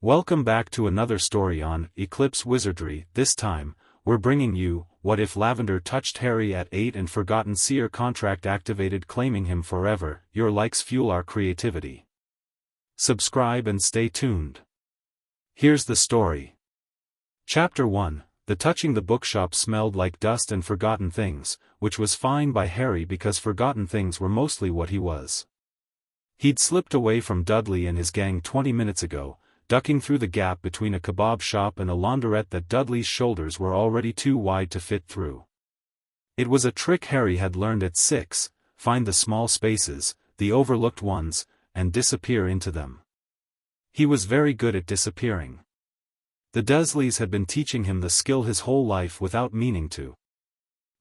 Welcome back to another story on Eclipse Wizardry. This time, we're bringing you, What If Lavender Touched Harry at 8 and Forgotten Seer Contract Activated Claiming Him Forever. Your likes fuel our creativity. Subscribe and stay tuned. Here's the story. Chapter 1, The Touching the bookshop smelled like dust and forgotten things, which was fine by Harry because forgotten things were mostly what he was. He'd slipped away from Dudley and his gang 20 minutes ago, ducking through the gap between a kebab shop and a launderette that Dudley's shoulders were already too wide to fit through. It was a trick Harry had learned at 6, find the small spaces, the overlooked ones, and disappear into them. He was very good at disappearing. The Dursleys had been teaching him the skill his whole life without meaning to.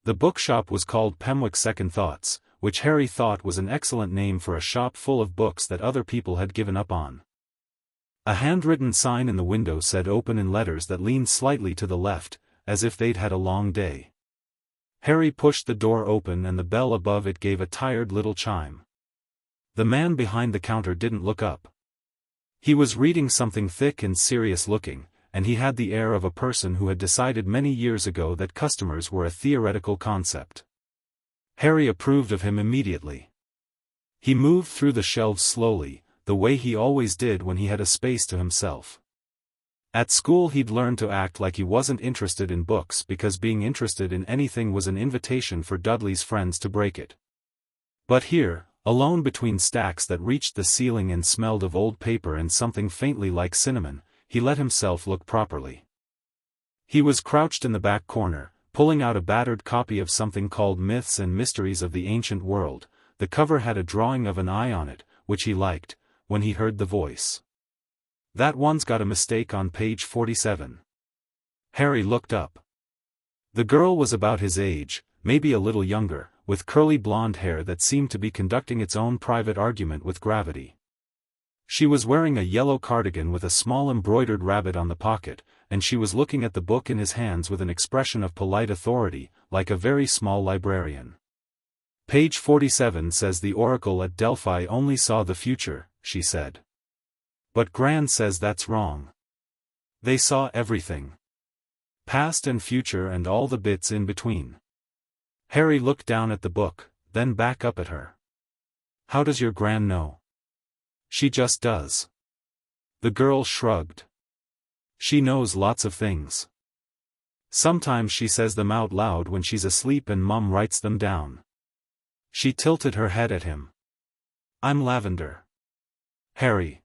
The bookshop was called Pemwick's Second Thoughts, which Harry thought was an excellent name for a shop full of books that other people had given up on. A handwritten sign in the window said open in letters that leaned slightly to the left, as if they'd had a long day. Harry pushed the door open and the bell above it gave a tired little chime. The man behind the counter didn't look up. He was reading something thick and serious looking, and he had the air of a person who had decided many years ago that customers were a theoretical concept. Harry approved of him immediately. He moved through the shelves slowly, the way he always did when he had a space to himself. At school he'd learned to act like he wasn't interested in books because being interested in anything was an invitation for Dudley's friends to break it. But here, alone between stacks that reached the ceiling and smelled of old paper and something faintly like cinnamon, he let himself look properly. He was crouched in the back corner, pulling out a battered copy of something called Myths and Mysteries of the Ancient World. The cover had a drawing of an eye on it, which he liked, when he heard the voice. "That one's got a mistake on page 47. Harry looked up. The girl was about his age, maybe a little younger, with curly blonde hair that seemed to be conducting its own private argument with gravity. She was wearing a yellow cardigan with a small embroidered rabbit on the pocket, and she was looking at the book in his hands with an expression of polite authority, like a very small librarian. "Page 47 says the oracle at Delphi only saw the future," she said. "But Gran says that's wrong. They saw everything. Past and future and all the bits in between." Harry looked down at the book, then back up at her. "How does your Gran know?" "She just does." The girl shrugged. "She knows lots of things. Sometimes she says them out loud when she's asleep and Mum writes them down." She tilted her head at him. "I'm Lavender." "Harry.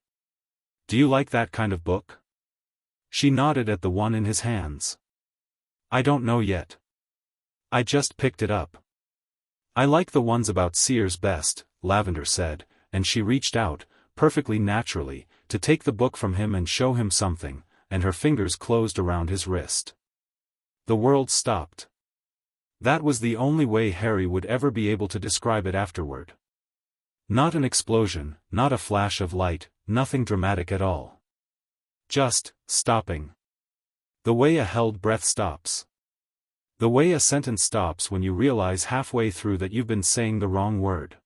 Do you like that kind of book?" She nodded at the one in his hands. "I don't know yet. I just picked it up." "I like the ones about Seers best," Lavender said, and she reached out, perfectly naturally, to take the book from him and show him something, and her fingers closed around his wrist. The world stopped. That was the only way Harry would ever be able to describe it afterward. Not an explosion, not a flash of light, nothing dramatic at all. Just stopping. The way a held breath stops. The way a sentence stops when you realize halfway through that you've been saying the wrong word.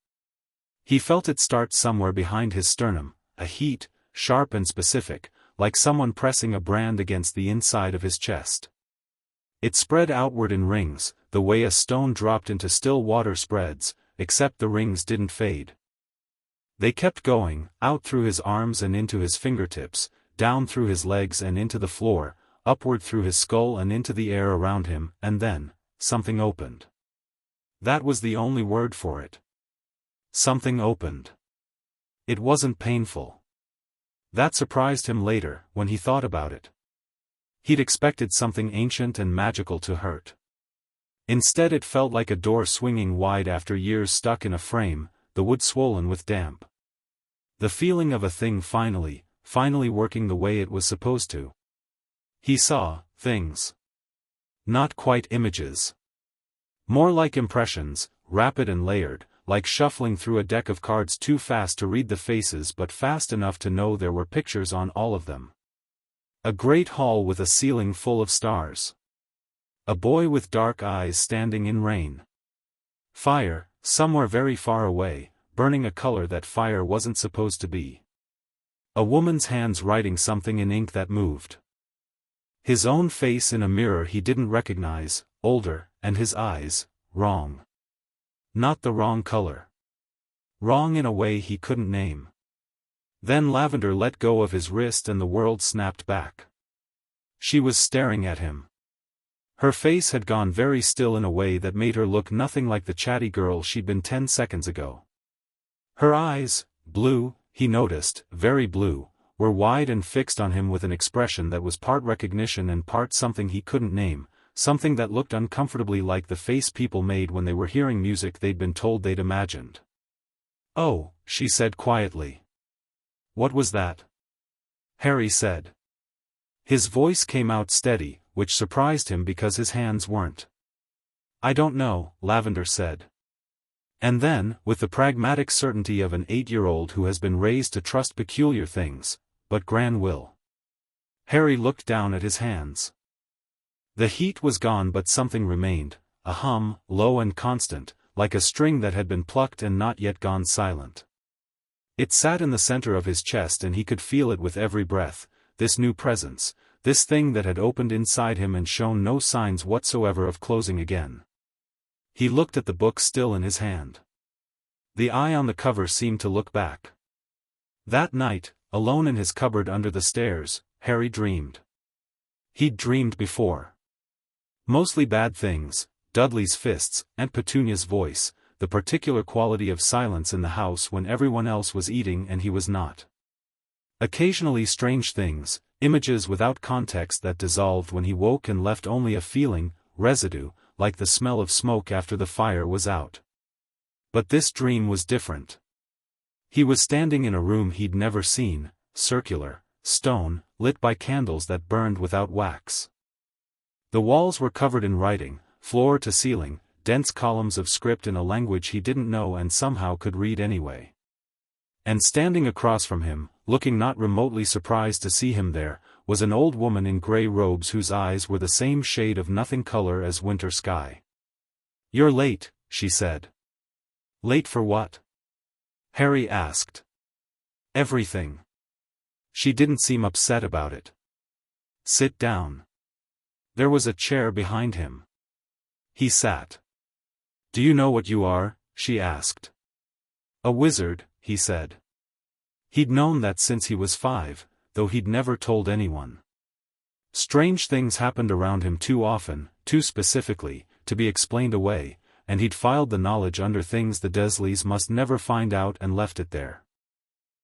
He felt it start somewhere behind his sternum, a heat, sharp and specific, like someone pressing a brand against the inside of his chest. It spread outward in rings, the way a stone dropped into still water spreads, except the rings didn't fade. They kept going, out through his arms and into his fingertips, down through his legs and into the floor, upward through his skull and into the air around him, and then, something opened. That was the only word for it. Something opened. It wasn't painful. That surprised him later, when he thought about it. He'd expected something ancient and magical to hurt. Instead it felt like a door swinging wide after years stuck in a frame, the wood swollen with damp. The feeling of a thing finally working the way it was supposed to. He saw things. Not quite images. More like impressions, rapid and layered, like shuffling through a deck of cards too fast to read the faces but fast enough to know there were pictures on all of them. A great hall with a ceiling full of stars. A boy with dark eyes standing in rain. Fire, somewhere very far away, burning a color that fire wasn't supposed to be. A woman's hands writing something in ink that moved. His own face in a mirror he didn't recognize, older, and his eyes, wrong. Not the wrong color. Wrong in a way he couldn't name. Then Lavender let go of his wrist and the world snapped back. She was staring at him. Her face had gone very still in a way that made her look nothing like the chatty girl she'd been 10 seconds ago. Her eyes, blue, he noticed, very blue, were wide and fixed on him with an expression that was part recognition and part something he couldn't name, something that looked uncomfortably like the face people made when they were hearing music they'd been told they'd imagined. "Oh," she said quietly. "What was that?" Harry said. His voice came out steady, which surprised him because his hands weren't. "I don't know," Lavender said. And then, with the pragmatic certainty of an 8-year-old who has been raised to trust peculiar things, but Gran will. Harry looked down at his hands. The heat was gone but something remained, a hum, low and constant, like a string that had been plucked and not yet gone silent. It sat in the center of his chest and he could feel it with every breath, this new presence, this thing that had opened inside him and shown no signs whatsoever of closing again. He looked at the book still in his hand. The eye on the cover seemed to look back. That night, alone in his cupboard under the stairs, Harry dreamed. He'd dreamed before. Mostly bad things, Dudley's fists, and Petunia's voice, the particular quality of silence in the house when everyone else was eating and he was not. Occasionally strange things, images without context that dissolved when he woke and left only a feeling, residue, like the smell of smoke after the fire was out. But this dream was different. He was standing in a room he'd never seen, circular, stone, lit by candles that burned without wax. The walls were covered in writing, floor to ceiling, dense columns of script in a language he didn't know and somehow could read anyway. And standing across from him, looking not remotely surprised to see him there, was an old woman in gray robes whose eyes were the same shade of nothing color as winter sky. "You're late," she said. "Late for what?" Harry asked. "Everything." She didn't seem upset about it. "Sit down." There was a chair behind him. He sat. "Do you know what you are?" she asked. "A wizard," he said. He'd known that since he was 5, though he'd never told anyone. Strange things happened around him too often, too specifically, to be explained away, and he'd filed the knowledge under things the Dursleys must never find out and left it there.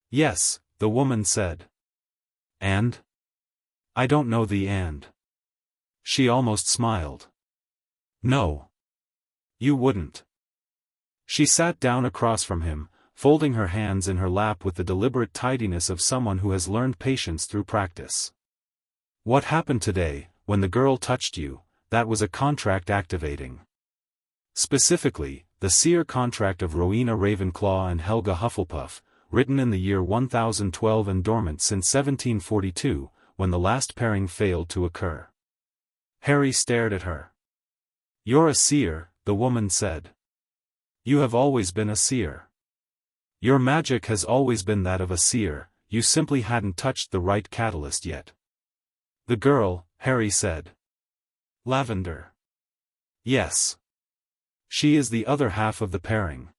"Yes," the woman said. "And?" "I don't know the and." She almost smiled. "No. You wouldn't." She sat down across from him, folding her hands in her lap with the deliberate tidiness of someone who has learned patience through practice. "What happened today, when the girl touched you, that was a contract activating. Specifically, the Seer contract of Rowena Ravenclaw and Helga Hufflepuff, written in the year 1012 and dormant since 1742, when the last pairing failed to occur." Harry stared at her. "You're a seer," the woman said. "You have always been a seer. Your magic has always been that of a seer, you simply hadn't touched the right catalyst yet." "The girl," Harry said. "Lavender." "Yes. She is the other half of the pairing.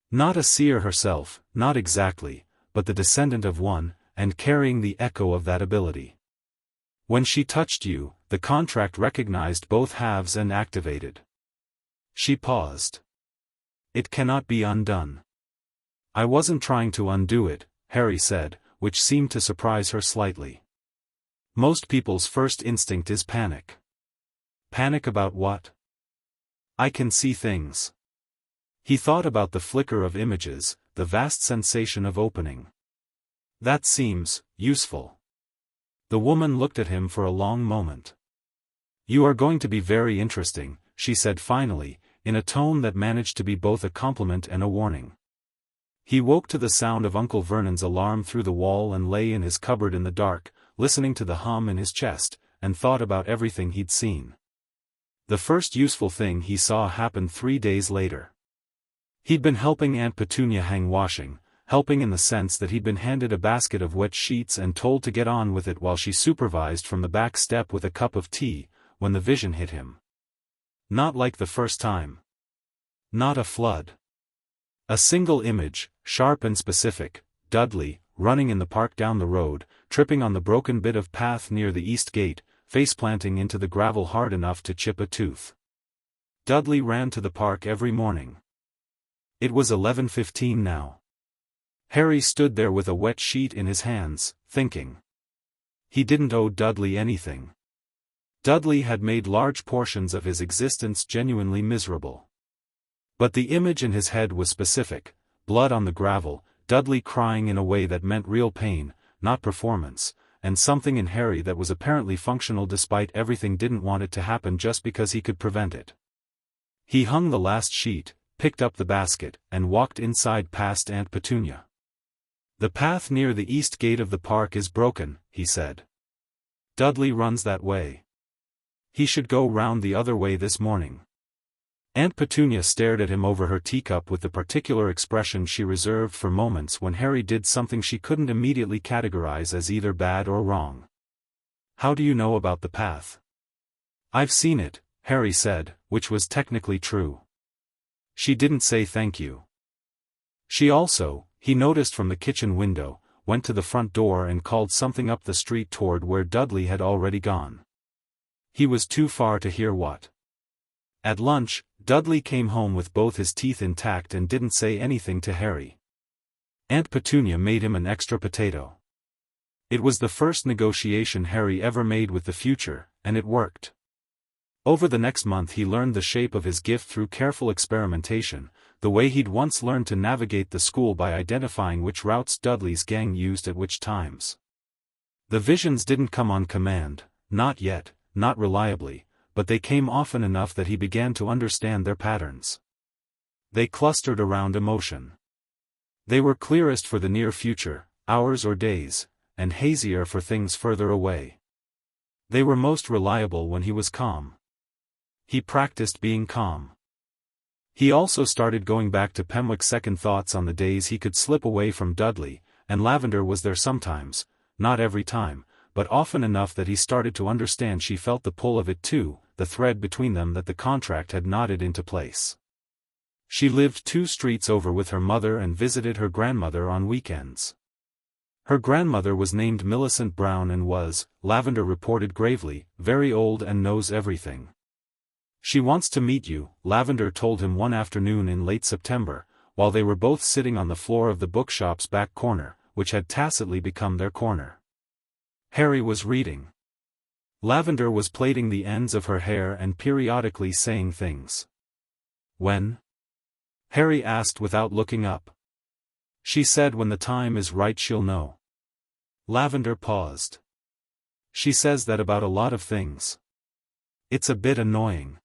Not a seer herself, not exactly, but the descendant of one, and carrying the echo of that ability. When she touched you, the contract recognized both halves and activated." She paused. "It cannot be undone." "I wasn't trying to undo it," Harry said, which seemed to surprise her slightly. "Most people's first instinct is panic." "Panic about what?" "I can see things." He thought about the flicker of images, the vast sensation of opening. "That seems useful." The woman looked at him for a long moment. "You are going to be very interesting," she said finally, in a tone that managed to be both a compliment and a warning. He woke to the sound of Uncle Vernon's alarm through the wall and lay in his cupboard in the dark, listening to the hum in his chest, and thought about everything he'd seen. The first useful thing he saw happened 3 days later. He'd been helping Aunt Petunia hang washing, helping in the sense that he'd been handed a basket of wet sheets and told to get on with it while she supervised from the back step with a cup of tea, when the vision hit him. Not like the first time. Not a flood. A single image, sharp and specific, Dudley, running in the park down the road, tripping on the broken bit of path near the east gate, face-planting into the gravel hard enough to chip a tooth. Dudley ran to the park every morning. It was 11:15 now. Harry stood there with a wet sheet in his hands, thinking. He didn't owe Dudley anything. Dudley had made large portions of his existence genuinely miserable. But the image in his head was specific: blood on the gravel, Dudley crying in a way that meant real pain, not performance, and something in Harry that was apparently functional despite everything didn't want it to happen just because he could prevent it. He hung the last sheet, picked up the basket, and walked inside past Aunt Petunia. "The path near the east gate of the park is broken," he said. "Dudley runs that way. He should go round the other way this morning." Aunt Petunia stared at him over her teacup with the particular expression she reserved for moments when Harry did something she couldn't immediately categorize as either bad or wrong. "How do you know about the path?" "I've seen it," Harry said, which was technically true. She didn't say thank you. She also, he noticed from the kitchen window, went to the front door and called something up the street toward where Dudley had already gone. He was too far to hear what. At lunch, Dudley came home with both his teeth intact and didn't say anything to Harry. Aunt Petunia made him an extra potato. It was the first negotiation Harry ever made with the future, and it worked. Over the next month he learned the shape of his gift through careful experimentation, the way he'd once learned to navigate the school by identifying which routes Dudley's gang used at which times. The visions didn't come on command, not yet, not reliably, but they came often enough that he began to understand their patterns. They clustered around emotion. They were clearest for the near future, hours or days, and hazier for things further away. They were most reliable when he was calm. He practiced being calm. He also started going back to Pemwick's second thoughts on the days he could slip away from Dudley, and Lavender was there sometimes, not every time, but often enough that he started to understand she felt the pull of it too, the thread between them that the contract had knotted into place. She lived 2 streets over with her mother and visited her grandmother on weekends. Her grandmother was named Millicent Brown and was, Lavender reported gravely, very old and knows everything. "She wants to meet you," Lavender told him one afternoon in late September, while they were both sitting on the floor of the bookshop's back corner, which had tacitly become their corner. Harry was reading. Lavender was plaiting the ends of her hair and periodically saying things. "When?" Harry asked without looking up. "She said when the time is right she'll know." Lavender paused. "She says that about a lot of things. It's a bit annoying."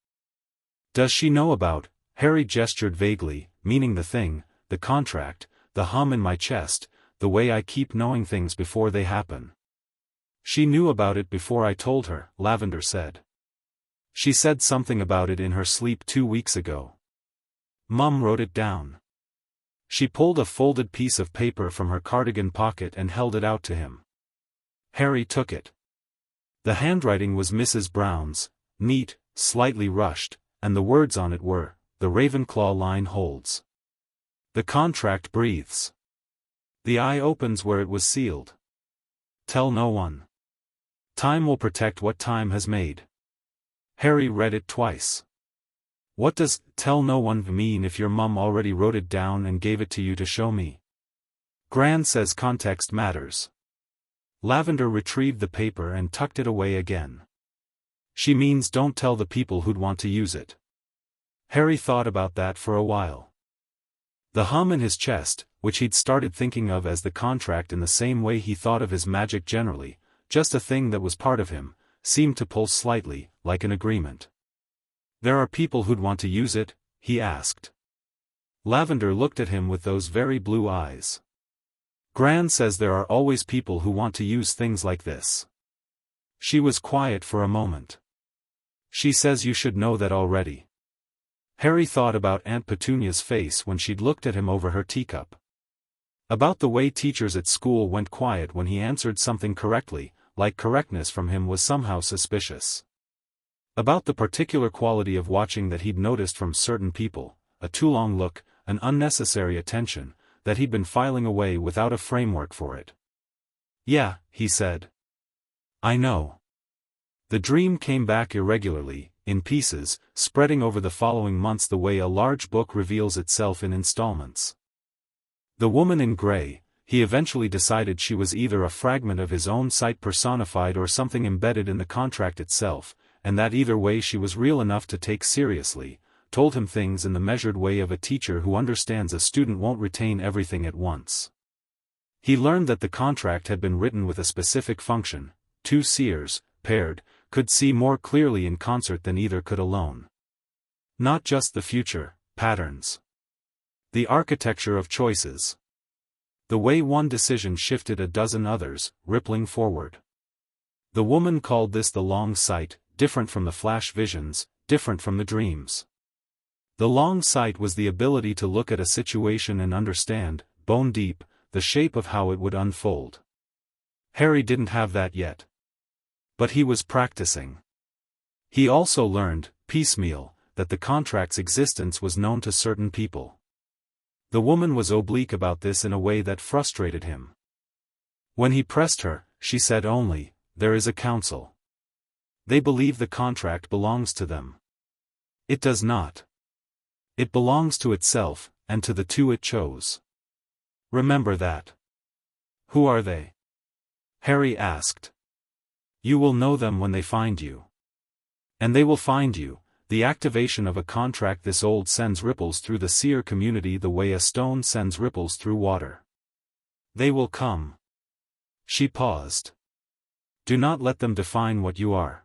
"Does she know about?" Harry gestured vaguely, meaning the thing, the contract, the hum in my chest, the way I keep knowing things before they happen. "She knew about it before I told her," Lavender said. "She said something about it in her sleep 2 weeks ago. Mum wrote it down." She pulled a folded piece of paper from her cardigan pocket and held it out to him. Harry took it. The handwriting was Mrs. Brown's, neat, slightly rushed, and the words on it were, "The Ravenclaw line holds. The contract breathes. The eye opens where it was sealed. Tell no one. Time will protect what time has made." Harry read it twice. "What does 'tell no one' mean if your mum already wrote it down and gave it to you to show me?" "Gran says context matters." Lavender retrieved the paper and tucked it away again. "She means don't tell the people who'd want to use it." Harry thought about that for a while. The hum in his chest, which he'd started thinking of as the contract in the same way he thought of his magic generally, just a thing that was part of him, seemed to pulse slightly, like an agreement. "There are people who'd want to use it?" he asked. Lavender looked at him with those very blue eyes. "Gran says there are always people who want to use things like this." She was quiet for a moment. "She says you should know that already." Harry thought about Aunt Petunia's face when she'd looked at him over her teacup. About the way teachers at school went quiet when he answered something correctly, like correctness from him was somehow suspicious. About the particular quality of watching that he'd noticed from certain people, a too long look, an unnecessary attention, that he'd been filing away without a framework for it. Yeah, he said. I know. The dream came back irregularly, in pieces, spreading over the following months the way a large book reveals itself in installments. The woman in gray, he eventually decided she was either a fragment of his own sight personified or something embedded in the contract itself, and that either way she was real enough to take seriously, told him things in the measured way of a teacher who understands a student won't retain everything at once. He learned that the contract had been written with a specific function. Two seers, paired, could see more clearly in concert than either could alone. Not just the future, patterns. The architecture of choices. The way one decision shifted a dozen others, rippling forward. The woman called this the long sight, different from the flash visions, different from the dreams. The long sight was the ability to look at a situation and understand, bone deep, the shape of how it would unfold. Harry didn't have that yet. But he was practicing. He also learned, piecemeal, that the contract's existence was known to certain people. The woman was oblique about this in a way that frustrated him. When he pressed her, she said only, "There is a council. They believe the contract belongs to them." It does not. It belongs to itself, and to the two it chose. Remember that. Who are they? Harry asked. You will know them when they find you. And they will find you. The activation of a contract this old sends ripples through the seer community the way a stone sends ripples through water. They will come. She paused. Do not let them define what you are.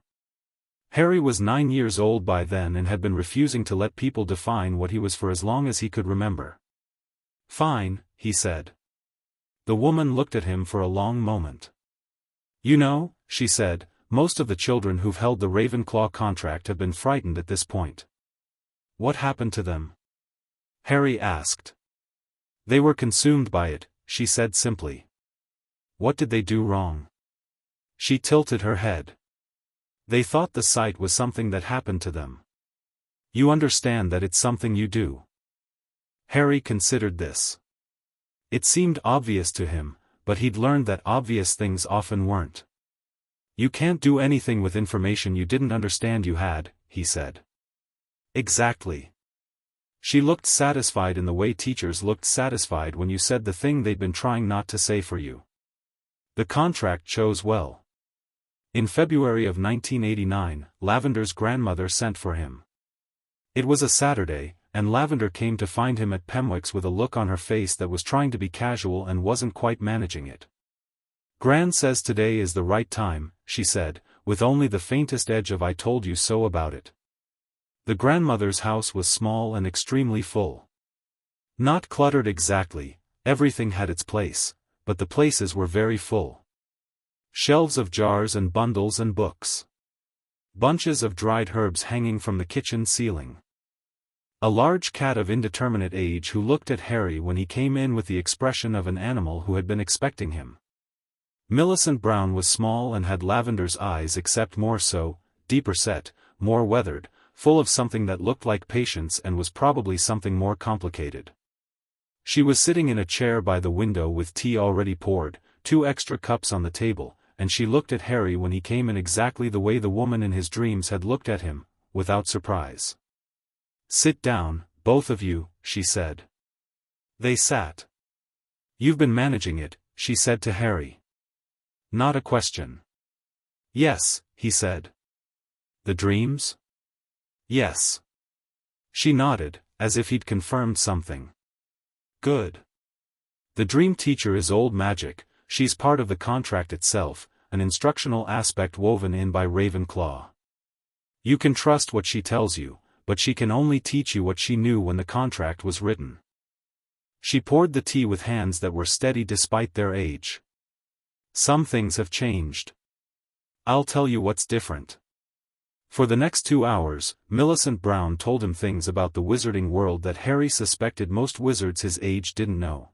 Harry was 9 years old by then and had been refusing to let people define what he was for as long as he could remember. Fine, he said. The woman looked at him for a long moment. You know, she said, most of the children who've held the Ravenclaw contract have been frightened at this point. What happened to them? Harry asked. They were consumed by it, she said simply. What did they do wrong? She tilted her head. They thought the sight was something that happened to them. You understand that it's something you do. Harry considered this. It seemed obvious to him, but he'd learned that obvious things often weren't. You can't do anything with information you didn't understand you had, he said. Exactly. She looked satisfied in the way teachers looked satisfied when you said the thing they'd been trying not to say for you. The contract chose well. In February of 1989, Lavender's grandmother sent for him. It was a Saturday, and Lavender came to find him at Pemwick's with a look on her face that was trying to be casual and wasn't quite managing it. Gran says today is the right time, she said, with only the faintest edge of I told you so about it. The grandmother's house was small and extremely full. Not cluttered exactly, everything had its place, but the places were very full. Shelves of jars and bundles and books. Bunches of dried herbs hanging from the kitchen ceiling. A large cat of indeterminate age who looked at Harry when he came in with the expression of an animal who had been expecting him. Millicent Brown was small and had Lavender's eyes except more so, deeper set, more weathered, full of something that looked like patience and was probably something more complicated. She was sitting in a chair by the window with tea already poured, 2 extra cups on the table, and she looked at Harry when he came in exactly the way the woman in his dreams had looked at him, without surprise. Sit down, both of you, she said. They sat. You've been managing it, she said to Harry. Not a question. Yes, he said. The dreams? Yes. She nodded, as if he'd confirmed something. Good. The dream teacher is old magic, she's part of the contract itself, an instructional aspect woven in by Ravenclaw. You can trust what she tells you, but she can only teach you what she knew when the contract was written. She poured the tea with hands that were steady despite their age. Some things have changed. I'll tell you what's different. For the next 2 hours, Millicent Brown told him things about the wizarding world that Harry suspected most wizards his age didn't know.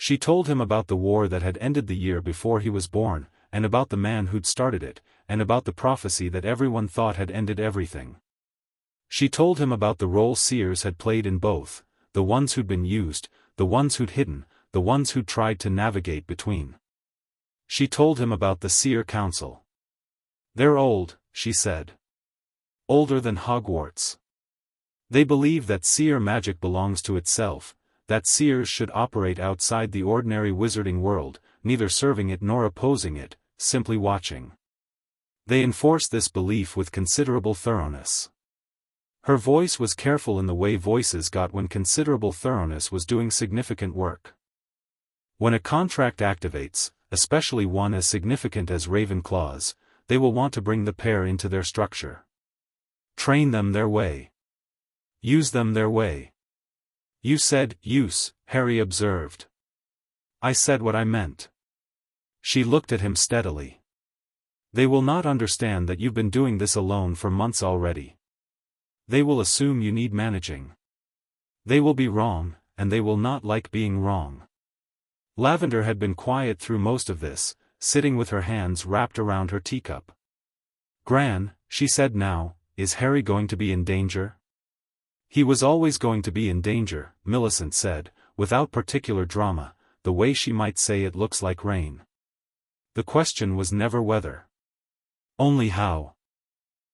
She told him about the war that had ended the year before he was born, and about the man who'd started it, and about the prophecy that everyone thought had ended everything. She told him about the role seers had played in both, the ones who'd been used, the ones who'd hidden, the ones who'd tried to navigate between. She told him about the Seer Council. They're old, she said. Older than Hogwarts. They believe that seer magic belongs to itself, that seers should operate outside the ordinary wizarding world, neither serving it nor opposing it, simply watching. They enforce this belief with considerable thoroughness. Her voice was careful in the way voices got when considerable thoroughness was doing significant work. When a contract activates, especially one as significant as Ravenclaw's, they will want to bring the pair into their structure. Train them their way. Use them their way. You said, use, Harry observed. I said what I meant. She looked at him steadily. They will not understand that you've been doing this alone for months already. They will assume you need managing. They will be wrong, and they will not like being wrong. Lavender had been quiet through most of this, sitting with her hands wrapped around her teacup. Gran, she said now, is Harry going to be in danger? He was always going to be in danger, Millicent said, without particular drama, the way she might say it looks like rain. The question was never whether. Only how.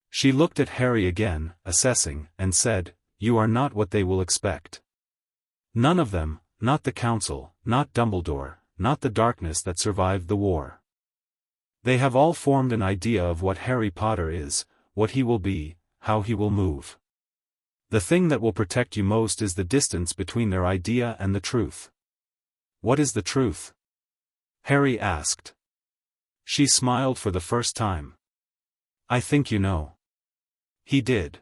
She looked at Harry again, assessing, and said, you are not what they will expect. None of them, not the Council, not Dumbledore, not the darkness that survived the war. They have all formed an idea of what Harry Potter is, what he will be, how he will move. The thing that will protect you most is the distance between their idea and the truth. What is the truth? Harry asked. She smiled for the first time. I think you know. He did.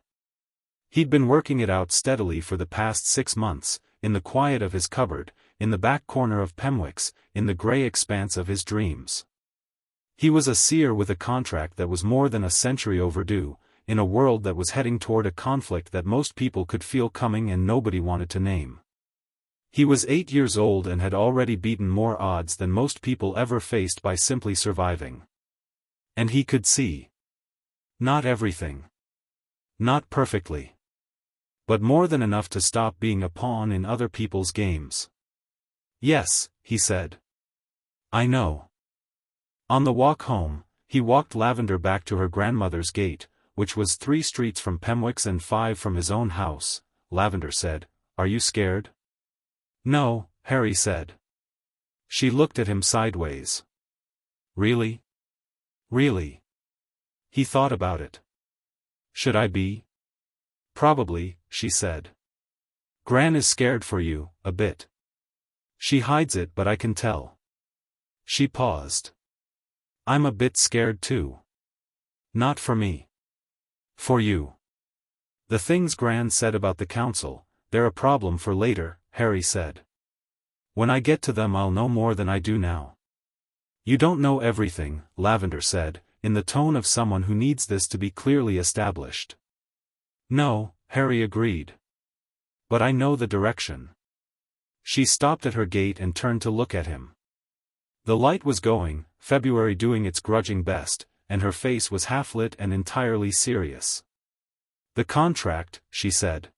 He'd been working it out steadily for the past 6 months, in the quiet of his cupboard, in the back corner of Pemwick's, in the grey expanse of his dreams. He was a seer with a contract that was more than a century overdue, in a world that was heading toward a conflict that most people could feel coming and nobody wanted to name. He was 8 years old and had already beaten more odds than most people ever faced by simply surviving. And he could see. Not everything. Not perfectly. But more than enough to stop being a pawn in other people's games. Yes, he said. I know. On the walk home, he walked Lavender back to her grandmother's gate, which was 3 streets from Pemwick's and 5 from his own house. Lavender said, Are you scared? No, Harry said. She looked at him sideways. Really? Really? He thought about it. Should I be? Probably, she said. Gran is scared for you, a bit. She hides it but I can tell. She paused. I'm a bit scared too. Not for me. For you. The things Gran said about the Council, they're a problem for later, Harry said. When I get to them I'll know more than I do now. You don't know everything, Lavender said, in the tone of someone who needs this to be clearly established. No, Harry agreed. But I know the direction. She stopped at her gate and turned to look at him. The light was going, February doing its grudging best, and her face was half-lit and entirely serious. The contract, she said.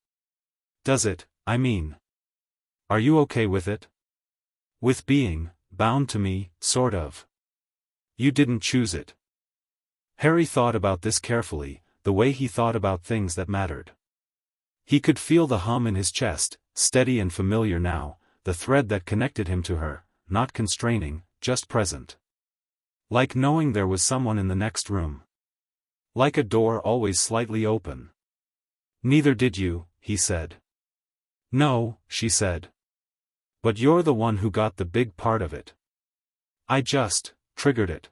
Does it, I mean. Are you okay with it? With being bound to me, sort of. You didn't choose it. Harry thought about this carefully, the way he thought about things that mattered. He could feel the hum in his chest, steady and familiar now, the thread that connected him to her, not constraining, just present. Like knowing there was someone in the next room. Like a door always slightly open. Neither did you, he said. No, she said. But you're the one who got the big part of it. I just triggered it.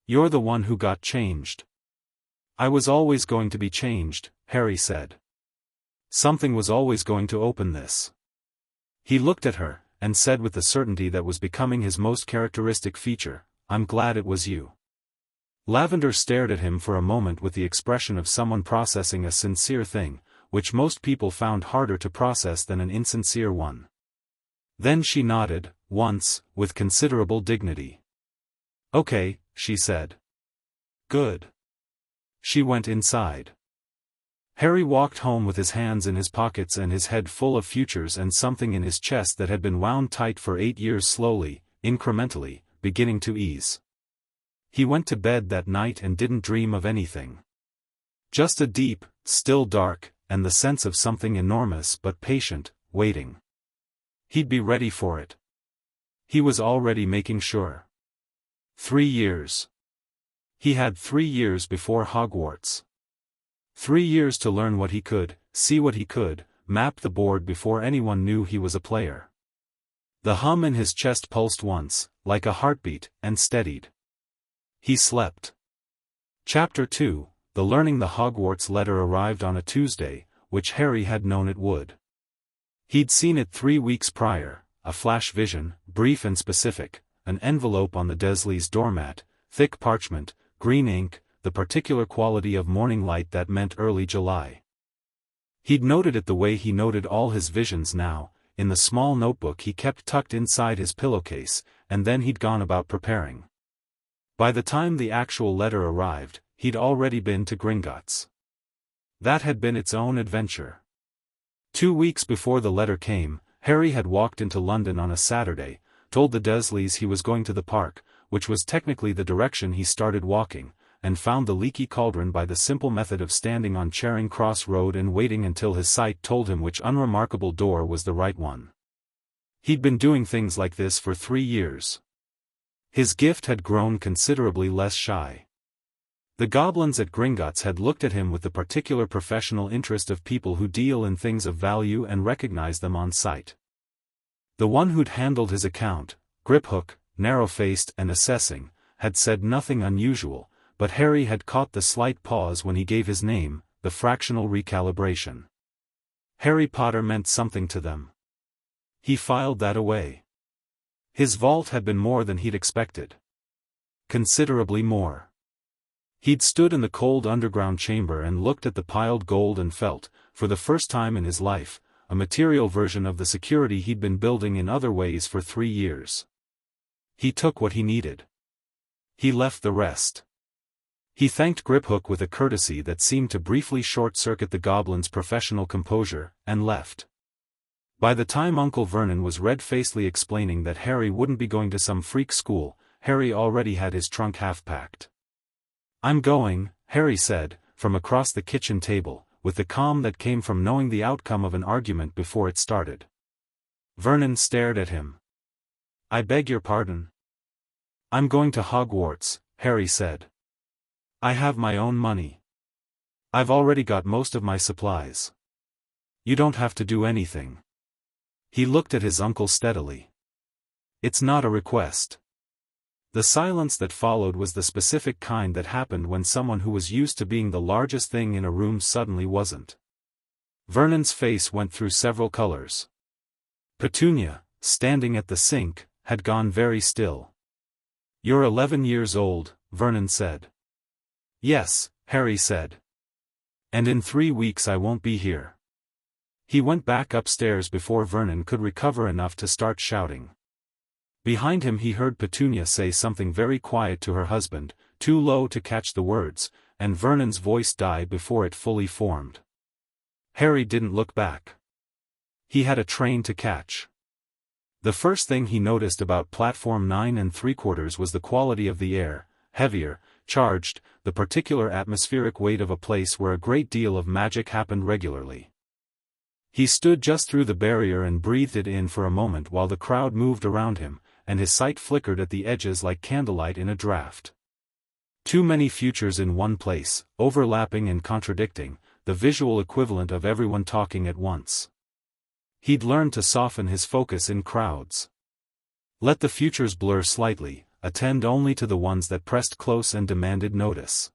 You're the one who got changed. I was always going to be changed, Harry said. Something was always going to open this. He looked at her, and said with the certainty that was becoming his most characteristic feature, I'm glad it was you. Lavender stared at him for a moment with the expression of someone processing a sincere thing, which most people found harder to process than an insincere one. Then she nodded, once, with considerable dignity. "Okay," she said. "Good." She went inside. Harry walked home with his hands in his pockets and his head full of futures and something in his chest that had been wound tight for 8 years slowly, incrementally, beginning to ease. He went to bed that night and didn't dream of anything. Just a deep, still dark, and the sense of something enormous but patient, waiting. He'd be ready for it. He was already making sure. 3 years. He had 3 years before Hogwarts. 3 years to learn what he could, see what he could, map the board before anyone knew he was a player. The hum in his chest pulsed once, like a heartbeat, and steadied. He slept. Chapter 2, The Learning. The Hogwarts letter arrived on a Tuesday, which Harry had known it would. He'd seen it 3 weeks prior, a flash vision, brief and specific, an envelope on the Dursleys' doormat, thick parchment, green ink, the particular quality of morning light that meant early July. He'd noted it the way he noted all his visions now, in the small notebook he kept tucked inside his pillowcase, and then he'd gone about preparing. By the time the actual letter arrived, he'd already been to Gringotts. That had been its own adventure. 2 weeks before the letter came, Harry had walked into London on a Saturday, told the Dursleys he was going to the park, which was technically the direction he started walking, and found the leaky cauldron by the simple method of standing on Charing Cross Road and waiting until his sight told him which unremarkable door was the right one. He'd been doing things like this for 3 years. His gift had grown considerably less shy. The goblins at Gringotts had looked at him with the particular professional interest of people who deal in things of value and recognize them on sight. The one who'd handled his account, Griphook, narrow-faced and assessing, had said nothing unusual, but Harry had caught the slight pause when he gave his name, the fractional recalibration. Harry Potter meant something to them. He filed that away. His vault had been more than he'd expected. Considerably more. He'd stood in the cold underground chamber and looked at the piled gold and felt, for the first time in his life, a material version of the security he'd been building in other ways for 3 years. He took what he needed. He left the rest. He thanked Griphook with a courtesy that seemed to briefly short-circuit the goblin's professional composure, and left. By the time Uncle Vernon was red-facedly explaining that Harry wouldn't be going to some freak school, Harry already had his trunk half-packed. "I'm going," Harry said, from across the kitchen table, with the calm that came from knowing the outcome of an argument before it started. Vernon stared at him. "I beg your pardon?" "I'm going to Hogwarts," Harry said. "I have my own money. I've already got most of my supplies. You don't have to do anything." He looked at his uncle steadily. "It's not a request." The silence that followed was the specific kind that happened when someone who was used to being the largest thing in a room suddenly wasn't. Vernon's face went through several colors. Petunia, standing at the sink, had gone very still. "You're 11 years old," Vernon said. "Yes," Harry said. "And in 3 weeks I won't be here." He went back upstairs before Vernon could recover enough to start shouting. Behind him he heard Petunia say something very quiet to her husband, too low to catch the words, and Vernon's voice die before it fully formed. Harry didn't look back. He had a train to catch. The first thing he noticed about platform 9 3/4 was the quality of the air, heavier, charged, the particular atmospheric weight of a place where a great deal of magic happened regularly. He stood just through the barrier and breathed it in for a moment while the crowd moved around him, and his sight flickered at the edges like candlelight in a draught. Too many futures in one place, overlapping and contradicting, the visual equivalent of everyone talking at once. He'd learned to soften his focus in crowds. Let the futures blur slightly, attend only to the ones that pressed close and demanded notice.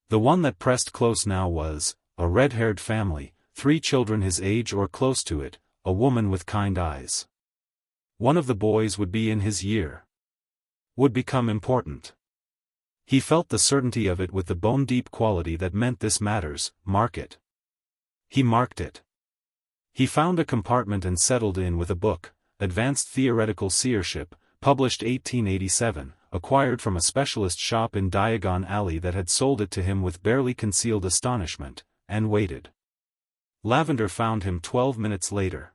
The one that pressed close now was, a red-haired family, 3 children his age or close to it, a woman with kind eyes. One of the boys would be in his year. Would become important. He felt the certainty of it with the bone-deep quality that meant this matters, mark it. He marked it. He found a compartment and settled in with a book, Advanced Theoretical Seership, published 1887, acquired from a specialist shop in Diagon Alley that had sold it to him with barely concealed astonishment, and waited. Lavender found him 12 minutes later.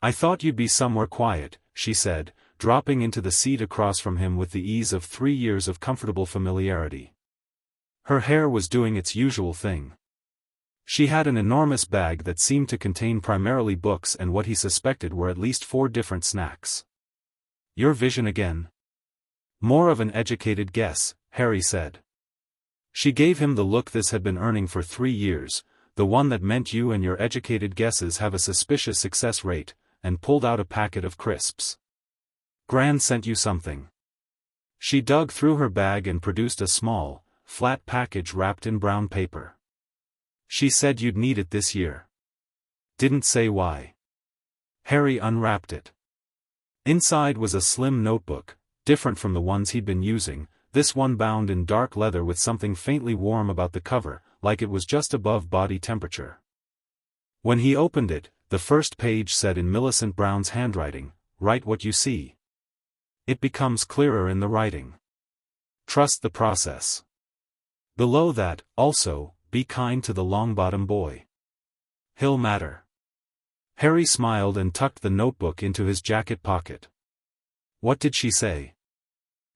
"I thought you'd be somewhere quiet," she said, dropping into the seat across from him with the ease of 3 years of comfortable familiarity. Her hair was doing its usual thing. She had an enormous bag that seemed to contain primarily books and what he suspected were at least 4 different snacks. "Your vision again?" "More of an educated guess," Harry said. She gave him the look this had been earning for 3 years, the one that meant you and your educated guesses have a suspicious success rate, and pulled out a packet of crisps. "Gran sent you something." She dug through her bag and produced a small, flat package wrapped in brown paper. "She said you'd need it this year." "Didn't say why." Harry unwrapped it. Inside was a slim notebook, different from the ones he'd been using, this one bound in dark leather with something faintly warm about the cover, like it was just above body temperature. When he opened it, the first page said in Millicent Brown's handwriting, "Write what you see. It becomes clearer in the writing. Trust the process." Below that, also, "Be kind to the Longbottom boy. He'll matter." Harry smiled and tucked the notebook into his jacket pocket. "What did she say?"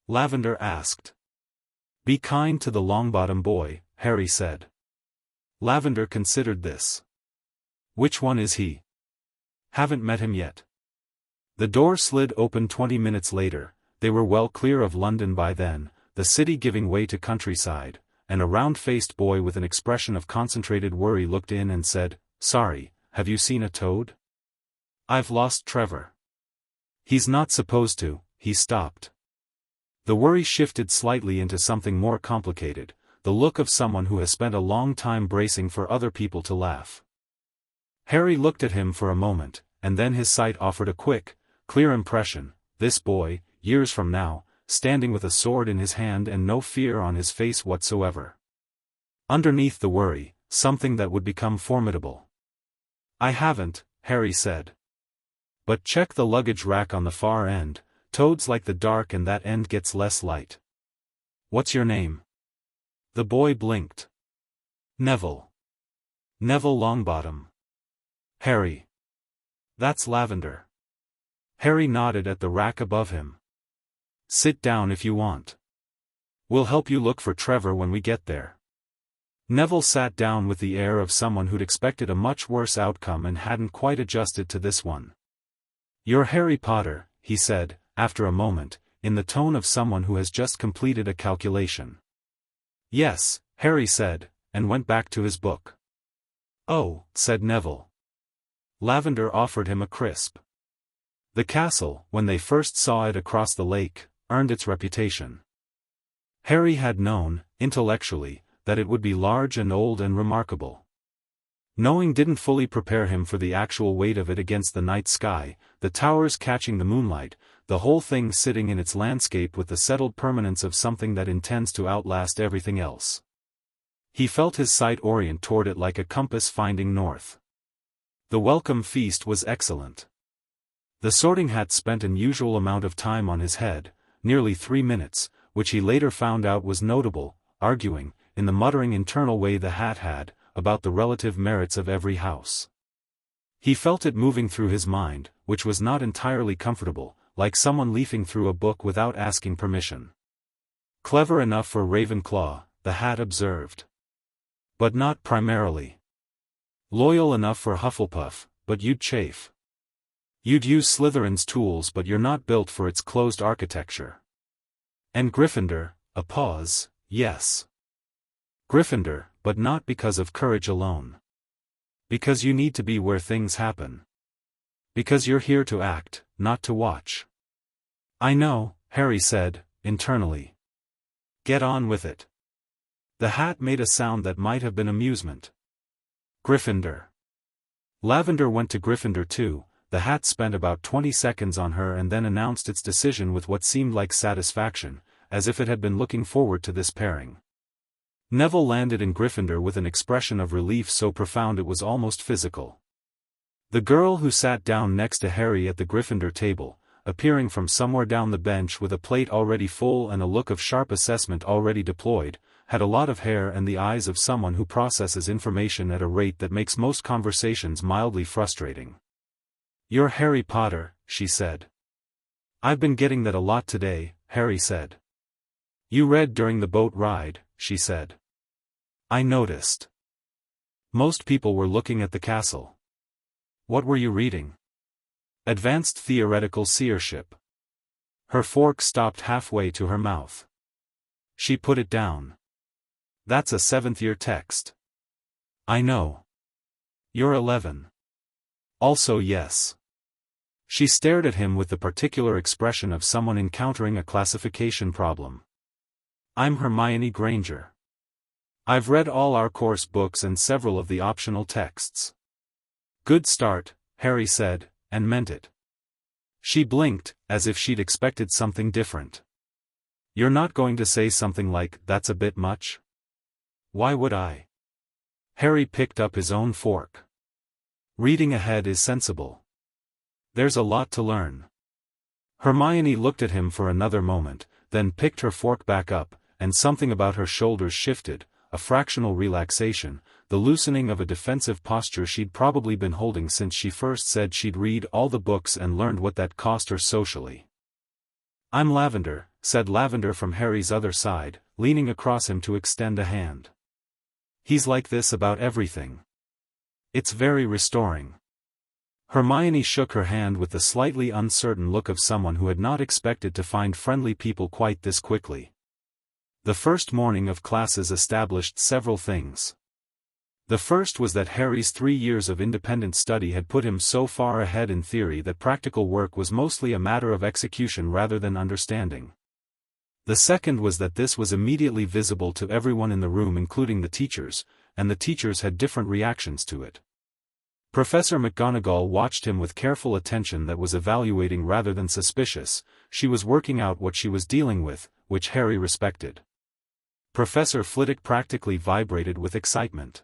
Lavender asked. "Be kind to the Longbottom boy," Harry said. Lavender considered this. "Which one is he?" "Haven't met him yet." The door slid open 20 minutes later. They were well clear of London by then, the city giving way to countryside, and a round-faced boy with an expression of concentrated worry looked in and said, "Sorry, have you seen a toad?" "I've lost Trevor." "He's not supposed to." He stopped. The worry shifted slightly into something more complicated, the look of someone who has spent a long time bracing for other people to laugh. Harry looked at him for a moment, and then his sight offered a quick, clear impression, this boy, years from now, standing with a sword in his hand and no fear on his face whatsoever. Underneath the worry, something that would become formidable. "I haven't," Harry said. "But check the luggage rack on the far end, toads like the dark and that end gets less light." "What's your name?" The boy blinked. "Neville. Neville Longbottom." "Harry. That's Lavender." Harry nodded at the rack above him. "Sit down if you want. We'll help you look for Trevor when we get there." Neville sat down with the air of someone who'd expected a much worse outcome and hadn't quite adjusted to this one. "You're Harry Potter," he said, after a moment, in the tone of someone who has just completed a calculation. "Yes," Harry said, and went back to his book. "Oh," said Neville. Lavender offered him a crisp. The castle, when they first saw it across the lake, earned its reputation. Harry had known, intellectually, that it would be large and old and remarkable. Knowing didn't fully prepare him for the actual weight of it against the night sky, the towers catching the moonlight, the whole thing sitting in its landscape with the settled permanence of something that intends to outlast everything else. He felt his sight orient toward it like a compass finding north. The welcome feast was excellent. The Sorting Hat spent an unusual amount of time on his head, nearly 3 minutes, which he later found out was notable, arguing, in the muttering internal way the hat had, about the relative merits of every house. He felt it moving through his mind, which was not entirely comfortable, like someone leafing through a book without asking permission. "Clever enough for Ravenclaw," the hat observed. "But not primarily. Loyal enough for Hufflepuff, but you'd chafe. You'd use Slytherin's tools but you're not built for its closed architecture. And Gryffindor," a pause, "yes. Gryffindor, but not because of courage alone. Because you need to be where things happen. Because you're here to act, not to watch." "I know," Harry said, internally. "Get on with it." The hat made a sound that might have been amusement. "Gryffindor." Lavender went to Gryffindor too. The hat spent about 20 seconds on her and then announced its decision with what seemed like satisfaction, as if it had been looking forward to this pairing. Neville landed in Gryffindor with an expression of relief so profound it was almost physical. The girl who sat down next to Harry at the Gryffindor table, appearing from somewhere down the bench with a plate already full and a look of sharp assessment already deployed, had a lot of hair and the eyes of someone who processes information at a rate that makes most conversations mildly frustrating. "You're Harry Potter," she said. "I've been getting that a lot today," Harry said. "You read during the boat ride," she said. "I noticed. Most people were looking at the castle. What were you reading?" "Advanced Theoretical Seership." Her fork stopped halfway to her mouth. She put it down. "That's a 7th-year text." "I know. You're 11. Also yes." She stared at him with the particular expression of someone encountering a classification problem. "I'm Hermione Granger. I've read all our course books and several of the optional texts." "Good start," Harry said, and meant it. She blinked, as if she'd expected something different. "You're not going to say something like, 'That's a bit much'?" "Why would I?" Harry picked up his own fork. "Reading ahead is sensible. There's a lot to learn." Hermione looked at him for another moment, then picked her fork back up, and something about her shoulders shifted, a fractional relaxation, the loosening of a defensive posture she'd probably been holding since she first said she'd read all the books and learned what that cost her socially. "I'm Lavender," said Lavender from Harry's other side, leaning across him to extend a hand. "He's like this about everything. It's very restoring." Hermione shook her hand with the slightly uncertain look of someone who had not expected to find friendly people quite this quickly. The first morning of classes established several things. The first was that Harry's 3 years of independent study had put him so far ahead in theory that practical work was mostly a matter of execution rather than understanding. The second was that this was immediately visible to everyone in the room including the teachers, and the teachers had different reactions to it. Professor McGonagall watched him with careful attention that was evaluating rather than suspicious. She was working out what she was dealing with, which Harry respected. Professor Flitwick practically vibrated with excitement.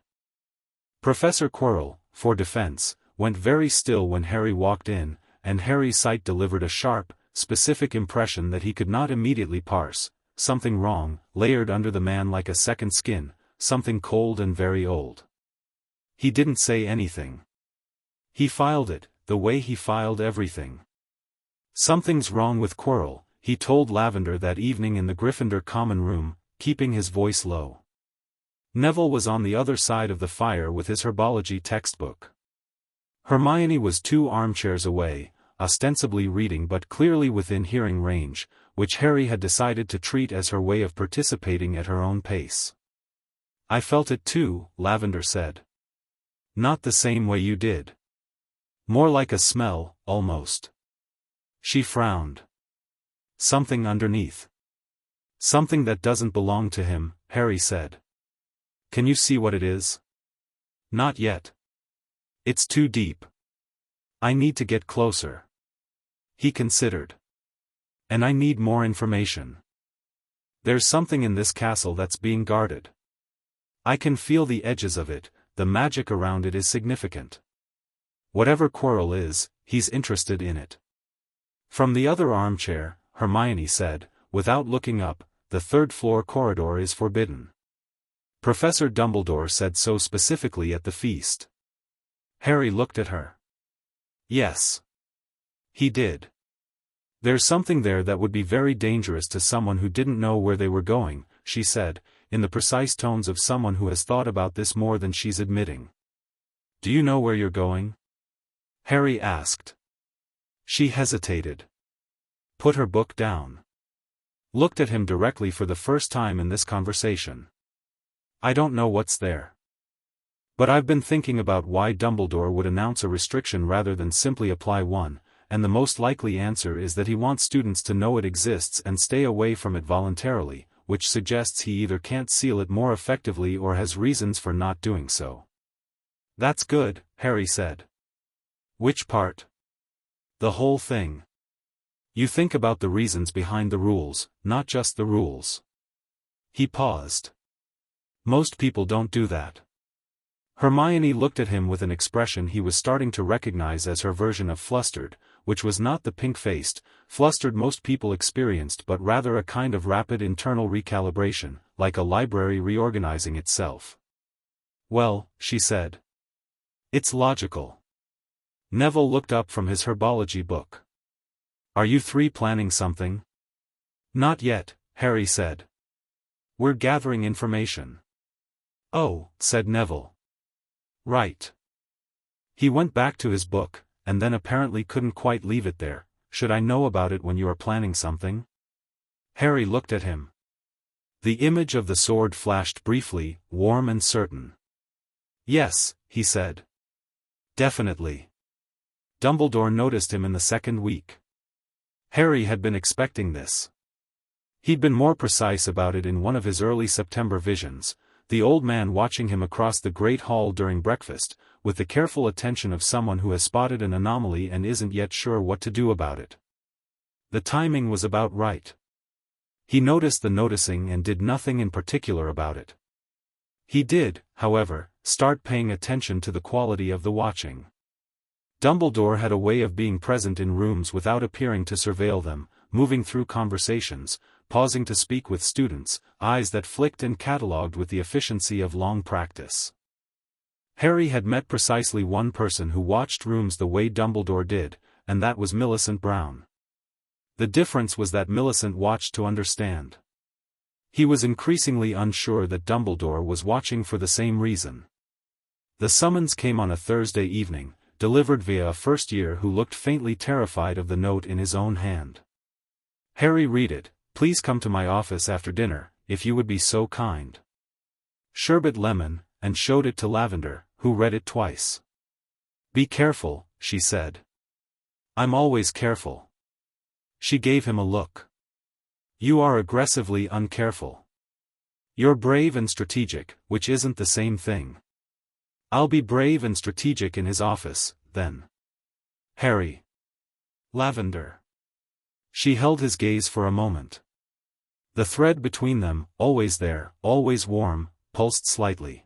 Professor Quirrell, for defense, went very still when Harry walked in, and Harry's sight delivered a sharp, specific impression that he could not immediately parse. Something wrong, layered under the man like a second skin, something cold and very old. He didn't say anything. He filed it, the way he filed everything. "Something's wrong with Quirrell," he told Lavender that evening in the Gryffindor common room, keeping his voice low. Neville was on the other side of the fire with his herbology textbook. Hermione was 2 armchairs away, ostensibly reading but clearly within hearing range, which Harry had decided to treat as her way of participating at her own pace. "I felt it too," Lavender said. "Not the same way you did. More like a smell, almost." She frowned. "Something underneath. Something that doesn't belong to him," Harry said. "Can you see what it is?" "Not yet. It's too deep. I need to get closer." He considered. "And I need more information. There's something in this castle that's being guarded. I can feel the edges of it, the magic around it is significant. Whatever Quirrell is, he's interested in it." From the other armchair, Hermione said, without looking up, "The 3rd-floor corridor is forbidden. Professor Dumbledore said so specifically at the feast." Harry looked at her. "Yes. He did. There's something there that would be very dangerous to someone who didn't know where they were going," she said, in the precise tones of someone who has thought about this more than she's admitting. "Do you know where you're going?" Harry asked. She hesitated. Put her book down. Looked at him directly for the first time in this conversation. "I don't know what's there. But I've been thinking about why Dumbledore would announce a restriction rather than simply apply one, and the most likely answer is that he wants students to know it exists and stay away from it voluntarily, which suggests he either can't seal it more effectively or has reasons for not doing so." "That's good," Harry said. "Which part?" "The whole thing. You think about the reasons behind the rules, not just the rules." He paused. "Most people don't do that." Hermione looked at him with an expression he was starting to recognize as her version of flustered, which was not the pink-faced, flustered most people experienced but rather a kind of rapid internal recalibration, like a library reorganizing itself. "Well," she said. "It's logical." Neville looked up from his herbology book. "Are you three planning something?" "Not yet," Harry said. "We're gathering information." "Oh," said Neville. "Right." He went back to his book, and then apparently couldn't quite leave it there. "Should I know about it when you are planning something?" Harry looked at him. The image of the sword flashed briefly, warm and certain. "Yes," he said. "Definitely." Dumbledore noticed him in the second week. Harry had been expecting this. He'd been more precise about it in one of his early September visions, the old man watching him across the great hall during breakfast, with the careful attention of someone who has spotted an anomaly and isn't yet sure what to do about it. The timing was about right. He noticed the noticing and did nothing in particular about it. He did, however, start paying attention to the quality of the watching. Dumbledore had a way of being present in rooms without appearing to surveil them, moving through conversations, pausing to speak with students, eyes that flicked and catalogued with the efficiency of long practice. Harry had met precisely one person who watched rooms the way Dumbledore did, and that was Millicent Brown. The difference was that Millicent watched to understand. He was increasingly unsure that Dumbledore was watching for the same reason. The summons came on a Thursday evening, delivered via a first-year who looked faintly terrified of the note in his own hand. "Harry, read it. Please come to my office after dinner, if you would be so kind." Sherbet Lemon, and showed it to Lavender, who read it twice. "Be careful," she said. "I'm always careful." She gave him a look. "You are aggressively uncareful. You're brave and strategic, which isn't the same thing." "I'll be brave and strategic in his office, then." "Harry." "Lavender." She held his gaze for a moment. The thread between them, always there, always warm, pulsed slightly.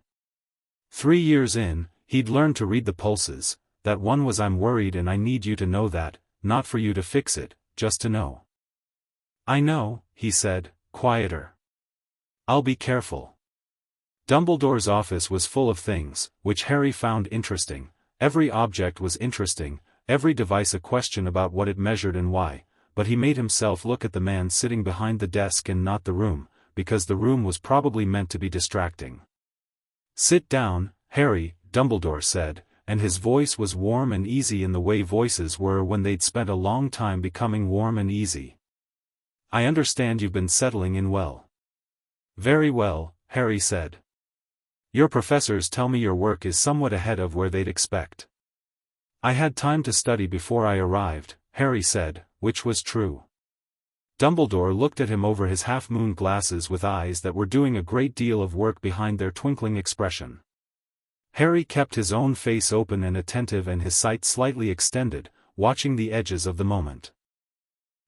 3 years in, he'd learned to read the pulses. That one was, "I'm worried and I need you to know that, not for you to fix it, just to know." "I know," he said, quieter. "I'll be careful." Dumbledore's office was full of things, which Harry found interesting. Every object was interesting, every device a question about what it measured and why, but he made himself look at the man sitting behind the desk and not the room, because the room was probably meant to be distracting. "Sit down, Harry," Dumbledore said, and his voice was warm and easy in the way voices were when they'd spent a long time becoming warm and easy. "I understand you've been settling in well." "Very well," Harry said. "Your professors tell me your work is somewhat ahead of where they'd expect." "I had time to study before I arrived," Harry said, which was true. Dumbledore looked at him over his half-moon glasses with eyes that were doing a great deal of work behind their twinkling expression. Harry kept his own face open and attentive and his sight slightly extended, watching the edges of the moment.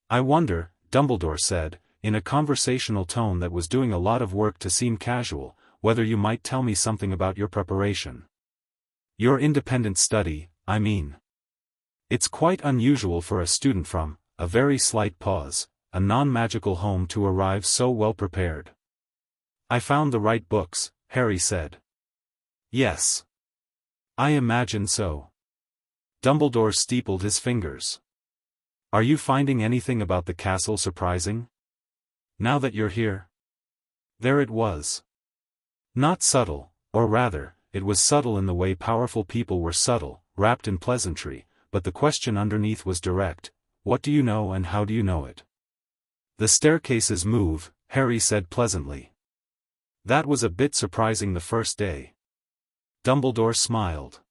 "I wonder," Dumbledore said, in a conversational tone that was doing a lot of work to seem casual, "whether you might tell me something about your preparation. Your independent study, I mean. It's quite unusual for a student from, a very slight pause, a non-magical home to arrive so well prepared." "I found the right books," Harry said. "Yes. I imagine so." Dumbledore steepled his fingers. "Are you finding anything about the castle surprising? Now that you're here?" There it was. Not subtle, or rather, it was subtle in the way powerful people were subtle, wrapped in pleasantry, but the question underneath was direct: what do you know and how do you know it? "The staircases move," Harry said pleasantly. That was a bit surprising the first day. Dumbledore smiled.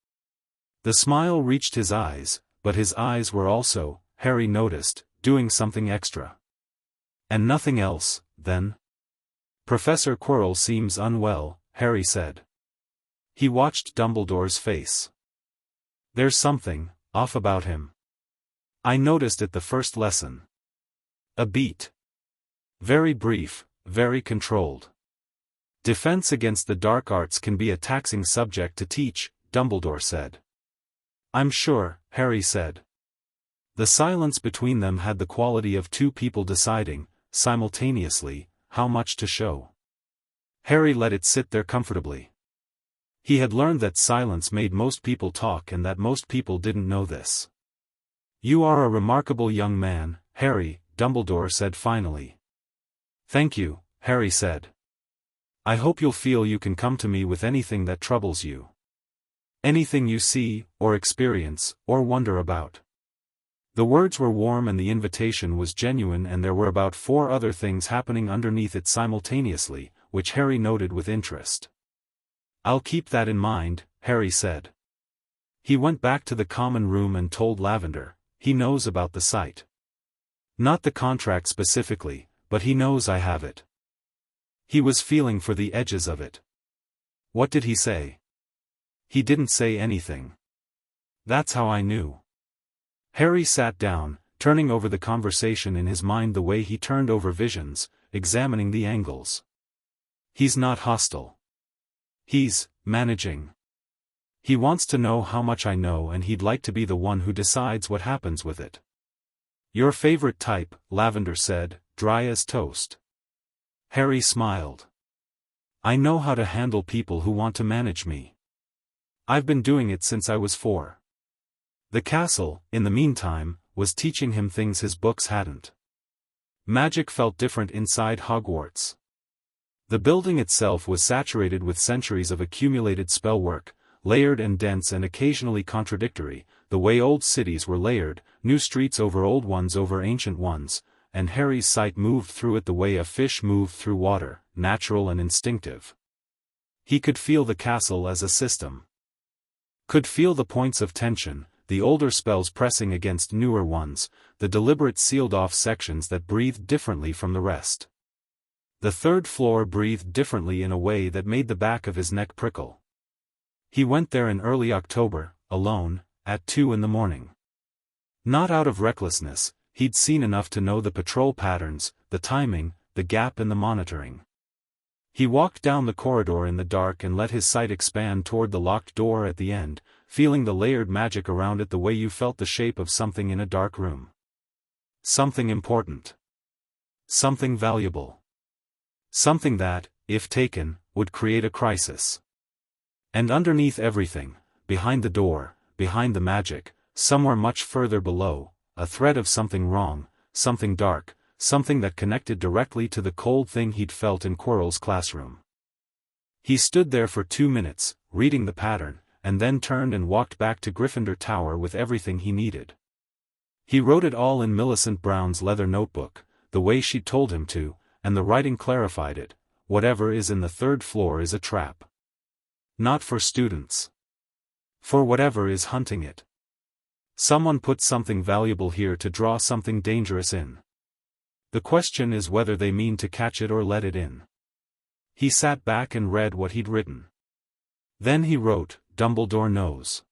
The smile reached his eyes, but his eyes were also, Harry noticed, doing something extra. "And nothing else, then?" "Professor Quirrell seems unwell," Harry said. He watched Dumbledore's face. "There's something off about him. I noticed it the first lesson. A beat. Very brief, very controlled. Defense against the dark arts can be a taxing subject to teach, Dumbledore said. I'm sure, Harry said. The silence between them had the quality of two people deciding, simultaneously, how much to show. Harry let it sit there comfortably. He had learned that silence made most people talk and that most people didn't know this. You are a remarkable young man, Harry, Dumbledore said finally. Thank you, Harry said. I hope you'll feel you can come to me with anything that troubles you. Anything you see, or experience, or wonder about. The words were warm and the invitation was genuine, and there were about 4 other things happening underneath it simultaneously, which Harry noted with interest. I'll keep that in mind, Harry said. He went back to the common room and told Lavender, he knows about the site. Not the contract specifically, but he knows I have it. He was feeling for the edges of it. What did he say? He didn't say anything. That's how I knew. Harry sat down, turning over the conversation in his mind the way he turned over visions, examining the angles. He's not hostile. He's managing. He wants to know how much I know, and he'd like to be the one who decides what happens with it. Your favorite type, Lavender said, dry as toast. Harry smiled. I know how to handle people who want to manage me. I've been doing it since I was 4. The castle, in the meantime, was teaching him things his books hadn't. Magic felt different inside Hogwarts. The building itself was saturated with centuries of accumulated spellwork, layered and dense and occasionally contradictory, the way old cities were layered, new streets over old ones over ancient ones, and Harry's sight moved through it the way a fish moved through water, natural and instinctive. He could feel the castle as a system. Could feel the points of tension, the older spells pressing against newer ones, the deliberate sealed-off sections that breathed differently from the rest. The 3rd floor breathed differently in a way that made the back of his neck prickle. He went there in early October, alone, at 2 in the morning. Not out of recklessness, he'd seen enough to know the patrol patterns, the timing, the gap and the monitoring. He walked down the corridor in the dark and let his sight expand toward the locked door at the end, feeling the layered magic around it the way you felt the shape of something in a dark room. Something important. Something valuable. Something that, if taken, would create a crisis. And underneath everything, behind the door, behind the magic, somewhere much further below, a thread of something wrong, something dark, something that connected directly to the cold thing he'd felt in Quirrell's classroom. He stood there for 2 minutes, reading the pattern, and then turned and walked back to Gryffindor Tower with everything he needed. He wrote it all in Millicent Brown's leather notebook, the way she'd told him to, and the writing clarified it. Whatever is in the 3rd floor is a trap. Not for students. For whatever is hunting it. Someone put something valuable here to draw something dangerous in. The question is whether they mean to catch it or let it in. He sat back and read what he'd written. Then he wrote, Dumbledore knows.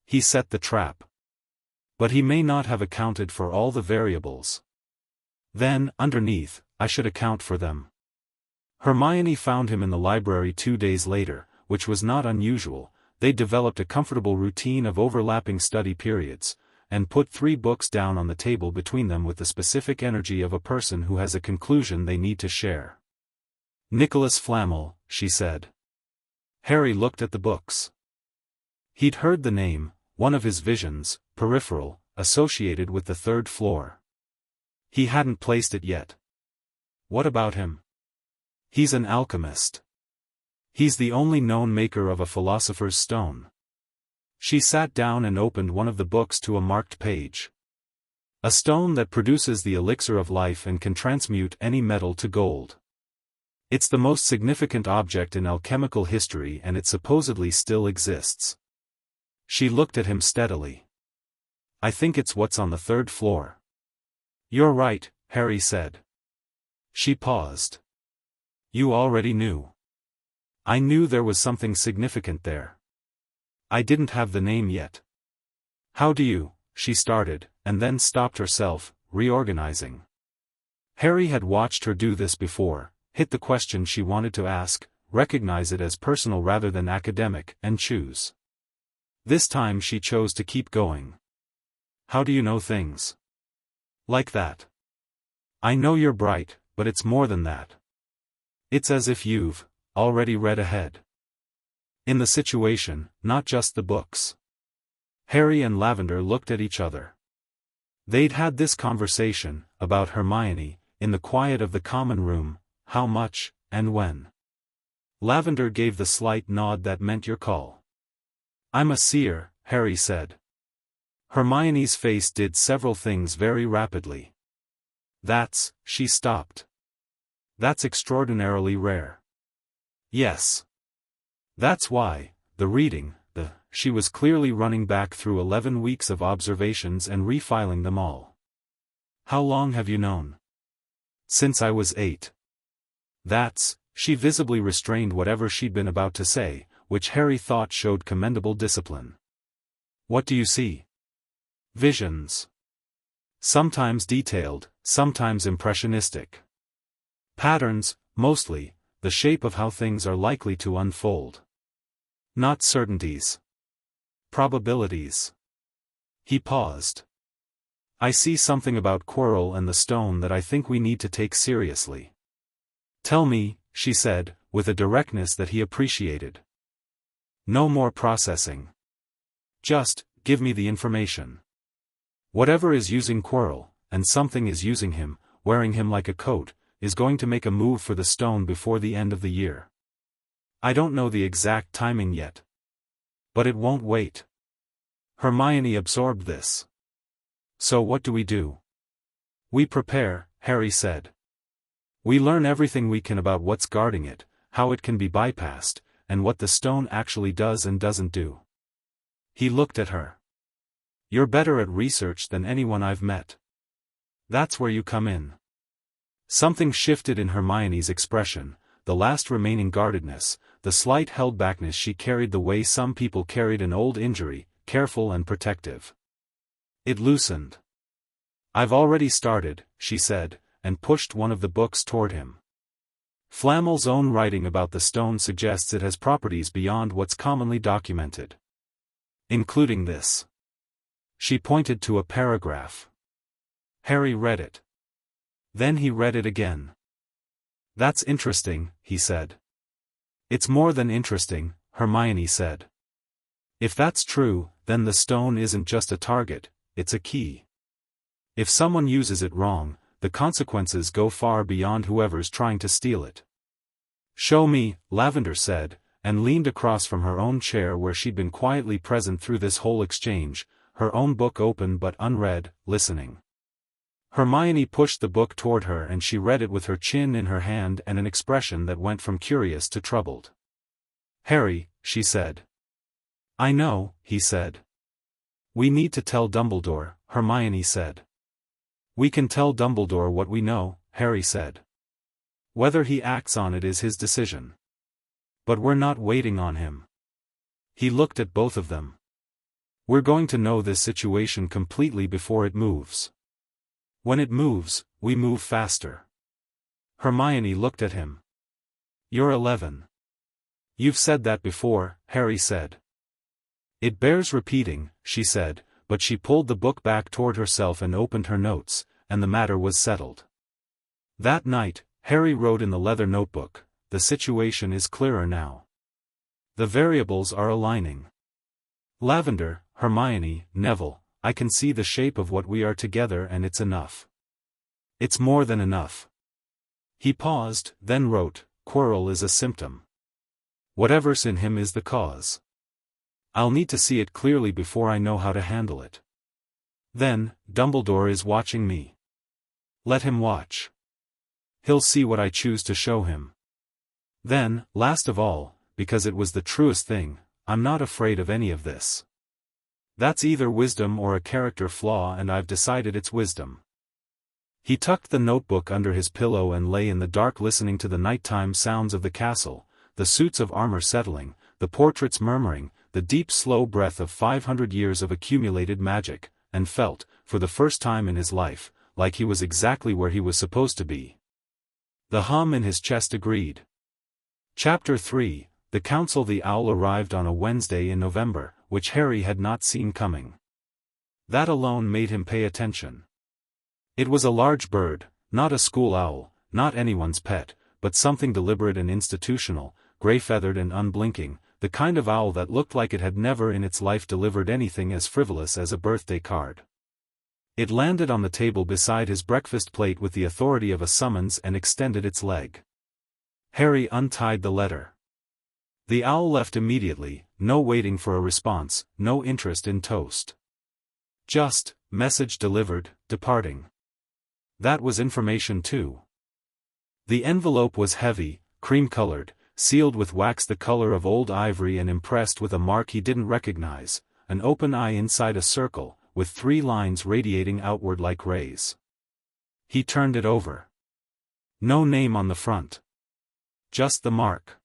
He set the trap. But he may not have accounted for all the variables. Then, underneath, I should account for them. Hermione found him in the library 2 days later, which was not unusual. They developed a comfortable routine of overlapping study periods, and put 3 books down on the table between them with the specific energy of a person who has a conclusion they need to share. Nicholas Flamel, she said. Harry looked at the books. He'd heard the name, one of his visions, peripheral, associated with the 3rd floor. He hadn't placed it yet. What about him? He's an alchemist. He's the only known maker of a philosopher's stone. She sat down and opened one of the books to a marked page. A stone that produces the elixir of life and can transmute any metal to gold. It's the most significant object in alchemical history, and it supposedly still exists. She looked at him steadily. I think it's what's on the 3rd floor. You're right, Harry said. She paused. You already knew. I knew there was something significant there. I didn't have the name yet. How do you, she started, and then stopped herself, reorganizing. Harry had watched her do this before. hit the question she wanted to ask, recognize it as personal rather than academic, and choose. This time she chose to keep going. How do you know things like that? I know you're bright, but it's more than that. It's as if you've already read ahead in the situation, not just the books. Harry and Lavender looked at each other. They'd had this conversation, about Hermione, in the quiet of the common room, how much, and when. Lavender gave the slight nod that meant your call. I'm a seer, Harry said. Hermione's face did several things very rapidly. She stopped. That's extraordinarily rare. Yes. That's why, the reading, she was clearly running back through 11 weeks of observations and refiling them all. How long have you known? Since I was 8. She visibly restrained whatever she'd been about to say, which Harry thought showed commendable discipline. What do you see? Visions. Sometimes detailed, sometimes impressionistic. Patterns, mostly, the shape of how things are likely to unfold. Not certainties. Probabilities. He paused. I see something about Quirrell and the stone that I think we need to take seriously. Tell me, she said, with a directness that he appreciated. No more processing. Just, give me the information. Whatever is using Quirrell, and something is using him, wearing him like a coat, is going to make a move for the stone before the end of the year. I don't know the exact timing yet. But it won't wait. Hermione absorbed this. So what do we do? We prepare, Harry said. We learn everything we can about what's guarding it, how it can be bypassed, and what the stone actually does and doesn't do. He looked at her. You're better at research than anyone I've met. That's where you come in. Something shifted in Hermione's expression, the last remaining guardedness, the slight held-backness she carried the way some people carried an old injury, careful and protective. It loosened. I've already started, she said, and pushed one of the books toward him. Flamel's own writing about the stone suggests it has properties beyond what's commonly documented. Including this. She pointed to a paragraph. Harry read it. Then he read it again. That's interesting, he said. It's more than interesting, Hermione said. If that's true, then the stone isn't just a target, it's a key. If someone uses it wrong, the consequences go far beyond whoever's trying to steal it. Show me, Lavender said, and leaned across from her own chair where she'd been quietly present through this whole exchange, her own book open but unread, listening. Hermione pushed the book toward her and she read it with her chin in her hand and an expression that went from curious to troubled. Harry, she said. I know, he said. We need to tell Dumbledore, Hermione said. We can tell Dumbledore what we know, Harry said. Whether he acts on it is his decision. But we're not waiting on him. He looked at both of them. We're going to know this situation completely before it moves. When it moves, we move faster. Hermione looked at him. You're 11. You've said that before, Harry said. It bears repeating, she said, but she pulled the book back toward herself and opened her notes, and the matter was settled. That night, Harry wrote in the leather notebook, the situation is clearer now. The variables are aligning. Lavender, Hermione, Neville, I can see the shape of what we are together and it's enough. It's more than enough. He paused, then wrote, Quirrell is a symptom. Whatever's in him is the cause. I'll need to see it clearly before I know how to handle it. Then, Dumbledore is watching me. Let him watch. He'll see what I choose to show him. Then, last of all, because it was the truest thing, I'm not afraid of any of this. That's either wisdom or a character flaw and I've decided it's wisdom. He tucked the notebook under his pillow and lay in the dark listening to the nighttime sounds of the castle, the suits of armor settling, the portraits murmuring, the deep slow breath of 500 years of accumulated magic, and felt, for the first time in his life, like he was exactly where he was supposed to be. The hum in his chest agreed. Chapter 3, The Council. The owl arrived on a Wednesday in November, which Harry had not seen coming. That alone made him pay attention. It was a large bird, not a school owl, not anyone's pet, but something deliberate and institutional, gray-feathered and unblinking, the kind of owl that looked like it had never in its life delivered anything as frivolous as a birthday card. It landed on the table beside his breakfast plate with the authority of a summons and extended its leg. Harry untied the letter. The owl left immediately, no waiting for a response, no interest in toast. Just, message delivered, departing. That was information too. The envelope was heavy, cream-colored, sealed with wax the color of old ivory and impressed with a mark he didn't recognize, an open eye inside a circle, with 3 lines radiating outward like rays. He turned it over. No name on the front. Just the mark.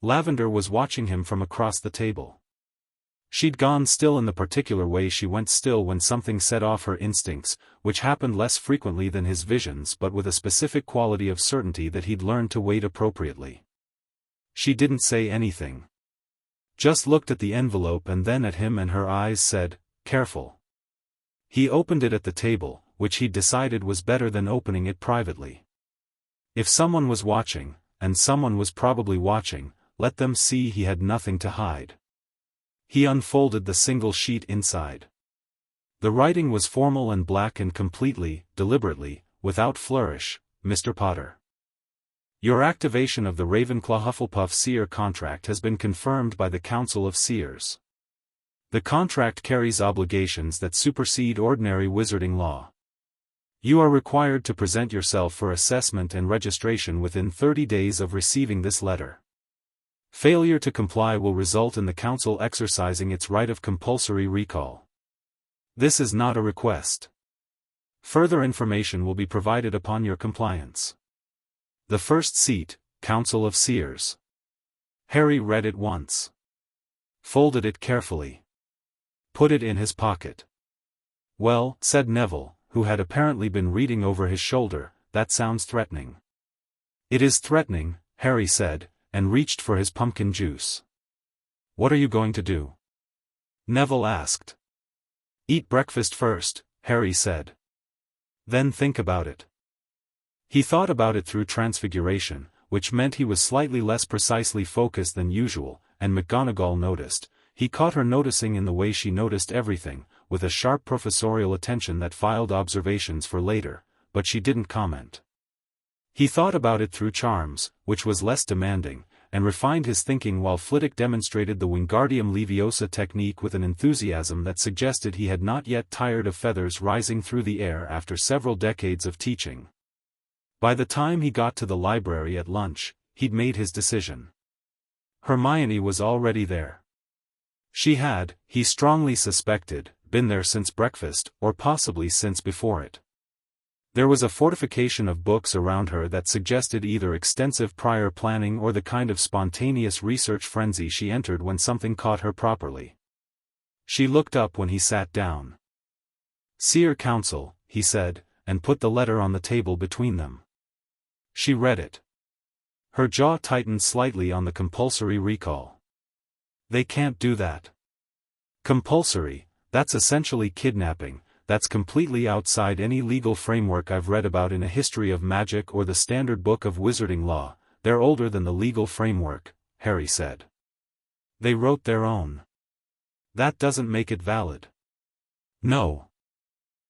Lavender was watching him from across the table. She'd gone still in the particular way she went still when something set off her instincts, which happened less frequently than his visions but with a specific quality of certainty that he'd learned to weight appropriately. She didn't say anything. Just looked at the envelope and then at him, and her eyes said, "Careful." He opened it at the table, which he'd decided was better than opening it privately. If someone was watching, and someone was probably watching, let them see he had nothing to hide. He unfolded the single sheet inside. The writing was formal and black and completely, deliberately, without flourish, "Mr. Potter. Your activation of the Ravenclaw Hufflepuff Seer contract has been confirmed by the Council of Seers. The contract carries obligations that supersede ordinary wizarding law. You are required to present yourself for assessment and registration within 30 days of receiving this letter. Failure to comply will result in the Council exercising its right of compulsory recall. This is not a request. Further information will be provided upon your compliance. The first seat, Council of Seers." Harry read it once. Folded it carefully. Put it in his pocket. "Well," said Neville, who had apparently been reading over his shoulder, "that sounds threatening." "It is threatening," Harry said, and reached for his pumpkin juice. "What are you going to do?" Neville asked. "Eat breakfast first," Harry said. "Then think about it." He thought about it through Transfiguration, which meant he was slightly less precisely focused than usual, and McGonagall noticed. He caught her noticing in the way she noticed everything, with a sharp professorial attention that filed observations for later, but she didn't comment. He thought about it through Charms, which was less demanding, and refined his thinking while Flitwick demonstrated the Wingardium Leviosa technique with an enthusiasm that suggested he had not yet tired of feathers rising through the air after several decades of teaching. By the time he got to the library at lunch, he'd made his decision. Hermione was already there. She had, he strongly suspected, been there since breakfast, or possibly since before it. There was a fortification of books around her that suggested either extensive prior planning or the kind of spontaneous research frenzy she entered when something caught her properly. She looked up when he sat down. "Seer Council," he said, and put the letter on the table between them. She read it. Her jaw tightened slightly on the compulsory recall. "They can't do that. Compulsory, that's essentially kidnapping. That's completely outside any legal framework I've read about in a history of magic or the standard book of wizarding law. They're older than the legal framework," Harry said. "They wrote their own. That doesn't make it valid." "No.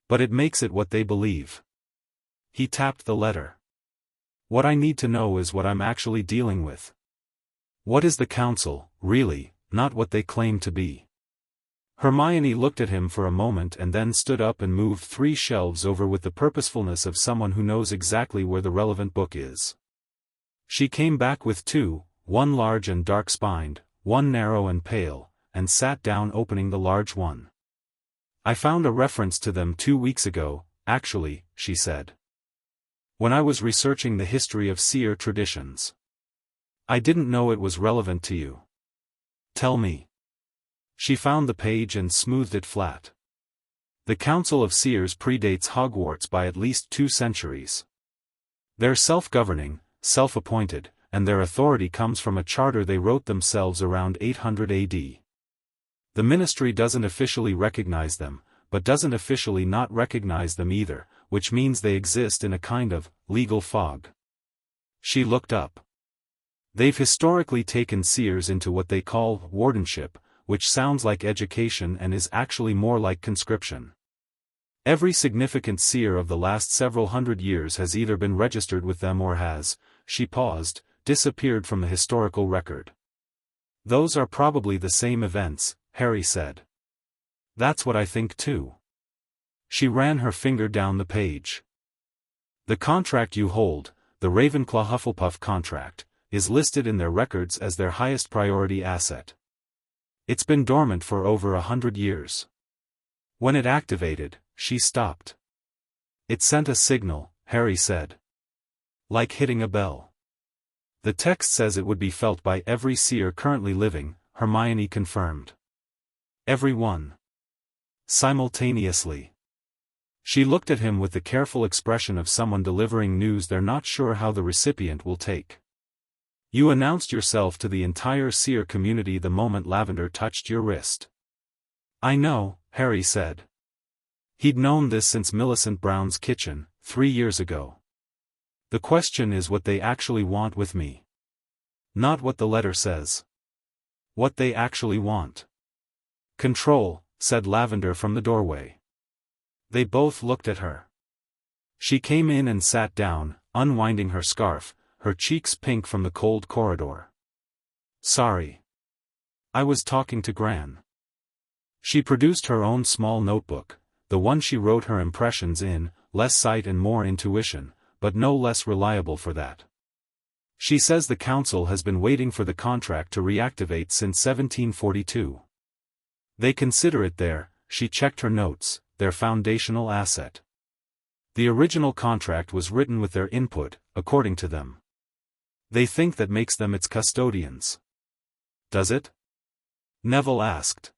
But it makes it what they believe." He tapped the letter. "What I need to know is what I'm actually dealing with. What is the Council, really, not what they claim to be." Hermione looked at him for a moment and then stood up and moved 3 shelves over with the purposefulness of someone who knows exactly where the relevant book is. She came back with 2, one large and dark-spined, one narrow and pale, and sat down opening the large one. "I found a reference to them 2 weeks ago, actually," she said. "When I was researching the history of Seer traditions. I didn't know it was relevant to you. Tell me." She found the page and smoothed it flat. "The Council of Seers predates Hogwarts by at least 2 centuries. They're self-governing, self-appointed, and their authority comes from a charter they wrote themselves around 800 AD. The ministry doesn't officially recognize them, but doesn't officially not recognize them either, which means they exist in a kind of legal fog. She looked up. They've historically taken seers into what they call wardenship, which sounds like education and is actually more like conscription. Every significant seer of the last several hundred years has either been registered with them or has, she paused, disappeared from the historical record. Those are probably the same events, Harry said. That's what I think too. She ran her finger down the page. The contract you hold, the Ravenclaw-Hufflepuff contract, is listed in their records as their highest priority asset. It's been dormant for over 100 years. When it activated, she stopped. It sent a signal, Harry said. Like hitting a bell. The text says it would be felt by every seer currently living, Hermione confirmed. Every one. Simultaneously. She looked at him with the careful expression of someone delivering news they're not sure how the recipient will take. You announced yourself to the entire seer community the moment Lavender touched your wrist. I know, Harry said. He'd known this since Millicent Brown's kitchen, 3 years ago. The question is what they actually want with me. Not what the letter says. What they actually want. Control, said Lavender from the doorway. They both looked at her. She came in and sat down, unwinding her scarf, her cheeks pink from the cold corridor. Sorry. I was talking to Gran. She produced her own small notebook, the one she wrote her impressions in, less sight and more intuition, but no less reliable for that. She says the council has been waiting for the contract to reactivate since 1742. They consider it she checked her notes, their foundational asset. The original contract was written with their input, according to them. They think that makes them its custodians. Does it? Neville asked.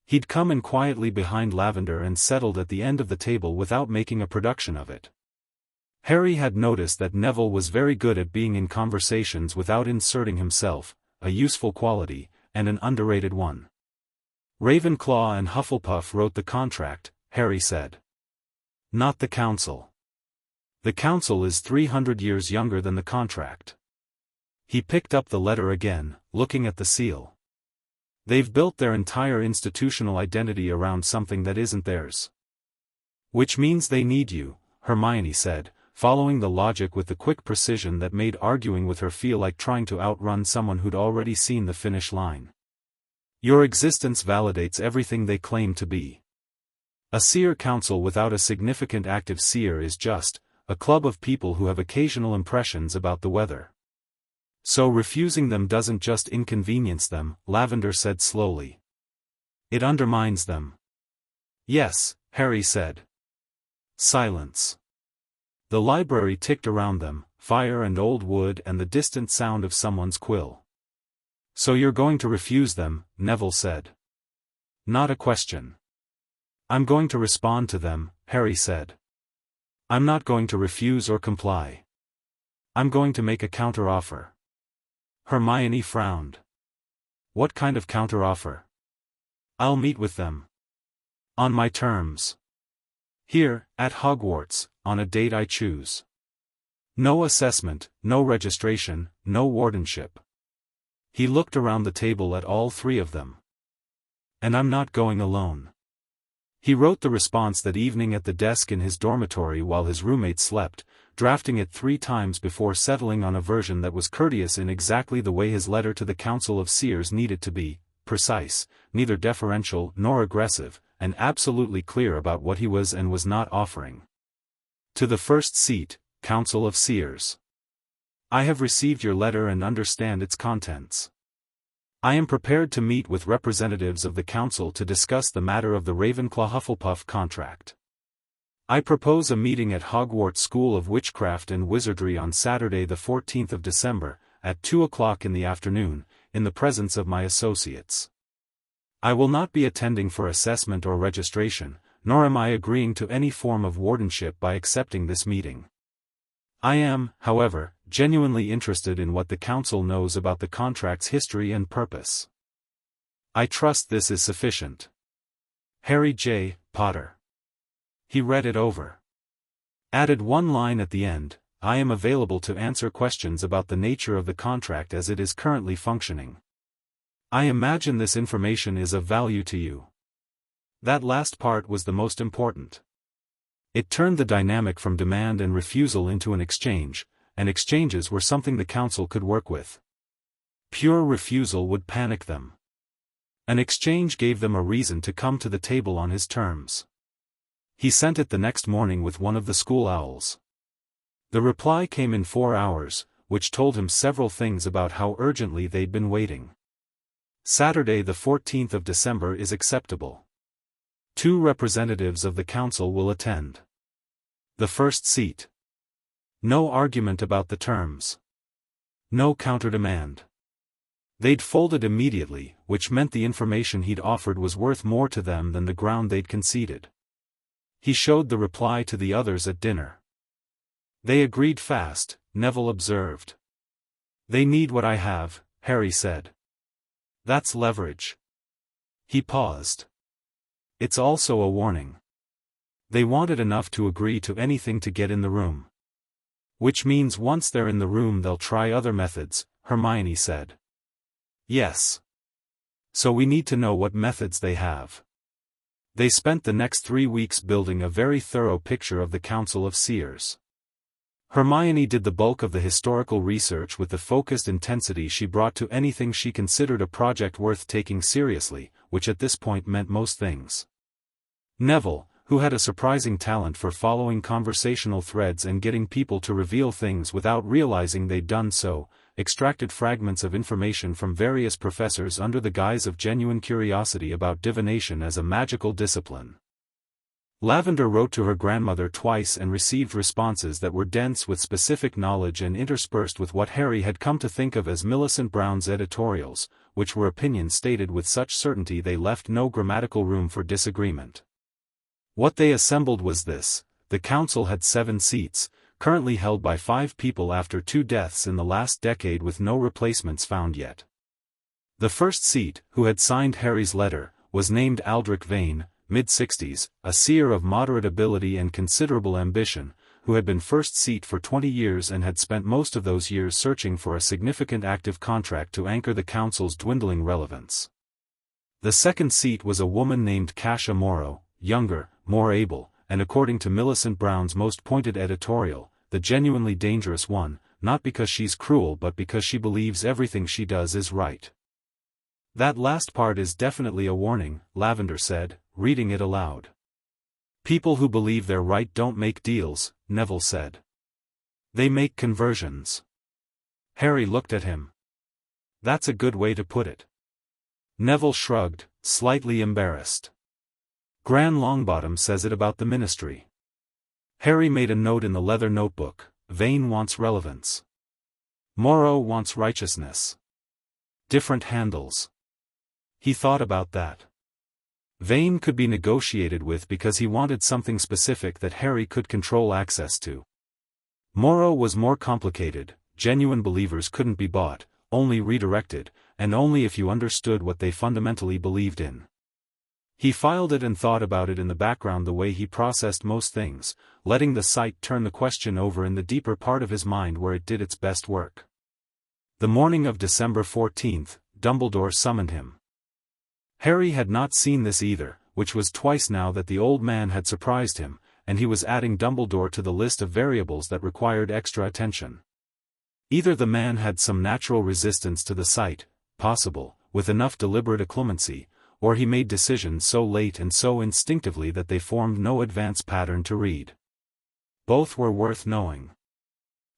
He'd come in quietly behind Lavender and settled at the end of the table without making a production of it. Harry had noticed that Neville was very good at being in conversations without inserting himself, a useful quality, and an underrated one. Ravenclaw and Hufflepuff wrote the contract, Harry said. Not the council. The council is 300 years younger than the contract. He picked up the letter again, looking at the seal. They've built their entire institutional identity around something that isn't theirs. Which means they need you, Hermione said, following the logic with the quick precision that made arguing with her feel like trying to outrun someone who'd already seen the finish line. Your existence validates everything they claim to be. A seer council without a significant active seer is just a club of people who have occasional impressions about the weather. So refusing them doesn't just inconvenience them, Lavender said slowly. It undermines them. Yes, Harry said. Silence. The library ticked around them, fire and old wood and the distant sound of someone's quill. So you're going to refuse them, Neville said. Not a question. I'm going to respond to them, Harry said. I'm not going to refuse or comply. I'm going to make a counteroffer. Hermione frowned. What kind of counteroffer? I'll meet with them. On my terms. Here, at Hogwarts, on a date I choose. No assessment, no registration, no wardenship. He looked around the table at all three of them. And I'm not going alone. He wrote the response that evening at the desk in his dormitory while his roommate slept, drafting it 3 times before settling on a version that was courteous in exactly the way his letter to the Council of Seers needed to be, precise, neither deferential nor aggressive, and absolutely clear about what he was and was not offering. To the first seat, Council of Seers. I have received your letter and understand its contents. I am prepared to meet with representatives of the Council to discuss the matter of the Ravenclaw-Hufflepuff contract. I propose a meeting at Hogwarts School of Witchcraft and Wizardry on Saturday the 14th of December, at 2 o'clock in the afternoon, in the presence of my associates. I will not be attending for assessment or registration, nor am I agreeing to any form of wardenship by accepting this meeting. I am, however, genuinely interested in what the Council knows about the contract's history and purpose. I trust this is sufficient. Harry J. Potter. He read it over. Added one line at the end, I am available to answer questions about the nature of the contract as it is currently functioning. I imagine this information is of value to you. That last part was the most important. It turned the dynamic from demand and refusal into an exchange, and exchanges were something the Council could work with. Pure refusal would panic them. An exchange gave them a reason to come to the table on his terms. He sent it the next morning with one of the school owls. The reply came in 4 hours, which told him several things about how urgently they'd been waiting. Saturday the 14th of December is acceptable. 2 representatives of the Council will attend. The first seat. No argument about the terms. No counter-demand. They'd folded immediately, which meant the information he'd offered was worth more to them than the ground they'd conceded. He showed the reply to the others at dinner. They agreed fast, Neville observed. They need what I have, Harry said. That's leverage. He paused. It's also a warning. They wanted enough to agree to anything to get in the room. Which means once they're in the room they'll try other methods, Hermione said. Yes. So we need to know what methods they have. They spent the next 3 weeks building a very thorough picture of the Council of Seers. Hermione did the bulk of the historical research with the focused intensity she brought to anything she considered a project worth taking seriously, which at this point meant most things. Neville, who had a surprising talent for following conversational threads and getting people to reveal things without realizing they'd done so, extracted fragments of information from various professors under the guise of genuine curiosity about divination as a magical discipline. Lavender wrote to her grandmother twice and received responses that were dense with specific knowledge and interspersed with what Harry had come to think of as Millicent Brown's editorials, which were opinions stated with such certainty they left no grammatical room for disagreement. What they assembled was this: the Council had 7 seats, currently held by 5 people after 2 deaths in the last decade with no replacements found yet. The first seat, who had signed Harry's letter, was named Aldrich Vane, mid-60s, a seer of moderate ability and considerable ambition, who had been first seat for 20 years and had spent most of those years searching for a significant active contract to anchor the Council's dwindling relevance. The second seat was a woman named Kasia Morrow, younger, more able, and according to Millicent Brown's most pointed editorial, the genuinely dangerous one, not because she's cruel but because she believes everything she does is right. That last part is definitely a warning, Lavender said, reading it aloud. People who believe they're right don't make deals, Neville said. They make conversions. Harry looked at him. That's a good way to put it. Neville shrugged, slightly embarrassed. Gran Longbottom says it about the ministry. Harry made a note in the leather notebook: Vane wants relevance. Morrow wants righteousness. Different handles. He thought about that. Vane could be negotiated with because he wanted something specific that Harry could control access to. Morrow was more complicated. Genuine believers couldn't be bought, only redirected, and only if you understood what they fundamentally believed in. He filed it and thought about it in the background the way he processed most things, letting the sight turn the question over in the deeper part of his mind where it did its best work. The morning of December 14th, Dumbledore summoned him. Harry had not seen this either, which was twice now that the old man had surprised him, and he was adding Dumbledore to the list of variables that required extra attention. Either the man had some natural resistance to the sight, possible, with enough deliberate acclimacy, or he made decisions so late and so instinctively that they formed no advance pattern to read. Both were worth knowing.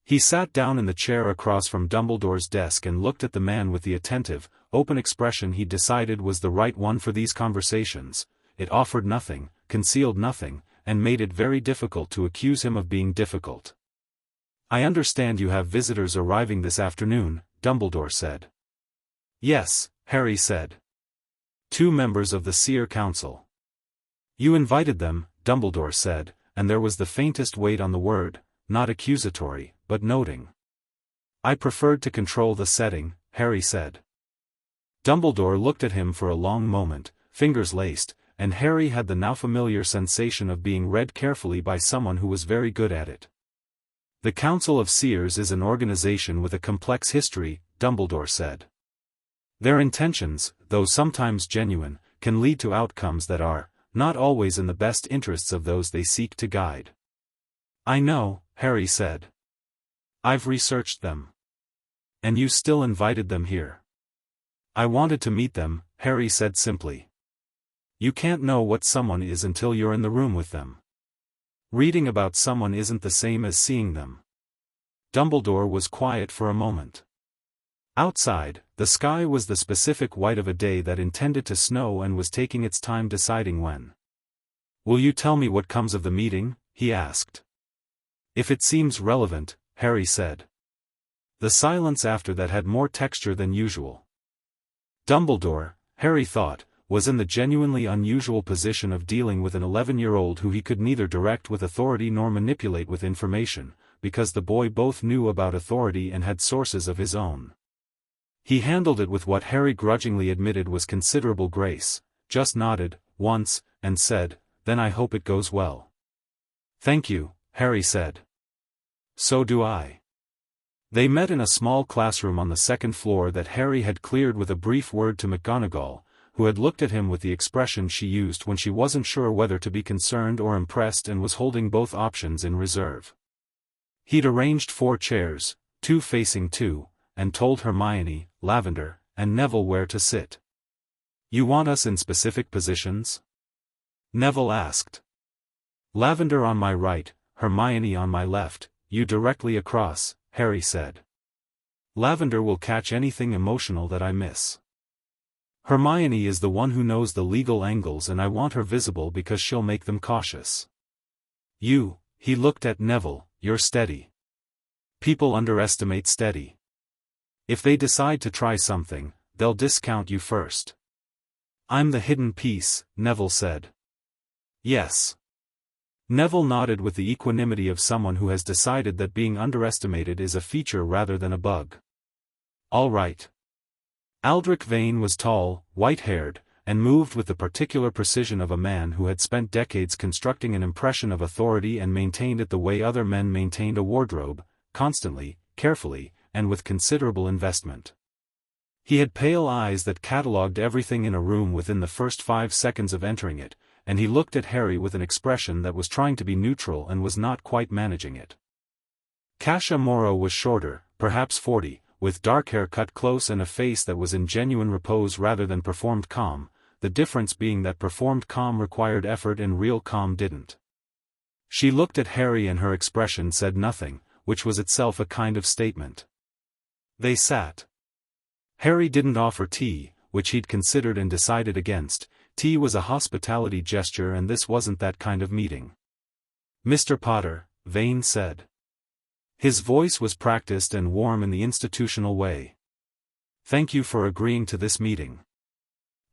He sat down in the chair across from Dumbledore's desk and looked at the man with the attentive, open expression he decided was the right one for these conversations. It offered nothing, concealed nothing, and made it very difficult to accuse him of being difficult. "I understand you have visitors arriving this afternoon," Dumbledore said. "Yes," Harry said. "2 members of the Seer Council." "You invited them," Dumbledore said, and there was the faintest weight on the word, not accusatory, but noting. I preferred to control the setting, Harry said. Dumbledore looked at him for a long moment, fingers laced, and Harry had the now familiar sensation of being read carefully by someone who was very good at it. The Council of Seers is an organization with a complex history, Dumbledore said. Their intentions, though sometimes genuine, can lead to outcomes that are, not always in the best interests of those they seek to guide. I know, Harry said. I've researched them. And you still invited them here. I wanted to meet them, Harry said simply. You can't know what someone is until you're in the room with them. Reading about someone isn't the same as seeing them. Dumbledore was quiet for a moment. Outside, the sky was the specific white of a day that intended to snow and was taking its time deciding when. Will you tell me what comes of the meeting? He asked. If it seems relevant, Harry said. The silence after that had more texture than usual. Dumbledore, Harry thought, was in the genuinely unusual position of dealing with an 11-year-old who he could neither direct with authority nor manipulate with information, because the boy both knew about authority and had sources of his own. He handled it with what Harry grudgingly admitted was considerable grace, just nodded, once, and said, "Then I hope it goes well." "Thank you," Harry said. "So do I." They met in a small classroom on the second floor that Harry had cleared with a brief word to McGonagall, who had looked at him with the expression she used when she wasn't sure whether to be concerned or impressed and was holding both options in reserve. He'd arranged 4 chairs, 2 facing 2, and told Hermione, Lavender, and Neville where to sit. "You want us in specific positions?" Neville asked. "Lavender on my right, Hermione on my left, you directly across," Harry said. "Lavender will catch anything emotional that I miss. Hermione is the one who knows the legal angles and I want her visible because she'll make them cautious. You," he looked at Neville, "you're steady. People underestimate steady. If they decide to try something, they'll discount you first." "I'm the hidden piece," Neville said. "Yes." Neville nodded with the equanimity of someone who has decided that being underestimated is a feature rather than a bug. "All right." Aldrich Vane was tall, white-haired, and moved with the particular precision of a man who had spent decades constructing an impression of authority and maintained it the way other men maintained a wardrobe, constantly, carefully, and with considerable investment. He had pale eyes that catalogued everything in a room within the first 5 seconds of entering it, and he looked at Harry with an expression that was trying to be neutral and was not quite managing it. Kasia Morrow was shorter, perhaps 40, with dark hair cut close and a face that was in genuine repose rather than performed calm, the difference being that performed calm required effort and real calm didn't. She looked at Harry and her expression said nothing, which was itself a kind of statement. They sat. Harry didn't offer tea, which he'd considered and decided against. Tea was a hospitality gesture and this wasn't that kind of meeting. "Mr. Potter," Vane said. His voice was practiced and warm in the institutional way. "Thank you for agreeing to this meeting."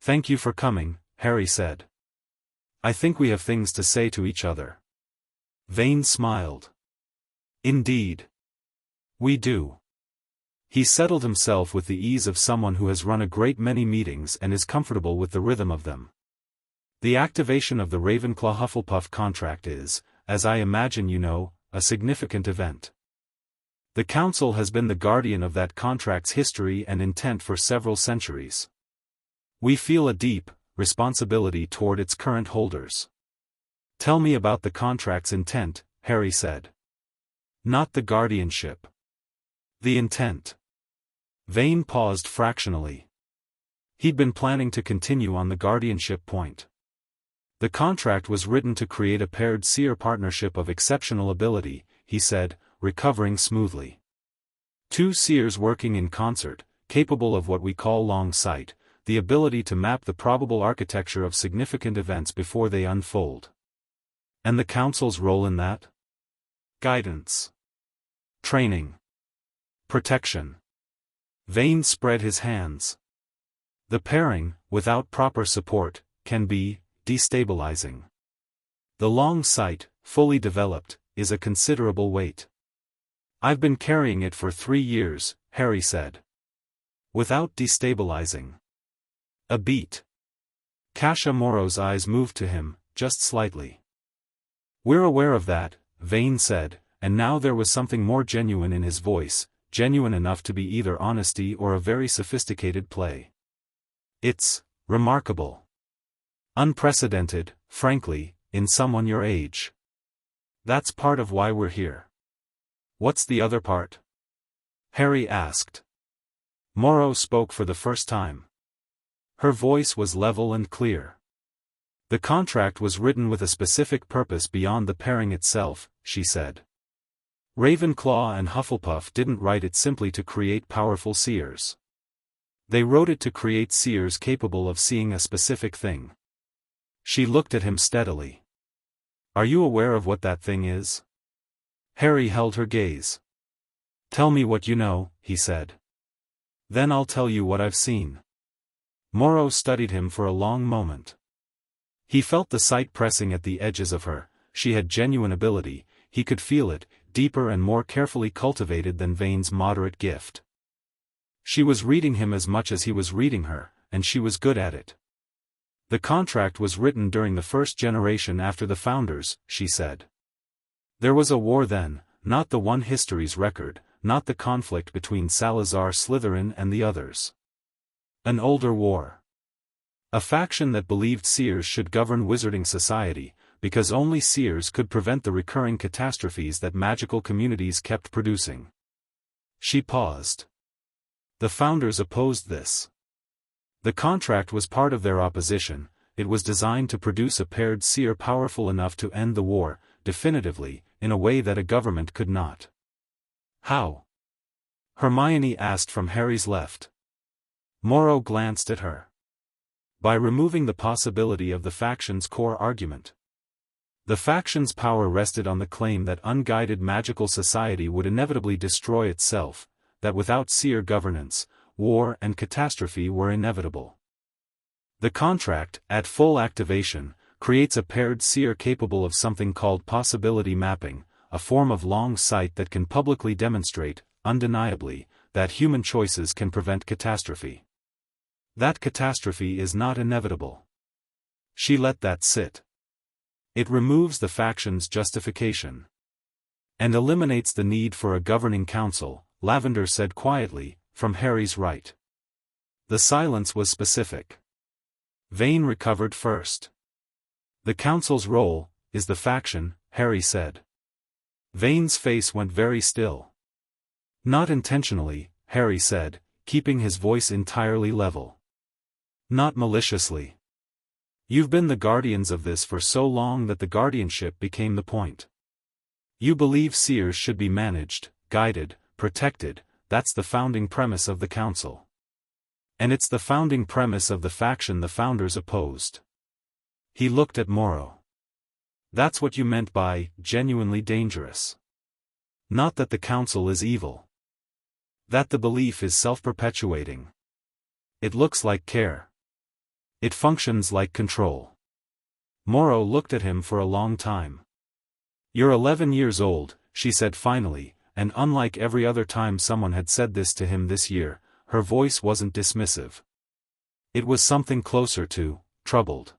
"Thank you for coming," Harry said. "I think we have things to say to each other." Vane smiled. "Indeed. We do." He settled himself with the ease of someone who has run a great many meetings and is comfortable with the rhythm of them. "The activation of the Ravenclaw-Hufflepuff contract is, as I imagine you know, a significant event. The Council has been the guardian of that contract's history and intent for several centuries. We feel a deep responsibility toward its current holders." "Tell me about the contract's intent," Harry said. "Not the guardianship. The intent." Vane paused fractionally. He'd been planning to continue on the guardianship point. "The contract was written to create a paired seer partnership of exceptional ability," he said, recovering smoothly. "2 seers working in concert, capable of what we call long sight, the ability to map the probable architecture of significant events before they unfold." "And the Council's role in that?" "Guidance. Training. Protection." Vane spread his hands. "The pairing, without proper support, can be destabilizing. The long sight, fully developed, is a considerable weight. I've been carrying it for 3 years, Harry said. Without destabilizing. A beat. Kasha Moro's eyes moved to him, just slightly. We're aware of that, Vane said, and now there was something more genuine in his voice, genuine enough to be either honesty or a very sophisticated play. It's remarkable. Unprecedented, frankly, in someone your age. That's part of why we're here. What's the other part? Harry asked. Moro spoke for the first time. Her voice was level and clear. The contract was written with a specific purpose beyond the pairing itself, she said. Ravenclaw and Hufflepuff didn't write it simply to create powerful seers. They wrote it to create seers capable of seeing a specific thing. She looked at him steadily. Are you aware of what that thing is? Harry held her gaze. Tell me what you know, he said. Then I'll tell you what I've seen. Moro studied him for a long moment. He felt the sight pressing at the edges of her. She had genuine ability, he could feel it, deeper and more carefully cultivated than Vane's moderate gift. She was reading him as much as he was reading her, and she was good at it. The contract was written during the first generation after the Founders, she said. There was a war then, not the one history's record, not the conflict between Salazar Slytherin and the others. An older war. A faction that believed seers should govern wizarding society, because only seers could prevent the recurring catastrophes that magical communities kept producing. She paused. The Founders opposed this. The contract was part of their opposition. It was designed to produce a paired seer powerful enough to end the war, definitively, in a way that a government could not. How? Hermione asked from Harry's left. Moro glanced at her. By removing the possibility of the faction's core argument. The faction's power rested on the claim that unguided magical society would inevitably destroy itself, that without seer governance, war and catastrophe were inevitable. The contract, at full activation, creates a paired seer capable of something called possibility mapping, a form of long sight that can publicly demonstrate, undeniably, that human choices can prevent catastrophe. That catastrophe is not inevitable. She let that sit. It removes the faction's justification. And eliminates the need for a governing council, Lavender said quietly, from Harry's right. The silence was specific. Vane recovered first. The council's role is the faction, Harry said. Vane's face went very still. Not intentionally, Harry said, keeping his voice entirely level. Not maliciously. You've been the guardians of this for so long that the guardianship became the point. You believe seers should be managed, guided, protected, that's the founding premise of the council. And it's the founding premise of the faction the Founders opposed. He looked at Moro. That's what you meant by, genuinely dangerous. Not that the council is evil. That the belief is self-perpetuating. It looks like care. It functions like control. Moro looked at him for a long time. You're 11 years old, she said finally, and unlike every other time someone had said this to him this year, her voice wasn't dismissive. It was something closer to, troubled.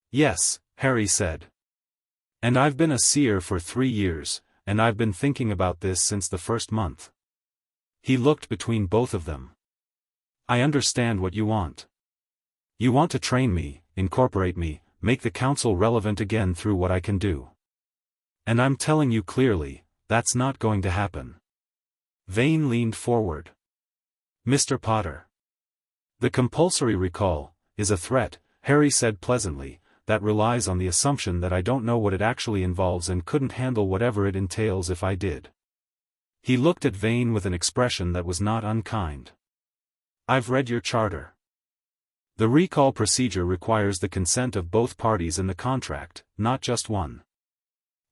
Yes, Harry said. And I've been a seer for 3 years, and I've been thinking about this since the first month. He looked between both of them. I understand what you want. You want to train me, incorporate me, make the council relevant again through what I can do. And I'm telling you clearly, that's not going to happen. Vane leaned forward. Mr. Potter. The compulsory recall is a threat, Harry said pleasantly, that relies on the assumption that I don't know what it actually involves and couldn't handle whatever it entails if I did. He looked at Vane with an expression that was not unkind. I've read your charter. The recall procedure requires the consent of both parties in the contract, not just one.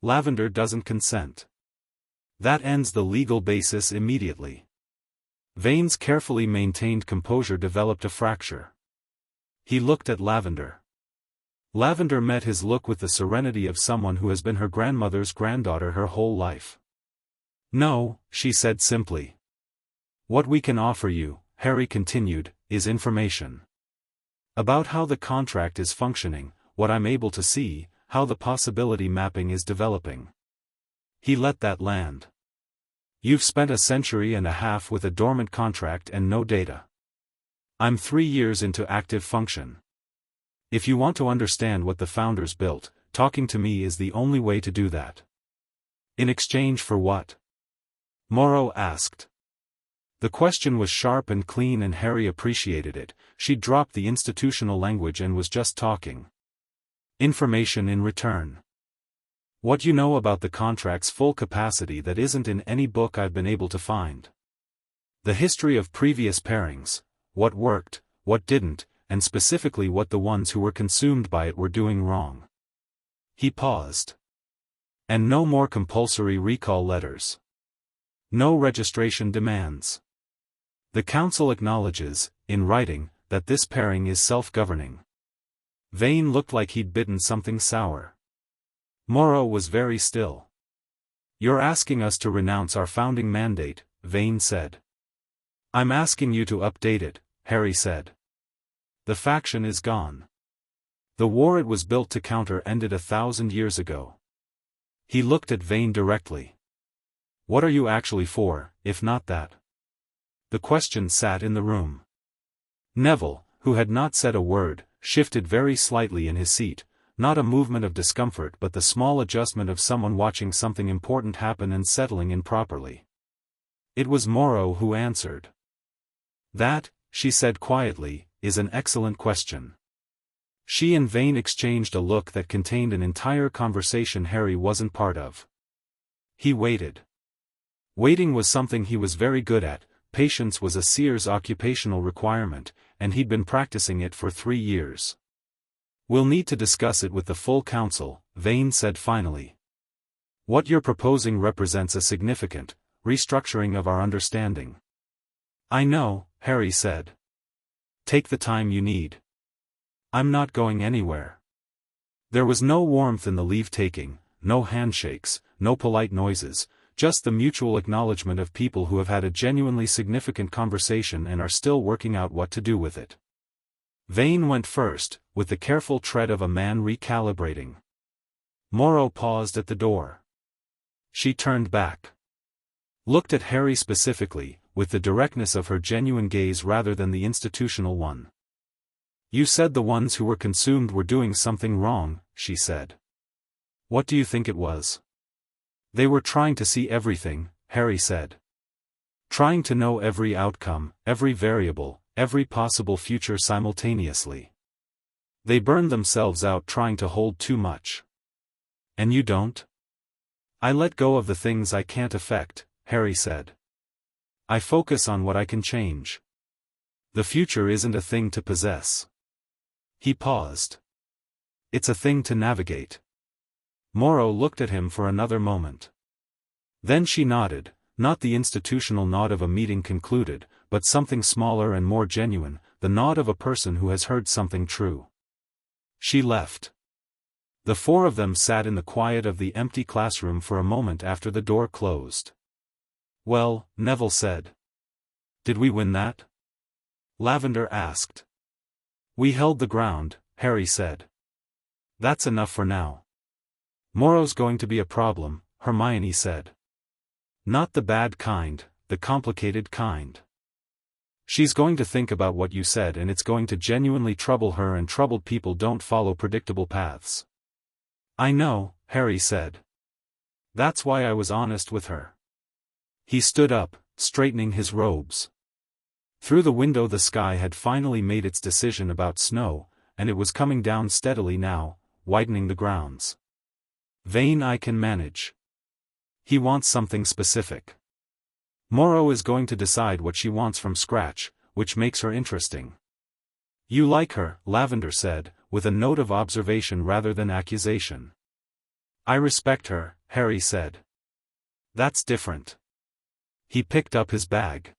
Lavender doesn't consent. That ends the legal basis immediately. Vane's carefully maintained composure developed a fracture. He looked at Lavender. Lavender met his look with the serenity of someone who has been her grandmother's granddaughter her whole life. "No," she said simply. "What we can offer you," Harry continued, "is information. About how the contract is functioning, what I'm able to see, how the possibility mapping is developing." He let that land. "You've spent a century and a half with a dormant contract and no data. I'm 3 years into active function. If you want to understand what the founders built, talking to me is the only way to do that." "In exchange for what?" Morrow asked. The question was sharp and clean and Harry appreciated it. She'd dropped the institutional language and was just talking. "Information in return. What you know about the contract's full capacity that isn't in any book I've been able to find. The history of previous pairings, what worked, what didn't, and specifically what the ones who were consumed by it were doing wrong." He paused. "And no more compulsory recall letters. No registration demands. The Council acknowledges, in writing, that this pairing is self-governing." Vane looked like he'd bitten something sour. Morrow was very still. "You're asking us to renounce our founding mandate," Vane said. "I'm asking you to update it," Harry said. "The faction is gone. The war it was built to counter ended 1,000 years ago." He looked at Vane directly. "What are you actually for, if not that?" The question sat in the room. Neville, who had not said a word, shifted very slightly in his seat, not a movement of discomfort but the small adjustment of someone watching something important happen and settling in properly. It was Morrow who answered. "That," she said quietly, "is an excellent question." She and Vane exchanged a look that contained an entire conversation Harry wasn't part of. He waited. Waiting was something he was very good at. Patience was a seer's occupational requirement, and he'd been practicing it for 3 years. "We'll need to discuss it with the full council," Vane said finally. "What you're proposing represents a significant restructuring of our understanding." "I know," Harry said. "Take the time you need. I'm not going anywhere." There was no warmth in the leave-taking, no handshakes, no polite noises, just the mutual acknowledgement of people who have had a genuinely significant conversation and are still working out what to do with it. Vane went first, with the careful tread of a man recalibrating. Morrow paused at the door. She turned back. Looked at Harry specifically, with the directness of her genuine gaze rather than the institutional one. "You said the ones who were consumed were doing something wrong," she said. "What do you think it was?" "They were trying to see everything," Harry said. "Trying to know every outcome, every variable, every possible future simultaneously. They burned themselves out trying to hold too much." "And you don't?" "I let go of the things I can't affect," Harry said. "I focus on what I can change. The future isn't a thing to possess." He paused. "It's a thing to navigate." Morrow looked at him for another moment. Then she nodded, not the institutional nod of a meeting concluded, but something smaller and more genuine, the nod of a person who has heard something true. She left. The 4 of them sat in the quiet of the empty classroom for a moment after the door closed. "Well," Neville said. "Did we win that?" Lavender asked. "We held the ground," Harry said. "That's enough for now." "Morrow's going to be a problem," Hermione said. "Not the bad kind, the complicated kind. She's going to think about what you said and it's going to genuinely trouble her, and troubled people don't follow predictable paths." "I know," Harry said. "That's why I was honest with her." He stood up, straightening his robes. Through the window the sky had finally made its decision about snow, and it was coming down steadily now, whitening the grounds. "Vane I can manage. He wants something specific. Morrow is going to decide what she wants from scratch, which makes her interesting." "You like her," Lavender said, with a note of observation rather than accusation. "I respect her," Harry said. "That's different." He picked up his bag.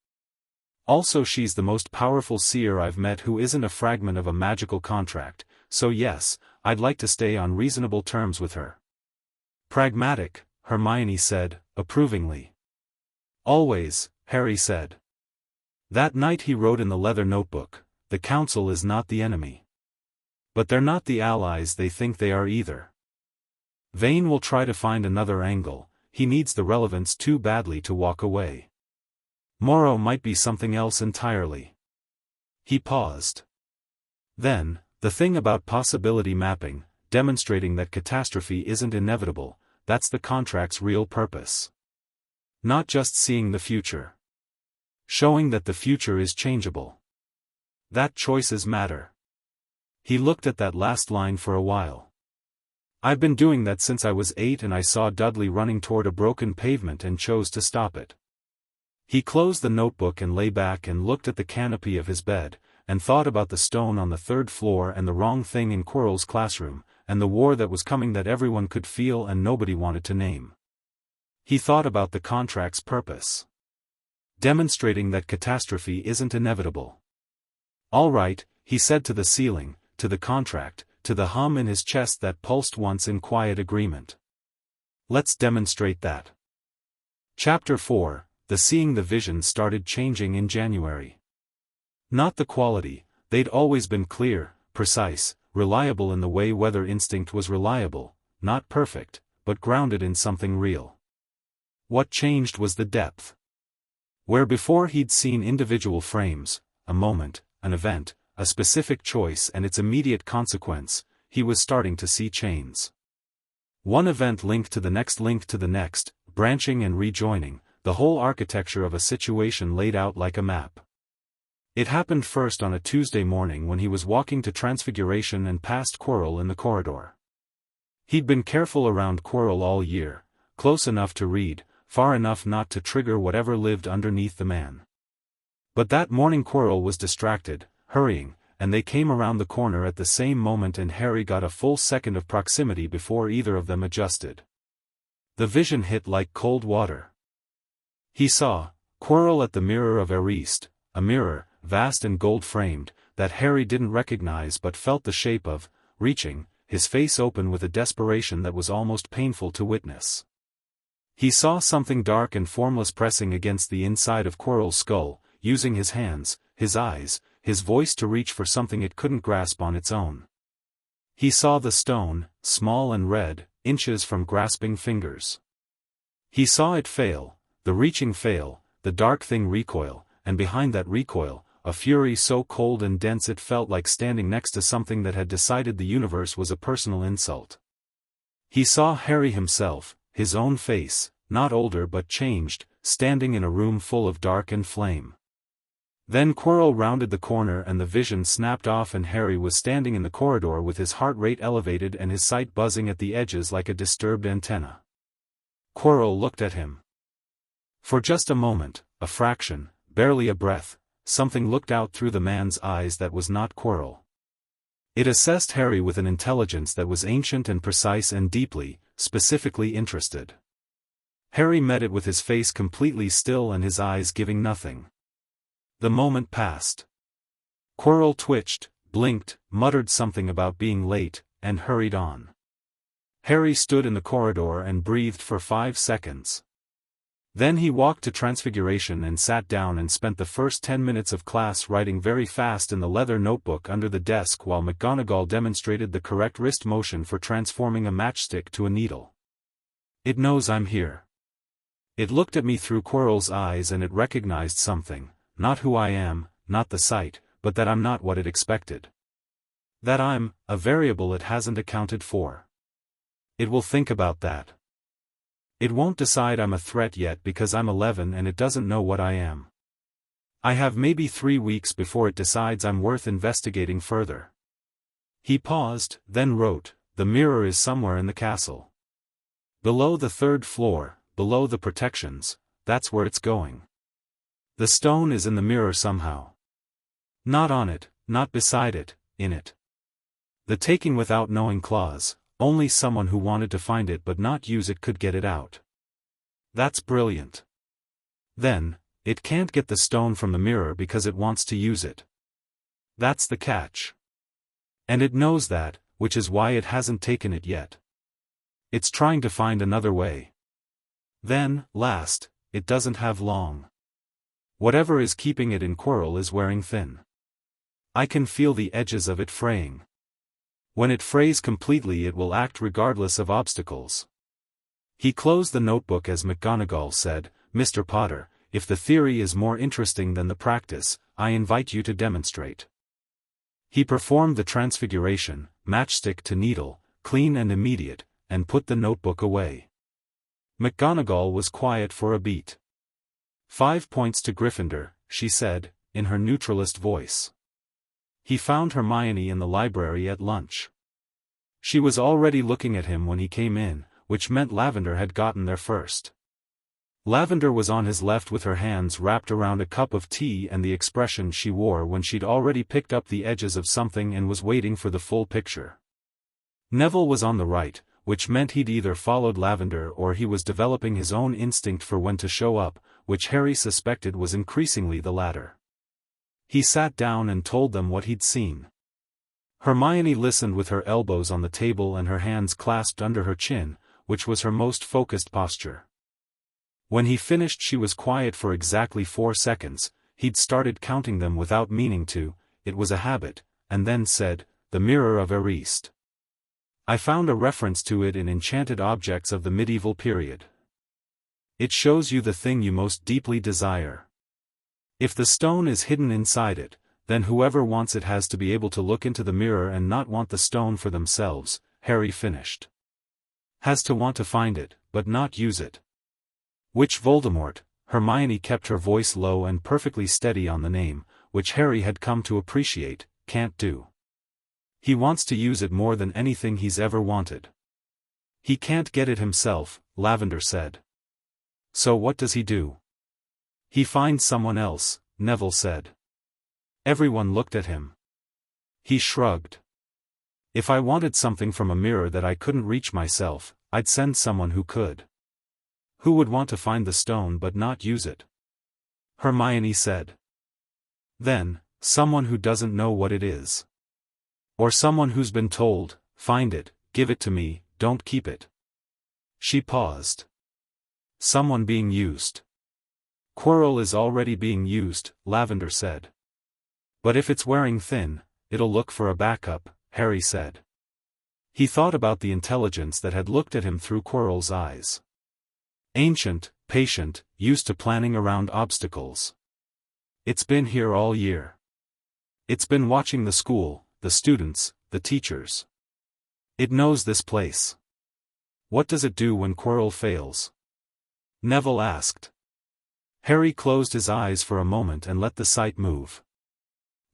"Also she's the most powerful seer I've met who isn't a fragment of a magical contract, so yes, I'd like to stay on reasonable terms with her. Pragmatic, Hermione said, approvingly. Always, Harry said. That night he wrote in the leather notebook, the Council is not the enemy. But they're not the allies they think they are either. Vane will try to find another angle, he needs the relevance too badly to walk away. Morrow might be something else entirely. He paused. Then, the thing about possibility mapping, demonstrating that catastrophe isn't inevitable, that's the contract's real purpose. Not just seeing the future. Showing that the future is changeable. That choices matter. He looked at that last line for a while. I've been doing that since I was 8 and I saw Dudley running toward a broken pavement and chose to stop it. He closed the notebook and lay back and looked at the canopy of his bed, and thought about the stone on the 3rd floor and the wrong thing in Quirrell's classroom, and the war that was coming that everyone could feel and nobody wanted to name. He thought about the contract's purpose. Demonstrating that catastrophe isn't inevitable. All right, he said to the ceiling, to the contract, to the hum in his chest that pulsed once in quiet agreement. Let's demonstrate that. Chapter 4, The Seeing the Vision started changing in January. Not the quality, they'd always been clear, precise, reliable in the way weather instinct was reliable, not perfect, but grounded in something real. What changed was the depth. Where before he'd seen individual frames, a moment, an event, a specific choice and its immediate consequence, he was starting to see chains. One event linked to the next, branching and rejoining, the whole architecture of a situation laid out like a map. It happened first on a Tuesday morning when he was walking to Transfiguration and passed Quirrell in the corridor. He'd been careful around Quirrell all year, close enough to read, far enough not to trigger whatever lived underneath the man. But that morning Quirrell was distracted, hurrying, and they came around the corner at the same moment and Harry got a full second of proximity before either of them adjusted. The vision hit like cold water. He saw Quirrell at the mirror of Ariste, a mirror, vast and gold-framed, that Harry didn't recognize but felt the shape of, reaching, his face open with a desperation that was almost painful to witness. He saw something dark and formless pressing against the inside of Quirrell's skull, using his hands, his eyes, his voice to reach for something it couldn't grasp on its own. He saw the stone, small and red, inches from grasping fingers. He saw it fail, the reaching fail, the dark thing recoil, and behind that recoil, a fury so cold and dense it felt like standing next to something that had decided the universe was a personal insult. He saw Harry himself, his own face, not older but changed, standing in a room full of dark and flame. Then Quirrell rounded the corner and the vision snapped off and Harry was standing in the corridor with his heart rate elevated and his sight buzzing at the edges like a disturbed antenna. Quirrell looked at him. For just a moment, a fraction, barely a breath, something looked out through the man's eyes that was not Quirrell. It assessed Harry with an intelligence that was ancient and precise and deeply, specifically interested. Harry met it with his face completely still and his eyes giving nothing. The moment passed. Quirrell twitched, blinked, muttered something about being late, and hurried on. Harry stood in the corridor and breathed for 5 seconds. Then he walked to Transfiguration and sat down and spent the first 10 minutes of class writing very fast in the leather notebook under the desk while McGonagall demonstrated the correct wrist motion for transforming a matchstick to a needle. It knows I'm here. It looked at me through Quirrell's eyes and it recognized something, not who I am, not the sight, but that I'm not what it expected. That I'm a variable it hasn't accounted for. It will think about that. It won't decide I'm a threat yet because I'm 11 and it doesn't know what I am. I have maybe 3 weeks before it decides I'm worth investigating further. He paused, then wrote, "The mirror is somewhere in the castle. Below the 3rd floor, below the protections, that's where it's going. The stone is in the mirror somehow. Not on it, not beside it, in it. The taking without knowing clause. Only someone who wanted to find it but not use it could get it out. That's brilliant. Then, it can't get the stone from the mirror because it wants to use it. That's the catch. And it knows that, which is why it hasn't taken it yet. It's trying to find another way. Then, last, it doesn't have long. Whatever is keeping it in quarrel is wearing thin. I can feel the edges of it fraying. When it frays completely it will act regardless of obstacles. He closed the notebook as McGonagall said, "Mr. Potter, if the theory is more interesting than the practice, I invite you to demonstrate." He performed the transfiguration, matchstick to needle, clean and immediate, and put the notebook away. McGonagall was quiet for a beat. 5 points to Gryffindor, she said, in her neutralist voice. He found Hermione in the library at lunch. She was already looking at him when he came in, which meant Lavender had gotten there first. Lavender was on his left with her hands wrapped around a cup of tea and the expression she wore when she'd already picked up the edges of something and was waiting for the full picture. Neville was on the right, which meant he'd either followed Lavender or he was developing his own instinct for when to show up, which Harry suspected was increasingly the latter. He sat down and told them what he'd seen. Hermione listened with her elbows on the table and her hands clasped under her chin, which was her most focused posture. When he finished she was quiet for exactly 4 seconds, he'd started counting them without meaning to, it was a habit, and then said, "The Mirror of Erised. I found a reference to it in Enchanted Objects of the Medieval Period. It shows you the thing you most deeply desire. If the stone is hidden inside it, then whoever wants it has to be able to look into the mirror and not want the stone for themselves," Harry finished. "Has to want to find it, but not use it. Which Voldemort," Hermione kept her voice low and perfectly steady on the name, which Harry had come to appreciate, "can't do. He wants to use it more than anything he's ever wanted." "He can't get it himself," Lavender said. "So what does he do?" "He finds someone else," Neville said. Everyone looked at him. He shrugged. "If I wanted something from a mirror that I couldn't reach myself, I'd send someone who could." "Who would want to find the stone but not use it?" Hermione said. "Then, someone who doesn't know what it is. Or someone who's been told, 'Find it, give it to me, don't keep it.'" She paused. "Someone being used." "Quirrell is already being used," Lavender said. "But if it's wearing thin, it'll look for a backup," Harry said. He thought about the intelligence that had looked at him through Quirrell's eyes. Ancient, patient, used to planning around obstacles. It's been here all year. It's been watching the school, the students, the teachers. It knows this place. What does it do when Quirrell fails?" Neville asked. Harry closed his eyes for a moment and let the sight move.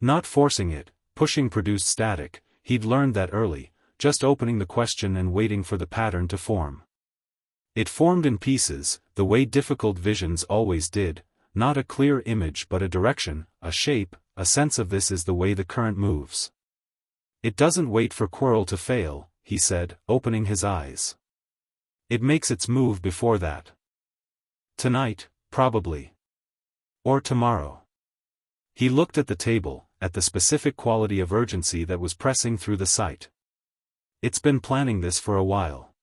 Not forcing it, pushing produced static, he'd learned that early, just opening the question and waiting for the pattern to form. It formed in pieces, the way difficult visions always did, not a clear image but a direction, a shape, a sense of this is the way the current moves. "It doesn't wait for Quirrell to fail," he said, opening his eyes. "It makes its move before that. Tonight, probably. Or tomorrow." He looked at the table, at the specific quality of urgency that was pressing through the sight. "It's been planning this for a while.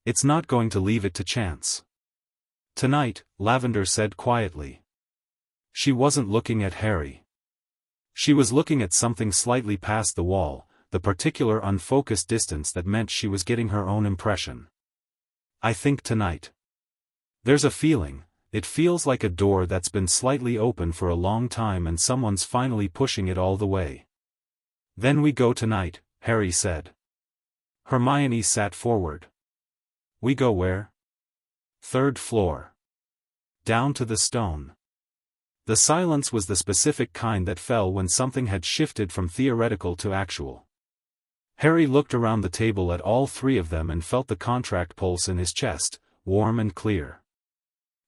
It's not going to leave it to chance." "Tonight," Lavender said quietly. She wasn't looking at Harry. She was looking at something slightly past the wall, the particular unfocused distance that meant she was getting her own impression. "I think tonight. There's a feeling. It feels like a door that's been slightly open for a long time and someone's finally pushing it all the way." "Then we go tonight," Harry said. Hermione sat forward. "We go where?" "3rd floor. Down to the stone." The silence was the specific kind that fell when something had shifted from theoretical to actual. Harry looked around the table at all 3 of them and felt the contract pulse in his chest, warm and clear.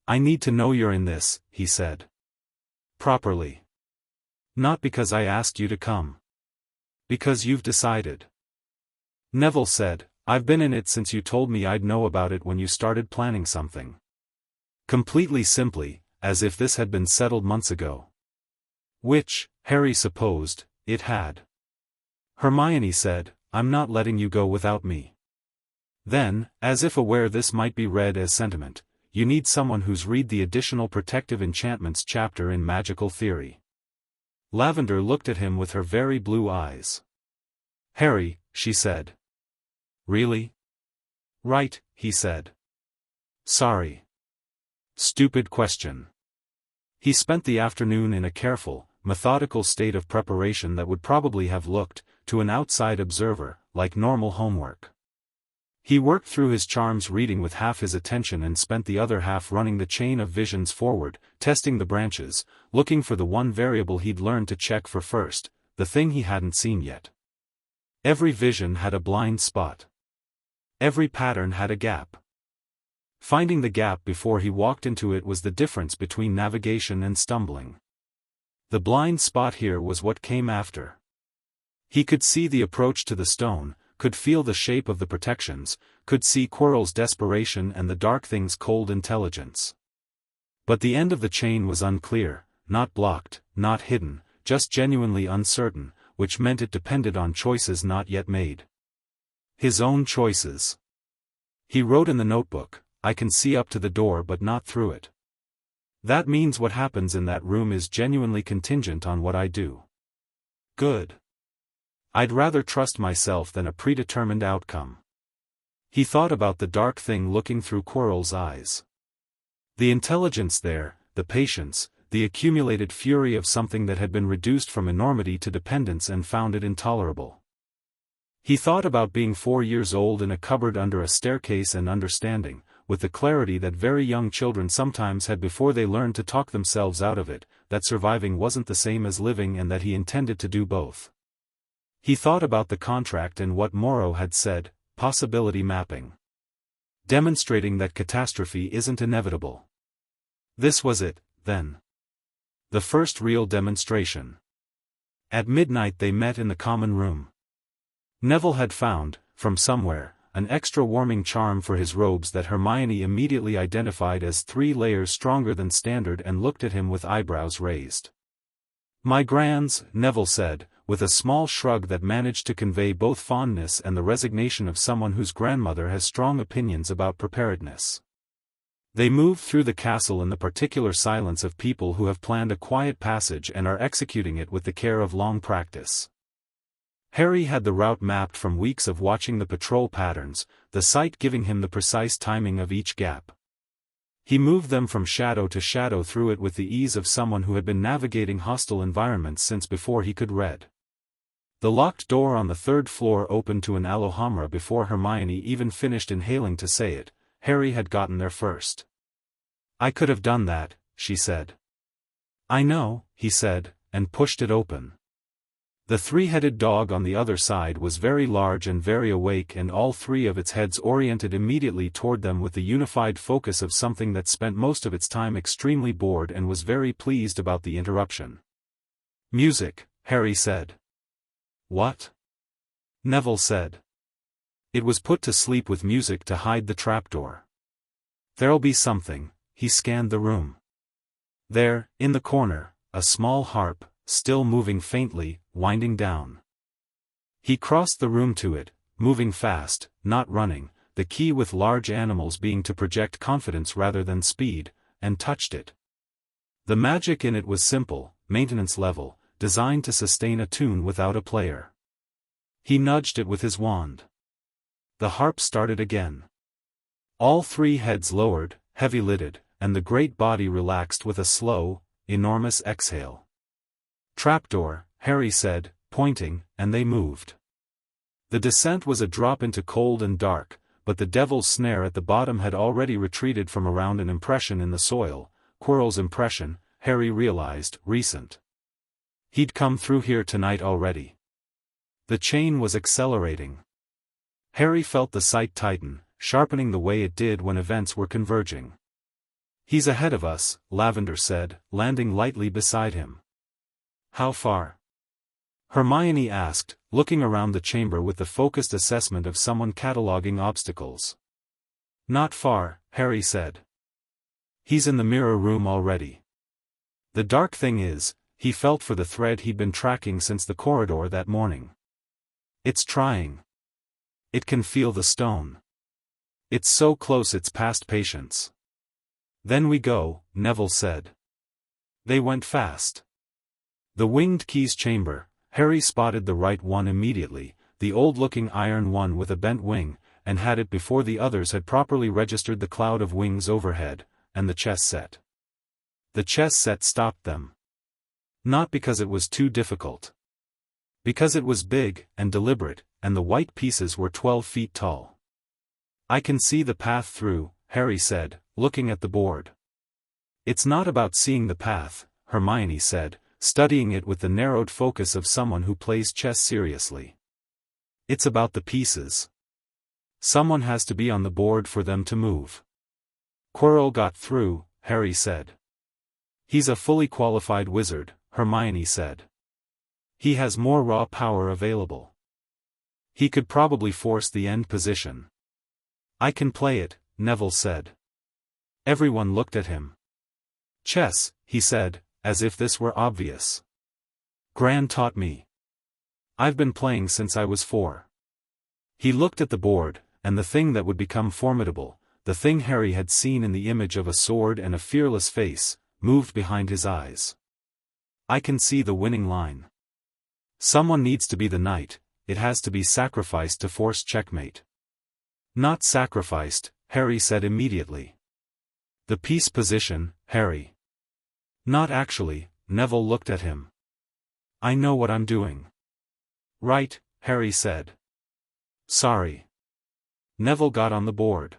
"I need to know you're in this," he said. "Properly. Not because I asked you to come. Because you've decided." Neville said, "I've been in it since you told me I'd know about it when you started planning something." Completely simply, as if this had been settled months ago. Which, Harry supposed, it had. Hermione said, I'm not letting you go without me. Then, as if aware this might be read as sentiment, you need someone who's read the additional protective enchantments chapter in magical theory. Lavender looked at him with her very blue eyes. Harry, she said. Really? Right, he said. Sorry. Stupid question. He spent the afternoon in a careful, methodical state of preparation that would probably have looked, to an outside observer, like normal homework. He worked through his charms reading with half his attention and spent the other half running the chain of visions forward, testing the branches, looking for the one variable he'd learned to check for first, the thing he hadn't seen yet. Every vision had a blind spot. Every pattern had a gap. Finding the gap before he walked into it was the difference between navigation and stumbling. The blind spot here was what came after. He could see the approach to the stone, could feel the shape of the protections, could see Quirrell's desperation and the dark thing's cold intelligence. But the end of the chain was unclear, not blocked, not hidden, just genuinely uncertain, which meant it depended on choices not yet made. His own choices. He wrote in the notebook, I can see up to the door but not through it. That means what happens in that room is genuinely contingent on what I do. Good. I'd rather trust myself than a predetermined outcome. He thought about the dark thing looking through Quirrell's eyes. The intelligence there, the patience, the accumulated fury of something that had been reduced from enormity to dependence and found it intolerable. He thought about being 4 years old in a cupboard under a staircase and understanding, with the clarity that very young children sometimes had before they learned to talk themselves out of it, that surviving wasn't the same as living and that he intended to do both. He thought about the contract and what Morrow had said, possibility mapping. Demonstrating that catastrophe isn't inevitable. This was it, then. The first real demonstration. At midnight they met in the common room. Neville had found, from somewhere, an extra warming charm for his robes that Hermione immediately identified as 3 layers stronger than standard and looked at him with eyebrows raised. My grands, Neville said, with a small shrug that managed to convey both fondness and the resignation of someone whose grandmother has strong opinions about preparedness. They moved through the castle in the particular silence of people who have planned a quiet passage and are executing it with the care of long practice. Harry had the route mapped from weeks of watching the patrol patterns, the sight giving him the precise timing of each gap. He moved them from shadow to shadow through it with the ease of someone who had been navigating hostile environments since before he could read. The locked door on the 3rd floor opened to an Alohomora before Hermione even finished inhaling to say it. Harry had gotten there first. I could have done that, she said. I know, he said, and pushed it open. The 3-headed dog on the other side was very large and very awake, and all 3 of its heads oriented immediately toward them with the unified focus of something that spent most of its time extremely bored and was very pleased about the interruption. Music, Harry said. What? Neville said. It was put to sleep with music to hide the trapdoor. There'll be something. He scanned the room. There, in the corner, a small harp, still moving faintly, winding down. He crossed the room to it, moving fast, not running, the key with large animals being to project confidence rather than speed, and touched it. The magic in it was simple, maintenance level, designed to sustain a tune without a player. He nudged it with his wand. The harp started again. All 3 heads lowered, heavy-lidded, and the great body relaxed with a slow, enormous exhale. Trapdoor, Harry said, pointing, and they moved. The descent was a drop into cold and dark, but the devil's snare at the bottom had already retreated from around an impression in the soil, Quirrell's impression, Harry realized, recent. He'd come through here tonight already. The chain was accelerating. Harry felt the sight tighten, sharpening the way it did when events were converging. He's ahead of us, Lavender said, landing lightly beside him. How far? Hermione asked, looking around the chamber with the focused assessment of someone cataloging obstacles. Not far, Harry said. He's in the mirror room already. The dark thing is, he felt for the thread he'd been tracking since the corridor that morning. It's trying. It can feel the stone. It's so close it's past patience. Then we go, Neville said. They went fast. The winged keys chamber, Harry spotted the right one immediately, the old-looking iron one with a bent wing, and had it before the others had properly registered the cloud of wings overhead, and the chess set. The chess set stopped them. Not because it was too difficult. Because it was big, and deliberate, and the white pieces were 12 feet tall. I can see the path through, Harry said, looking at the board. It's not about seeing the path, Hermione said, studying it with the narrowed focus of someone who plays chess seriously. It's about the pieces. Someone has to be on the board for them to move. Quirrell got through, Harry said. He's a fully qualified wizard, Hermione said. He has more raw power available. He could probably force the end position. I can play it, Neville said. Everyone looked at him. Chess, he said, as if this were obvious. Gran taught me. I've been playing since I was 4. He looked at the board, and the thing that would become formidable, the thing Harry had seen in the image of a sword and a fearless face, moved behind his eyes. I can see the winning line. Someone needs to be the knight, it has to be sacrificed to force checkmate. Not sacrificed, Harry said immediately. The piece position, Harry. Not actually, Neville looked at him. I know what I'm doing. Right, Harry said. Sorry. Neville got on the board.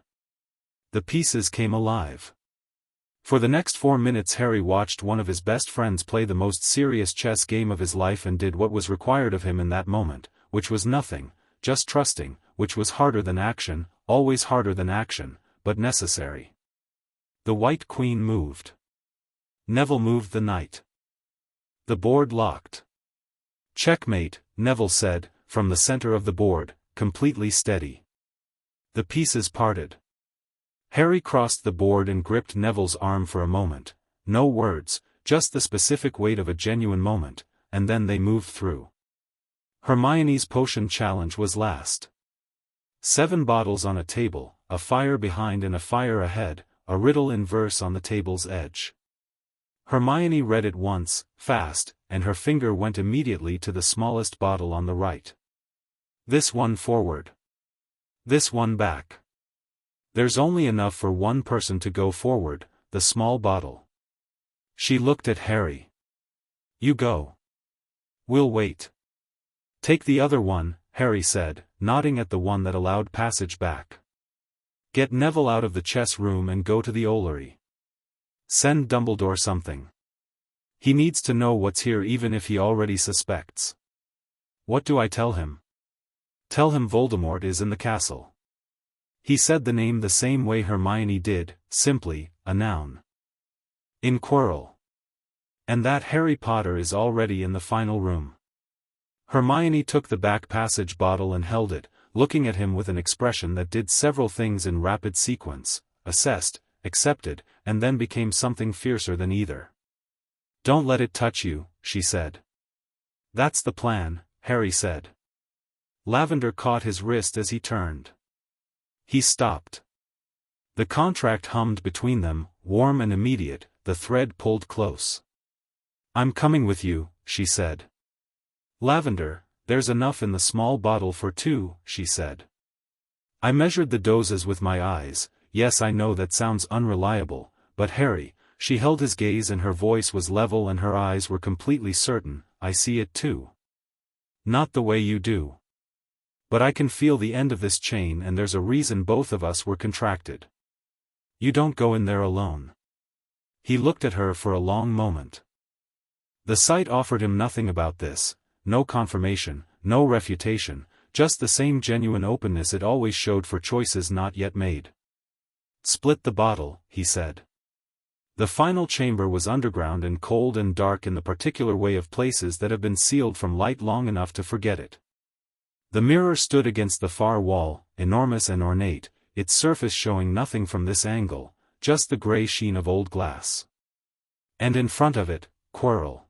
The pieces came alive. For the next 4 minutes Harry watched one of his best friends play the most serious chess game of his life and did what was required of him in that moment, which was nothing, just trusting, which was harder than action, always harder than action, but necessary. The white queen moved. Neville moved the knight. The board locked. Checkmate, Neville said, from the center of the board, completely steady. The pieces parted. Harry crossed the board and gripped Neville's arm for a moment, no words, just the specific weight of a genuine moment, and then they moved through. Hermione's potion challenge was last. 7 bottles on a table, a fire behind and a fire ahead, a riddle in verse on the table's edge. Hermione read it once, fast, and her finger went immediately to the smallest bottle on the right. This one forward. This one back. There's only enough for one person to go forward, the small bottle. She looked at Harry. You go. We'll wait. Take the other one, Harry said, nodding at the one that allowed passage back. Get Neville out of the chess room and go to the Ollery. Send Dumbledore something. He needs to know what's here even if he already suspects. What do I tell him? Tell him Voldemort is in the castle. He said the name the same way Hermione did, simply, a noun. In Quirrell. And that Harry Potter is already in the final room. Hermione took the back passage bottle and held it, looking at him with an expression that did several things in rapid sequence, assessed, accepted, and then became something fiercer than either. Don't let it touch you, she said. That's the plan, Harry said. Lavender caught his wrist as he turned. He stopped. The contract hummed between them, warm and immediate, the thread pulled close. I'm coming with you, she said. Lavender, there's enough in the small bottle for 2, she said. I measured the doses with my eyes. Yes, I know that sounds unreliable, but Harry, she held his gaze and her voice was level and her eyes were completely certain, I see it too. Not the way you do. But I can feel the end of this chain and there's a reason both of us were contracted. You don't go in there alone. He looked at her for a long moment. The sight offered him nothing about this, no confirmation, no refutation, just the same genuine openness it always showed for choices not yet made. Split the bottle, he said. The final chamber was underground and cold and dark in the particular way of places that have been sealed from light long enough to forget it. The mirror stood against the far wall, enormous and ornate, its surface showing nothing from this angle, just the gray sheen of old glass. And in front of it, Quirrell.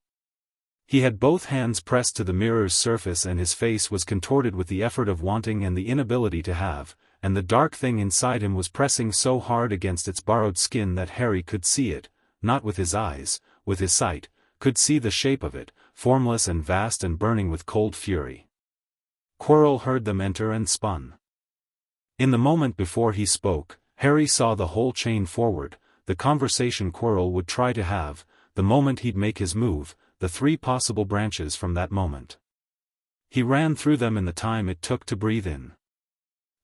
He had both hands pressed to the mirror's surface and his face was contorted with the effort of wanting and the inability to have, and the dark thing inside him was pressing so hard against its borrowed skin that Harry could see it, not with his eyes, with his sight, could see the shape of it, formless and vast and burning with cold fury. Quirrell heard them enter and spun. In the moment before he spoke, Harry saw the whole chain forward, the conversation Quirrell would try to have, the moment he'd make his move, the 3 possible branches from that moment. He ran through them in the time it took to breathe in.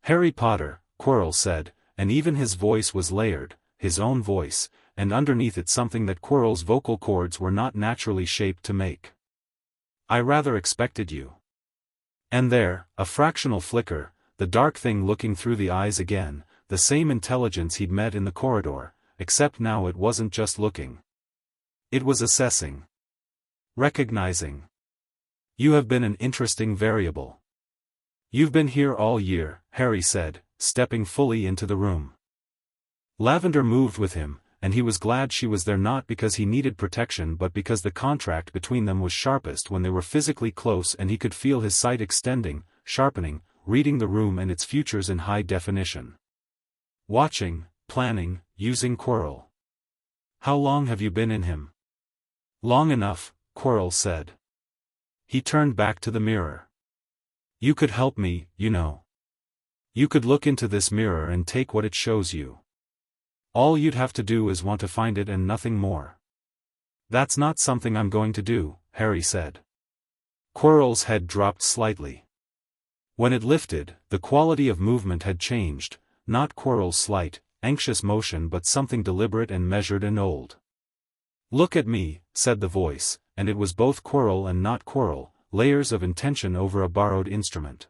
Harry Potter, Quirrell said, and even his voice was layered, his own voice, and underneath it something that Quirrell's vocal cords were not naturally shaped to make. I rather expected you. And there, a fractional flicker, the dark thing looking through the eyes again, the same intelligence he'd met in the corridor, except now it wasn't just looking. It was assessing. Recognizing. You have been an interesting variable. You've been here all year, Harry said, stepping fully into the room. Lavender moved with him, and he was glad she was there not because he needed protection but because the contract between them was sharpest when they were physically close and he could feel his sight extending, sharpening, reading the room and its futures in high definition. Watching, planning, using Quirrell. How long have you been in him? Long enough, Quirrell said. He turned back to the mirror. You could help me, you know. You could look into this mirror and take what it shows you. All you'd have to do is want to find it and nothing more. That's not something I'm going to do, Harry said. Quirrell's head dropped slightly. When it lifted, the quality of movement had changed, not Quirrell's slight, anxious motion but something deliberate and measured and old. Look at me, said the voice, and it was both Quirrell and not Quirrell, layers of intention over a borrowed instrument.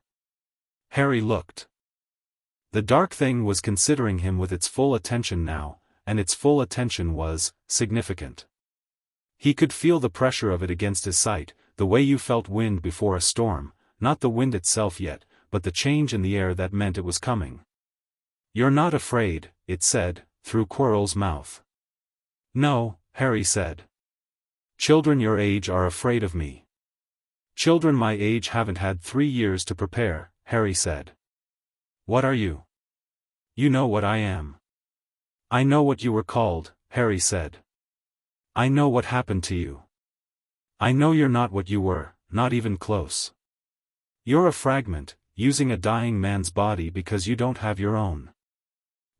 Harry looked. The dark thing was considering him with its full attention now, and its full attention was significant. He could feel the pressure of it against his sight, the way you felt wind before a storm, not the wind itself yet, but the change in the air that meant it was coming. You're not afraid, it said, through Quirrell's mouth. No, Harry said. Children your age are afraid of me. Children my age haven't had 3 years to prepare, Harry said. What are you? You know what I am. I know what you were called, Harry said. I know what happened to you. I know you're not what you were, not even close. You're a fragment, using a dying man's body because you don't have your own.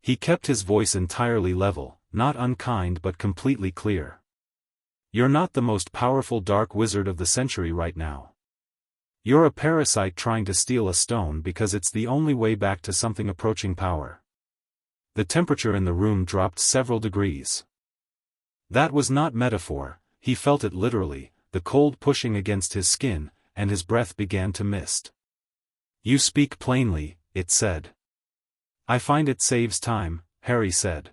He kept his voice entirely level, not unkind but completely clear. You're not the most powerful dark wizard of the century right now. You're a parasite trying to steal a stone because it's the only way back to something approaching power. The temperature in the room dropped several degrees. That was not metaphor, he felt it literally, the cold pushing against his skin, and his breath began to mist. You speak plainly, it said. I find it saves time, Harry said.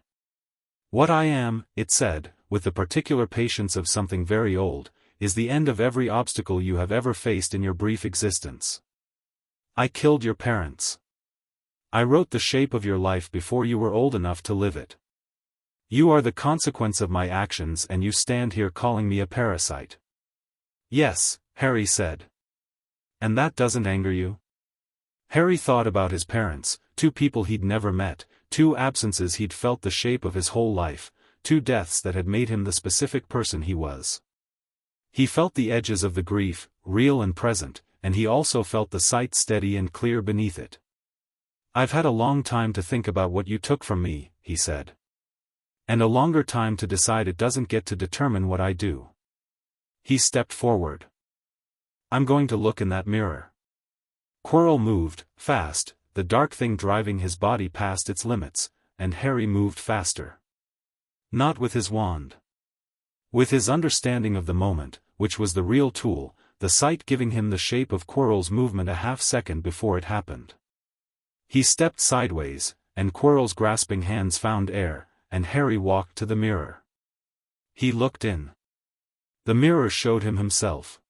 What I am, it said, with the particular patience of something very old, is the end of every obstacle you have ever faced in your brief existence. I killed your parents. I wrote the shape of your life before you were old enough to live it. You are the consequence of my actions and you stand here calling me a parasite. Yes, Harry said. And that doesn't anger you? Harry thought about his parents, 2 people he'd never met, 2 absences he'd felt the shape of his whole life, 2 deaths that had made him the specific person he was. He felt the edges of the grief, real and present, and he also felt the sight steady and clear beneath it. I've had a long time to think about what you took from me, he said. And a longer time to decide it doesn't get to determine what I do. He stepped forward. I'm going to look in that mirror. Quirrell moved, fast, the dark thing driving his body past its limits, and Harry moved faster. Not with his wand. With his understanding of the moment, which was the real tool, the sight giving him the shape of Quirrell's movement a half-second before it happened. He stepped sideways, and Quirrell's grasping hands found air, and Harry walked to the mirror. He looked in. The mirror showed him himself.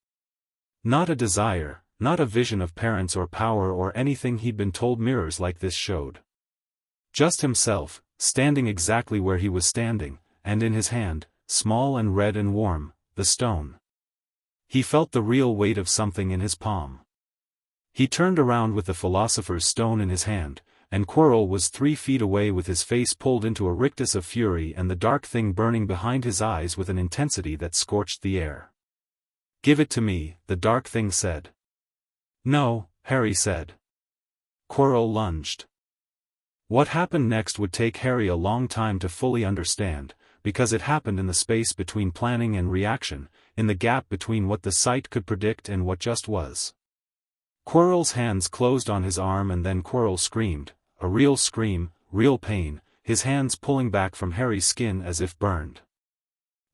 Not a desire, not a vision of parents or power or anything he'd been told mirrors like this showed. Just himself, standing exactly where he was standing, and in his hand, small and red and warm, the stone. He felt the real weight of something in his palm. He turned around with the philosopher's stone in his hand, and Quirrell was 3 feet away with his face pulled into a rictus of fury and the dark thing burning behind his eyes with an intensity that scorched the air. "Give it to me," the dark thing said. "No," Harry said. Quirrell lunged. What happened next would take Harry a long time to fully understand, because it happened in the space between planning and reaction, in the gap between what the sight could predict and what just was. Quirrell's hands closed on his arm and then Quirrell screamed, a real scream, real pain, his hands pulling back from Harry's skin as if burned.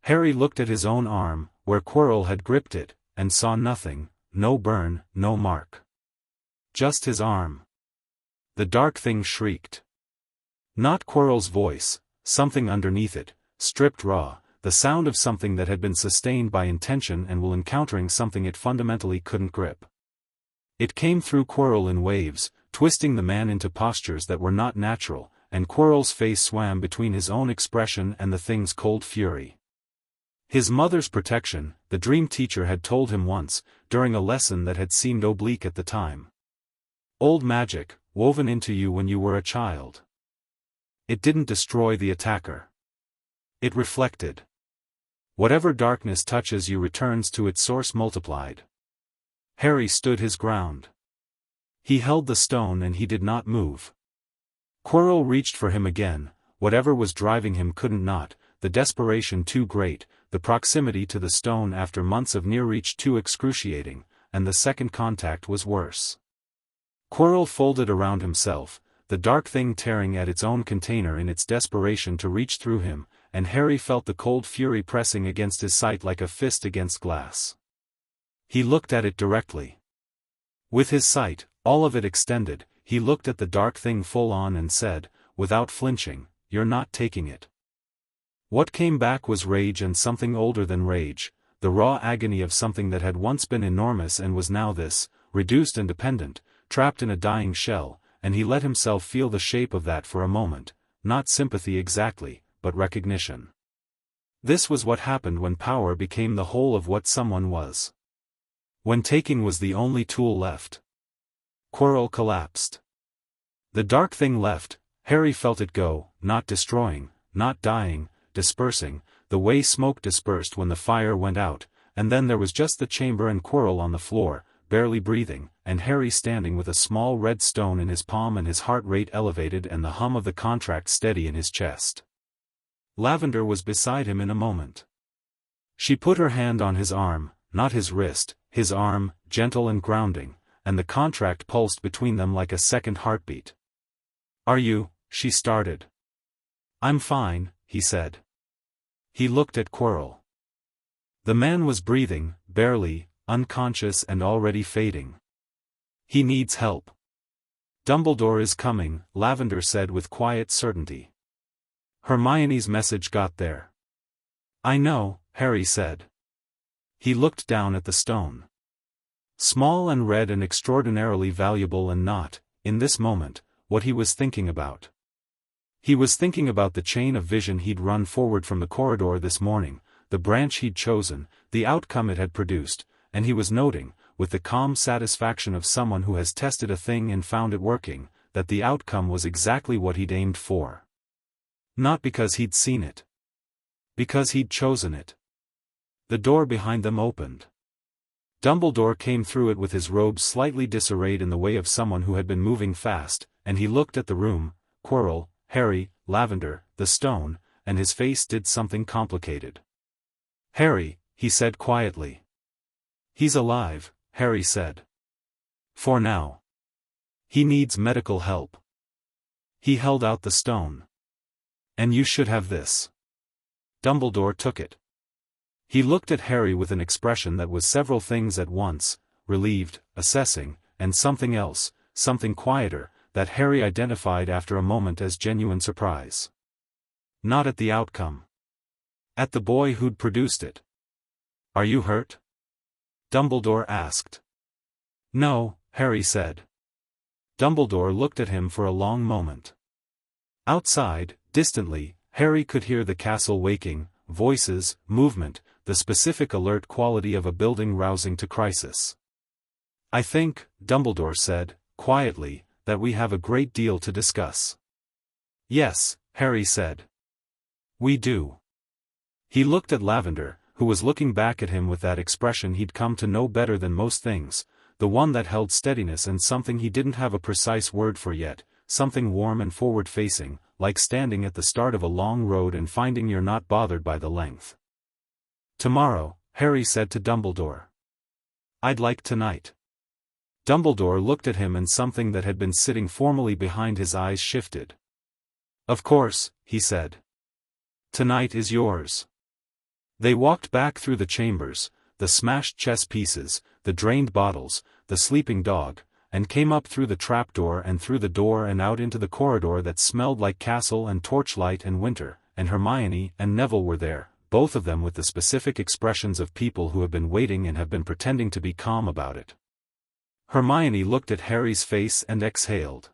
Harry looked at his own arm, where Quirrell had gripped it, and saw nothing, no burn, no mark. Just his arm. The dark thing shrieked. Not Quirrell's voice, something underneath it, stripped raw, the sound of something that had been sustained by intention and will encountering something it fundamentally couldn't grip. It came through Quirrell in waves, twisting the man into postures that were not natural, and Quirrell's face swam between his own expression and the thing's cold fury. His mother's protection, the dream teacher had told him once, during a lesson that had seemed oblique at the time. Old magic, woven into you when you were a child. It didn't destroy the attacker. It reflected. Whatever darkness touches you returns to its source multiplied. Harry stood his ground. He held the stone and he did not move. Quirrell reached for him again, whatever was driving him couldn't not, the desperation too great, the proximity to the stone after months of near reach too excruciating, and the second contact was worse. Quirrell folded around himself, the dark thing tearing at its own container in its desperation to reach through him, and Harry felt the cold fury pressing against his sight like a fist against glass. He looked at it directly. With his sight, all of it extended, he looked at the dark thing full on and said, without flinching, "You're not taking it." What came back was rage and something older than rage, the raw agony of something that had once been enormous and was now this, reduced and dependent, trapped in a dying shell, and he let himself feel the shape of that for a moment, not sympathy exactly, but recognition. This was what happened when power became the whole of what someone was. When taking was the only tool left. Quirrell collapsed. The dark thing left, Harry felt it go, not destroying, not dying, dispersing, the way smoke dispersed when the fire went out, and then there was just the chamber and Quirrell on the floor, barely breathing, and Harry standing with a small red stone in his palm and his heart rate elevated and the hum of the contract steady in his chest. Lavender was beside him in a moment. She put her hand on his arm, not his wrist, his arm, gentle and grounding, and the contract pulsed between them like a second heartbeat. "Are you?" she started. "I'm fine," he said. He looked at Quirrell. The man was breathing, barely, unconscious and already fading. "He needs help." "Dumbledore is coming," Lavender said with quiet certainty. "Hermione's message got there." "I know," Harry said. He looked down at the stone. Small and red and extraordinarily valuable and not, in this moment, what he was thinking about. He was thinking about the chain of vision he'd run forward from the corridor this morning, the branch he'd chosen, the outcome it had produced, and he was noting, with the calm satisfaction of someone who has tested a thing and found it working, that the outcome was exactly what he'd aimed for. Not because he'd seen it. Because he'd chosen it. The door behind them opened. Dumbledore came through it with his robes slightly disarrayed in the way of someone who had been moving fast, and he looked at the room, Quirrell, Harry, Lavender, the stone, and his face did something complicated. "Harry," he said quietly. "He's alive," Harry said. "For now. He needs medical help." He held out the stone. "And you should have this." Dumbledore took it. He looked at Harry with an expression that was several things at once, relieved, assessing, and something else, something quieter, that Harry identified after a moment as genuine surprise. Not at the outcome. At the boy who'd produced it. "Are you hurt?" Dumbledore asked. "No," Harry said. Dumbledore looked at him for a long moment. Outside, distantly, Harry could hear the castle waking, voices, movement, the specific alert quality of a building rousing to crisis. "I think," Dumbledore said, quietly, "that we have a great deal to discuss." "Yes," Harry said. "We do." He looked at Lavender, who was looking back at him with that expression he'd come to know better than most things, the one that held steadiness and something he didn't have a precise word for yet, something warm and forward-facing, like standing at the start of a long road and finding you're not bothered by the length. "Tomorrow," Harry said to Dumbledore. "I'd like tonight." Dumbledore looked at him and something that had been sitting formally behind his eyes shifted. "Of course," he said. "Tonight is yours." They walked back through the chambers, the smashed chess pieces, the drained bottles, the sleeping dog, and came up through the trapdoor and through the door and out into the corridor that smelled like castle and torchlight and winter, and Hermione and Neville were there, both of them with the specific expressions of people who have been waiting and have been pretending to be calm about it. Hermione looked at Harry's face and exhaled.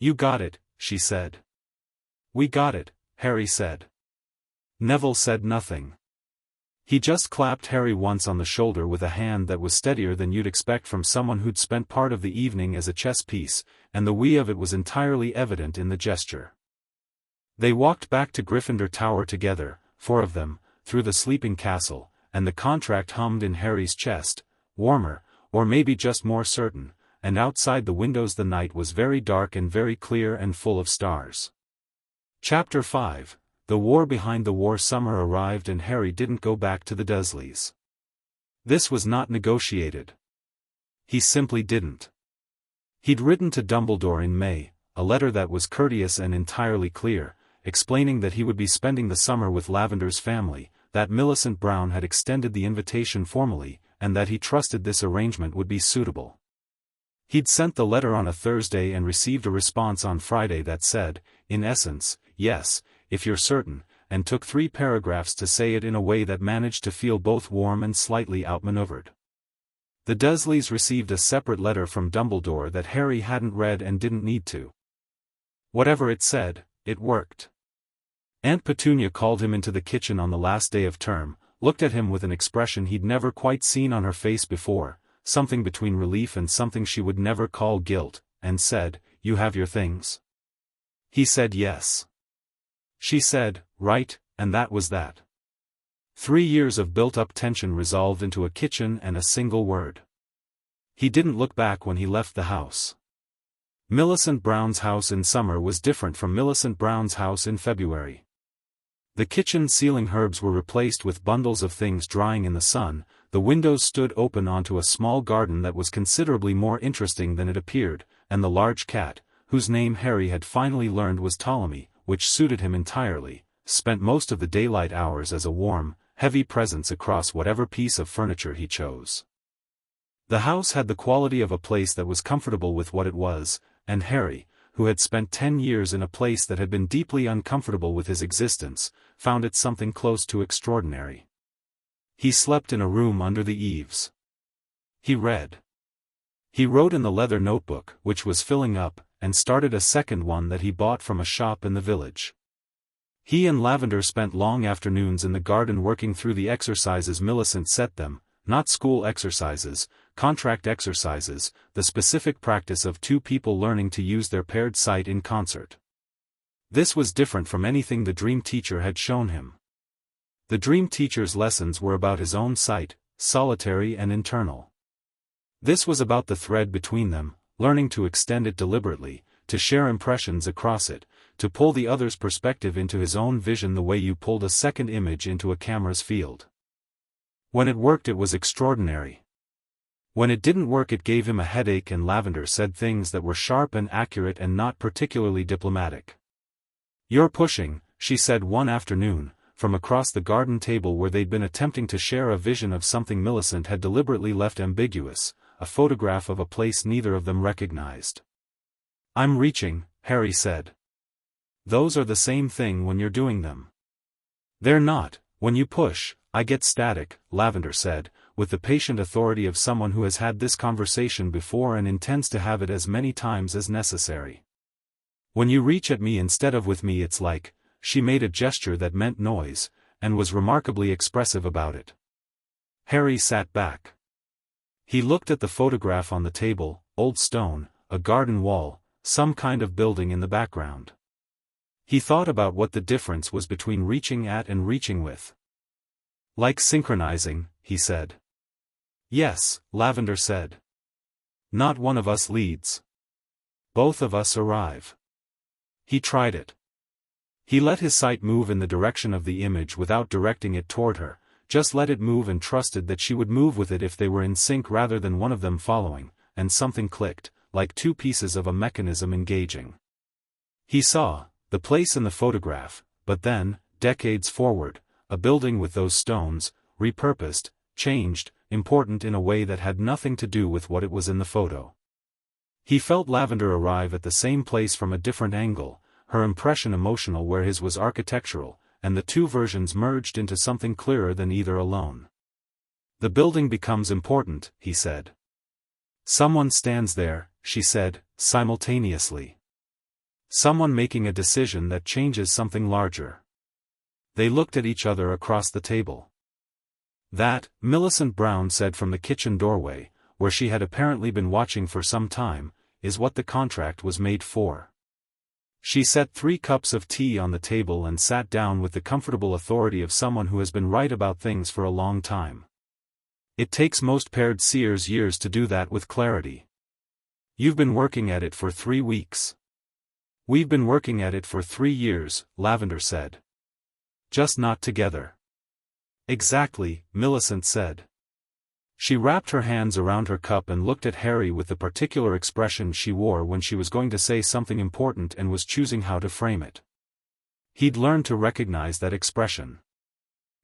"You got it," she said. "We got it," Harry said. Neville said nothing. He just clapped Harry once on the shoulder with a hand that was steadier than you'd expect from someone who'd spent part of the evening as a chess piece, and the we of it was entirely evident in the gesture. They walked back to Gryffindor Tower together, 4 of them, through the sleeping castle, and the contract hummed in Harry's chest, warmer, or maybe just more certain, and outside the windows the night was very dark and very clear and full of stars. Chapter 5. The war behind the war. Summer arrived and Harry didn't go back to the Dursleys. This was not negotiated. He simply didn't. He'd written to Dumbledore in May, a letter that was courteous and entirely clear, explaining that he would be spending the summer with Lavender's family, that Millicent Brown had extended the invitation formally, and that he trusted this arrangement would be suitable. He'd sent the letter on a Thursday and received a response on Friday that said, in essence, "Yes, if you're certain," and took 3 paragraphs to say it in a way that managed to feel both warm and slightly outmaneuvered. The Dursleys received a separate letter from Dumbledore that Harry hadn't read and didn't need to. Whatever it said, it worked. Aunt Petunia called him into the kitchen on the last day of term, looked at him with an expression he'd never quite seen on her face before, something between relief and something she would never call guilt, and said, "You have your things?" He said yes. She said, "Right," and that was that. 3 years of built-up tension resolved into a kitchen and a single word. He didn't look back when he left the house. Millicent Brown's house in summer was different from Millicent Brown's house in February. The kitchen ceiling herbs were replaced with bundles of things drying in the sun, the windows stood open onto a small garden that was considerably more interesting than it appeared, and the large cat, whose name Harry had finally learned was Ptolemy, which suited him entirely, spent most of the daylight hours as a warm, heavy presence across whatever piece of furniture he chose. The house had the quality of a place that was comfortable with what it was, and Harry, who had spent 10 years in a place that had been deeply uncomfortable with his existence, found it something close to extraordinary. He slept in a room under the eaves. He read. He wrote in the leather notebook, which was filling up, and started a second one that he bought from a shop in the village. He and Lavender spent long afternoons in the garden working through the exercises Millicent set them, not school exercises, contract exercises, the specific practice of 2 people learning to use their paired sight in concert. This was different from anything the dream teacher had shown him. The dream teacher's lessons were about his own sight, solitary and internal. This was about the thread between them, learning to extend it deliberately, to share impressions across it, to pull the other's perspective into his own vision the way you pulled a second image into a camera's field. When it worked it was extraordinary. When it didn't work it gave him a headache, and Lavender said things that were sharp and accurate and not particularly diplomatic. "You're pushing," she said one afternoon, from across the garden table where they'd been attempting to share a vision of something Millicent had deliberately left ambiguous, a photograph of a place neither of them recognized. "I'm reaching," Harry said. "Those are the same thing when you're doing them." "They're not. When you push, I get static," Lavender said, with the patient authority of someone who has had this conversation before and intends to have it as many times as necessary. "When you reach at me instead of with me it's like," she made a gesture that meant noise, and was remarkably expressive about it. Harry sat back. He looked at the photograph on the table, old stone, a garden wall, some kind of building in the background. He thought about what the difference was between reaching at and reaching with. Like synchronizing, he said. Yes, Lavender said. Not one of us leads. Both of us arrive. He tried it. He let his sight move in the direction of the image without directing it toward her, just let it move and trusted that she would move with it if they were in sync rather than one of them following, and something clicked, like two pieces of a mechanism engaging. He saw the place in the photograph, but then, decades forward, a building with those stones, repurposed, changed, important in a way that had nothing to do with what it was in the photo. He felt Lavender arrive at the same place from a different angle, her impression emotional where his was architectural, and the two versions merged into something clearer than either alone. The building becomes important, he said. Someone stands there, she said, simultaneously. Someone making a decision that changes something larger. They looked at each other across the table. That, Millicent Brown said from the kitchen doorway, where she had apparently been watching for some time, is what the contract was made for. She set 3 cups of tea on the table and sat down with the comfortable authority of someone who has been right about things for a long time. It takes most paired seers years to do that with clarity. You've been working at it for 3 weeks. We've been working at it for 3 years, Lavender said. Just not together. Exactly, Millicent said. She wrapped her hands around her cup and looked at Harry with the particular expression she wore when she was going to say something important and was choosing how to frame it. He'd learned to recognize that expression.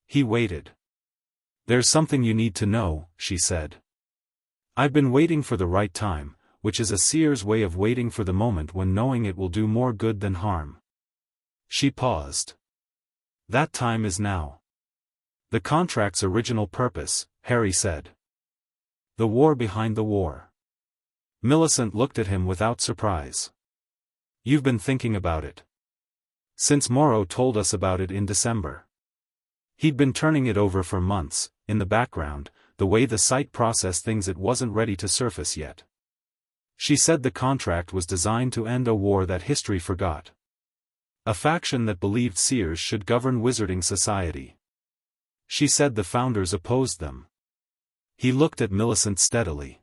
He waited. There's something you need to know, she said. I've been waiting for the right time, which is a seer's way of waiting for the moment when knowing it will do more good than harm. She paused. That time is now. The contract's original purpose, Harry said. The war behind the war. Millicent looked at him without surprise. You've been thinking about it. Since Morrow told us about it in December. He'd been turning it over for months, in the background, the way the site processed things it wasn't ready to surface yet. She said the contract was designed to end a war that history forgot. A faction that believed seers should govern wizarding society. She said the founders opposed them. He looked at Millicent steadily.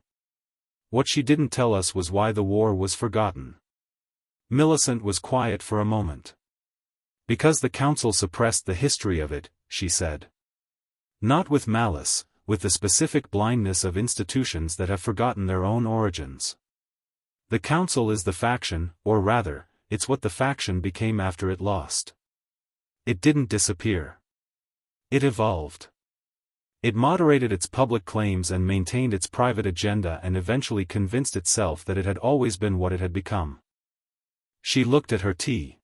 What she didn't tell us was why the war was forgotten. Millicent was quiet for a moment. Because the council suppressed the history of it, she said. Not with malice, with the specific blindness of institutions that have forgotten their own origins. The council is the faction, or rather, it's what the faction became after it lost. It didn't disappear. It evolved. It moderated its public claims and maintained its private agenda and eventually convinced itself that it had always been what it had become. She looked at her tea.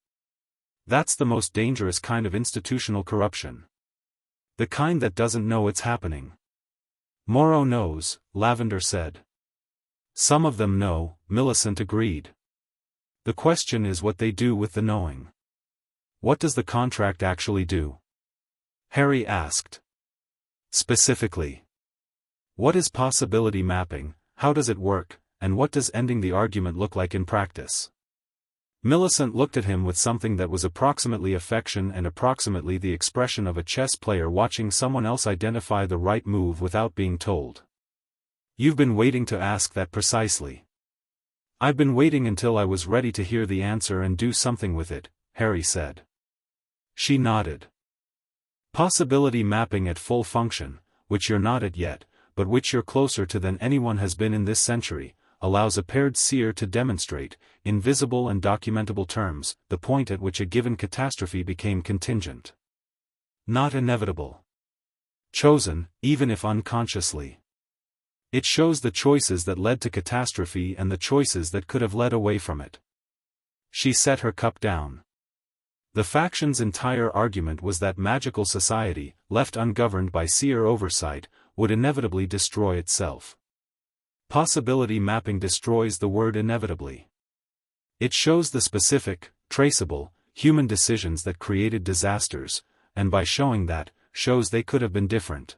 That's the most dangerous kind of institutional corruption. The kind that doesn't know it's happening. Morrow knows, Lavender said. Some of them know, Millicent agreed. The question is what they do with the knowing. What does the contract actually do? Harry asked. Specifically. What is possibility mapping, how does it work, and what does ending the argument look like in practice? Millicent looked at him with something that was approximately affection and approximately the expression of a chess player watching someone else identify the right move without being told. You've been waiting to ask that precisely. I've been waiting until I was ready to hear the answer and do something with it, Harry said. She nodded. Possibility mapping at full function, which you're not at yet, but which you're closer to than anyone has been in this century, allows a paired seer to demonstrate, in visible and documentable terms, the point at which a given catastrophe became contingent. Not inevitable. Chosen, even if unconsciously. It shows the choices that led to catastrophe and the choices that could have led away from it. She set her cup down. The faction's entire argument was that magical society, left ungoverned by seer oversight, would inevitably destroy itself. Possibility mapping destroys the word inevitably. It shows the specific, traceable, human decisions that created disasters, and by showing that, shows they could have been different.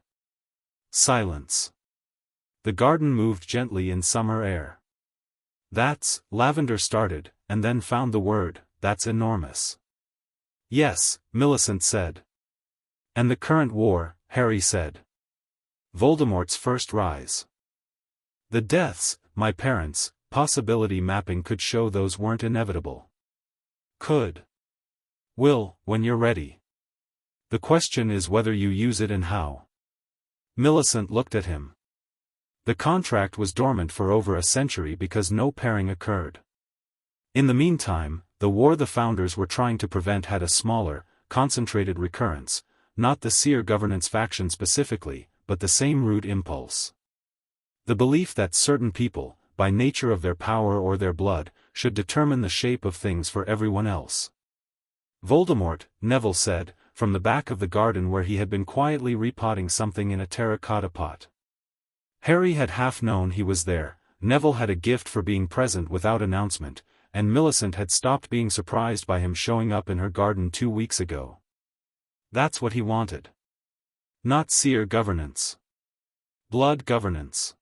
Silence. The garden moved gently in summer air. That's, Lavender started, and then found the word, that's enormous. Yes, Millicent said. And the current war, Harry said. Voldemort's first rise. The deaths, my parents, possibility mapping could show those weren't inevitable. Could. Will, when you're ready. The question is whether you use it and how. Millicent looked at him. The contract was dormant for over a century because no pairing occurred. In the meantime, the war the Founders were trying to prevent had a smaller, concentrated recurrence, not the Seer governance faction specifically, but the same root impulse. The belief that certain people, by nature of their power or their blood, should determine the shape of things for everyone else. Voldemort, Neville said, from the back of the garden where he had been quietly repotting something in a terracotta pot. Harry had half known he was there, Neville had a gift for being present without announcement, and Millicent had stopped being surprised by him showing up in her garden 2 weeks ago. That's what he wanted. Not Seer governance. Blood governance.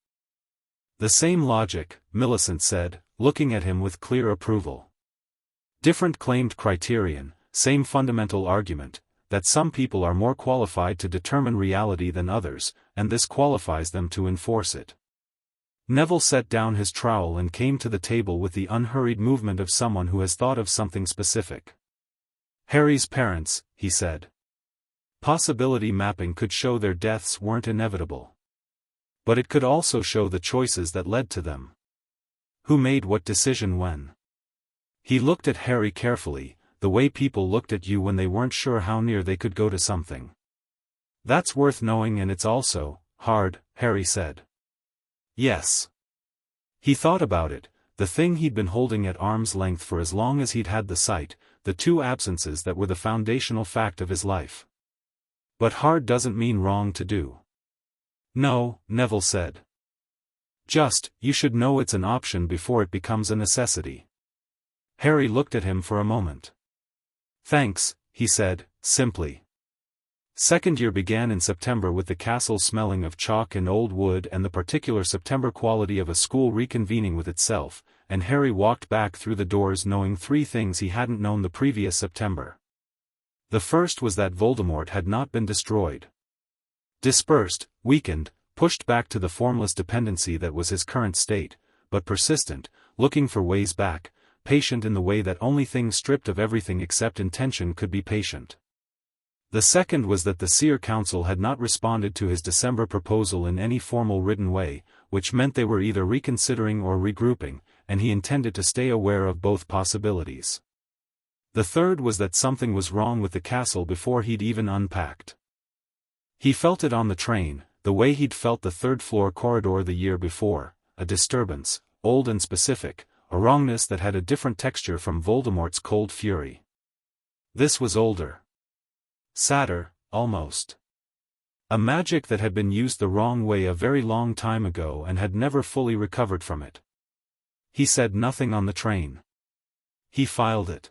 The same logic, Millicent said, looking at him with clear approval. Different claimed criterion, same fundamental argument, that some people are more qualified to determine reality than others, and this qualifies them to enforce it. Neville set down his trowel and came to the table with the unhurried movement of someone who has thought of something specific. Harry's parents, he said. Possibility mapping could show their deaths weren't inevitable. But it could also show the choices that led to them. Who made what decision when? He looked at Harry carefully, the way people looked at you when they weren't sure how near they could go to something. That's worth knowing, and it's also hard, Harry said. Yes. He thought about it, the thing he'd been holding at arm's length for as long as he'd had the sight, the two absences that were the foundational fact of his life. But hard doesn't mean wrong to do. No, Neville said. Just, you should know it's an option before it becomes a necessity. Harry looked at him for a moment. Thanks, he said, simply. Second year began in September with the castle smelling of chalk and old wood and the particular September quality of a school reconvening with itself, and Harry walked back through the doors knowing 3 things he hadn't known the previous September. The first was that Voldemort had not been destroyed. Dispersed, weakened, pushed back to the formless dependency that was his current state, but persistent, looking for ways back, patient in the way that only things stripped of everything except intention could be patient. The second was that the Seer Council had not responded to his December proposal in any formal written way, which meant they were either reconsidering or regrouping, and he intended to stay aware of both possibilities. The third was that something was wrong with the castle before he'd even unpacked. He felt it on the train, the way he'd felt the third-floor corridor the year before, a disturbance, old and specific, a wrongness that had a different texture from Voldemort's cold fury. This was older. Sadder, almost. A magic that had been used the wrong way a very long time ago and had never fully recovered from it. He said nothing on the train. He filed it.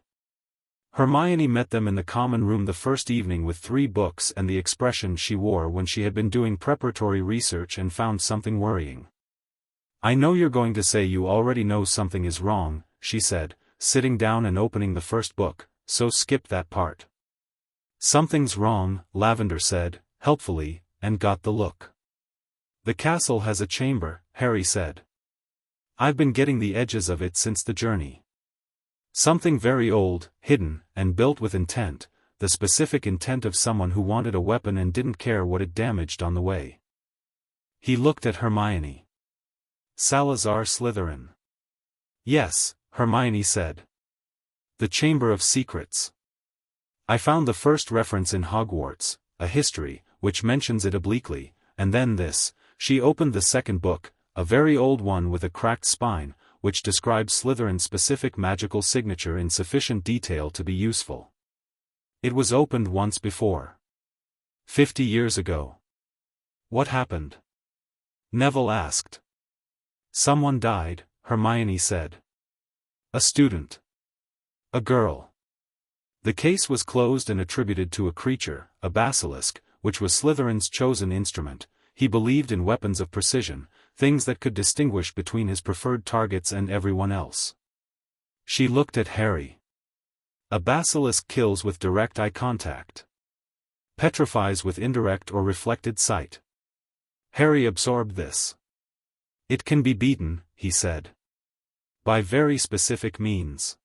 Hermione met them in the common room the first evening with 3 books and the expression she wore when she had been doing preparatory research and found something worrying. I know you're going to say you already know something is wrong, she said, sitting down and opening the first book, so skip that part. Something's wrong, Lavender said, helpfully, and got the look. The castle has a chamber, Harry said. I've been getting the edges of it since the journey. Something very old, hidden, and built with intent, the specific intent of someone who wanted a weapon and didn't care what it damaged on the way. He looked at Hermione. Salazar Slytherin. Yes, Hermione said. The Chamber of Secrets. I found the first reference in Hogwarts, a history, which mentions it obliquely, and then this. She opened the second book, a very old one with a cracked spine, which describes Slytherin's specific magical signature in sufficient detail to be useful. It was opened once before. 50 years ago. What happened? Neville asked. Someone died, Hermione said. A student. A girl. The case was closed and attributed to a creature, a basilisk, which was Slytherin's chosen instrument. He believed in weapons of precision, things that could distinguish between his preferred targets and everyone else. She looked at Harry. A basilisk kills with direct eye contact. Petrifies with indirect or reflected sight. Harry absorbed this. It can be beaten, he said. By very specific means.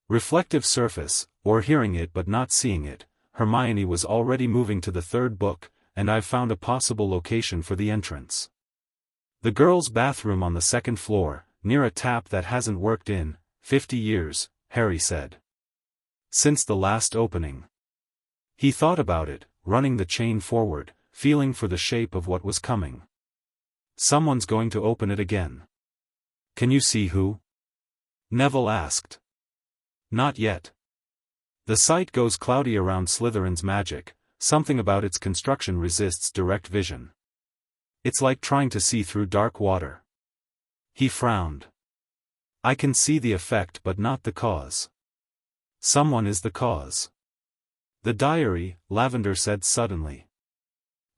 Reflective surface, or hearing it but not seeing it. Hermione was already moving to the third book, and I've found a possible location for the entrance. The girls' bathroom on the second floor, near a tap that hasn't worked in 50 years, Harry said. Since the last opening. He thought about it, running the chain forward, feeling for the shape of what was coming. Someone's going to open it again. Can you see who? Neville asked. Not yet. The sight goes cloudy around Slytherin's magic, something about its construction resists direct vision. It's like trying to see through dark water. He frowned. I can see the effect but not the cause. Someone is the cause. The diary, Lavender said suddenly.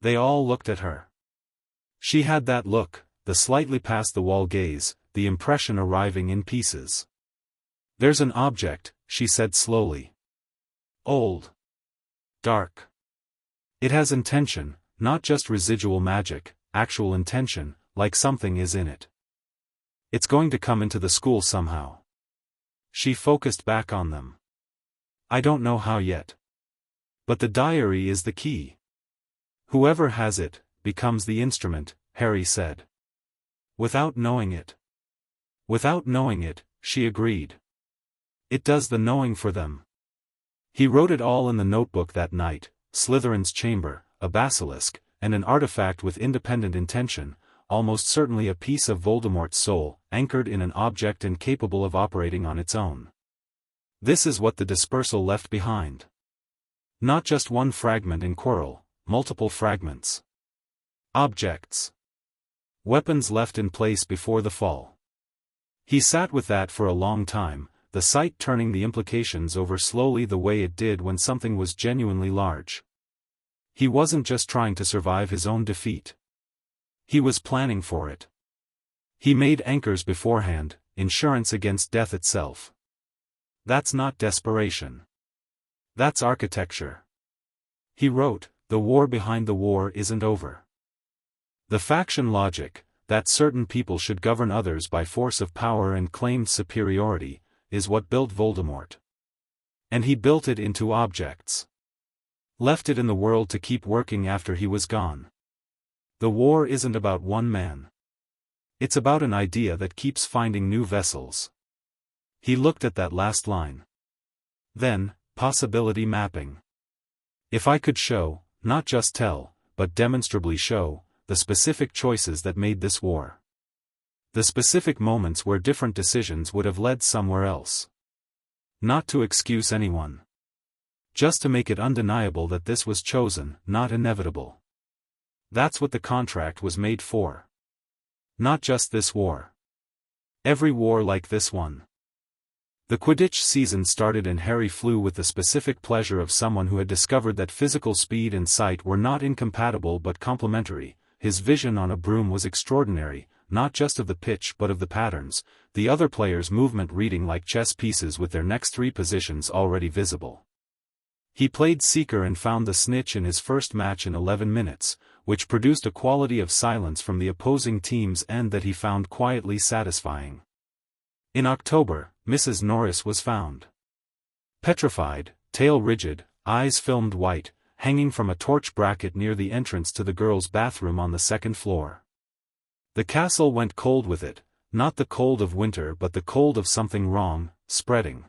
They all looked at her. She had that look, the slightly past-the-wall gaze, the impression arriving in pieces. There's an object, she said slowly. Old. Dark. It has intention, not just residual magic, actual intention, like something is in it. It's going to come into the school somehow. She focused back on them. I don't know how yet. But the diary is the key. Whoever has it, becomes the instrument, Harry said. Without knowing it. Without knowing it, she agreed. It does the knowing for them. He wrote it all in the notebook that night, Slytherin's chamber, a basilisk, and an artifact with independent intention, almost certainly a piece of Voldemort's soul, anchored in an object and capable of operating on its own. This is what the dispersal left behind. Not just one fragment in Quirrell, multiple fragments. Objects. Weapons left in place before the fall. He sat with that for a long time, the sight turning the implications over slowly the way it did when something was genuinely large. He wasn't just trying to survive his own defeat. He was planning for it. He made anchors beforehand, insurance against death itself. That's not desperation. That's architecture. He wrote, the war behind the war isn't over. The faction logic, that certain people should govern others by force of power and claimed superiority, is what built Voldemort. And he built it into objects. Left it in the world to keep working after he was gone. The war isn't about one man. It's about an idea that keeps finding new vessels. He looked at that last line. Then, possibility mapping. If I could show, not just tell, but demonstrably show, the specific choices that made this war. The specific moments where different decisions would have led somewhere else. Not to excuse anyone. Just to make it undeniable that this was chosen, not inevitable. That's what the contract was made for. Not just this war. Every war like this one. The Quidditch season started and Harry flew with the specific pleasure of someone who had discovered that physical speed and sight were not incompatible but complementary. His vision on a broom was extraordinary, not just of the pitch but of the patterns, the other players' movement reading like chess pieces with their next 3 positions already visible. He played Seeker and found the snitch in his first match in 11 minutes, which produced a quality of silence from the opposing team's end that he found quietly satisfying. In October, Mrs. Norris was found. Petrified, tail rigid, eyes filmed white, hanging from a torch bracket near the entrance to the girls' bathroom on the second floor. The castle went cold with it, not the cold of winter but the cold of something wrong, spreading.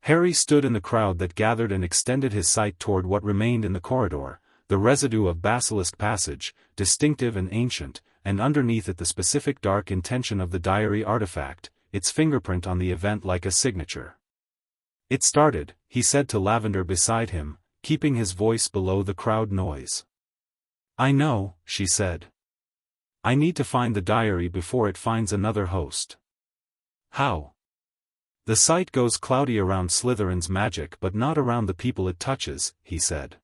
Harry stood in the crowd that gathered and extended his sight toward what remained in the corridor, the residue of Basilisk Passage, distinctive and ancient, and underneath it the specific dark intention of the diary artifact, its fingerprint on the event like a signature. It started, he said to Lavender beside him, keeping his voice below the crowd noise. I know, she said. I need to find the diary before it finds another host. How? The sight goes cloudy around Slytherin's magic but not around the people it touches, he said.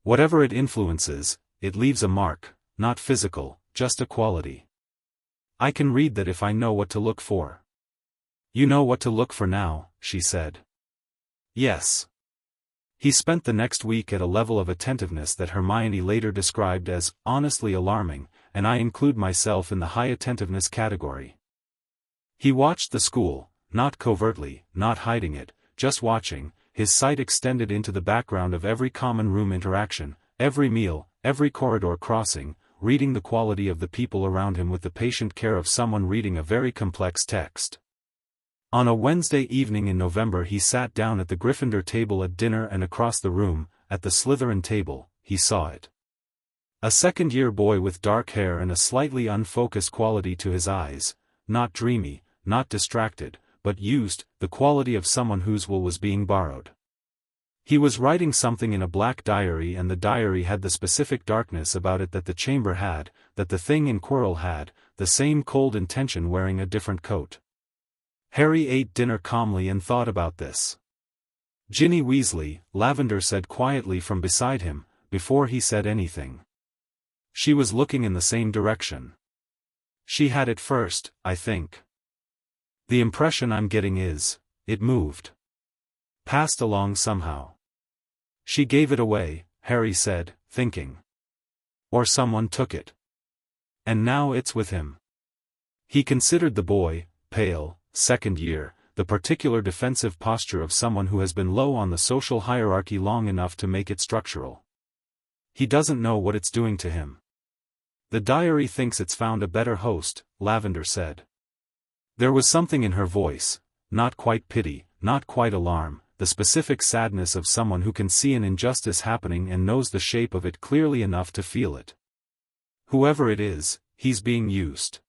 Whatever it influences, it leaves a mark, not physical, just a quality. I can read that if I know what to look for. You know what to look for now, she said. Yes. He spent the next week at a level of attentiveness that Hermione later described as honestly alarming, and I include myself in the high attentiveness category. He watched the school, not covertly, not hiding it, just watching. His sight extended into the background of every common room interaction, every meal, every corridor crossing, reading the quality of the people around him with the patient care of someone reading a very complex text. On a Wednesday evening in November he sat down at the Gryffindor table at dinner, and across the room, at the Slytherin table, he saw it. A second-year boy with dark hair and a slightly unfocused quality to his eyes, not dreamy, not distracted, but used, the quality of someone whose will was being borrowed. He was writing something in a black diary, and the diary had the specific darkness about it that the chamber had, that the thing in Quirrell had, the same cold intention wearing a different coat. Harry ate dinner calmly and thought about this. Ginny Weasley, Lavender said quietly from beside him, before he said anything. She was looking in the same direction. She had it first, I think. The impression I'm getting is, it moved. Passed along somehow. She gave it away, Harry said, thinking. Or someone took it. And now it's with him. He considered the boy, pale, second year, the particular defensive posture of someone who has been low on the social hierarchy long enough to make it structural. He doesn't know what it's doing to him. The diary thinks it's found a better host, Lavender said. There was something in her voice, not quite pity, not quite alarm, the specific sadness of someone who can see an injustice happening and knows the shape of it clearly enough to feel it. Whoever it is, he's being used.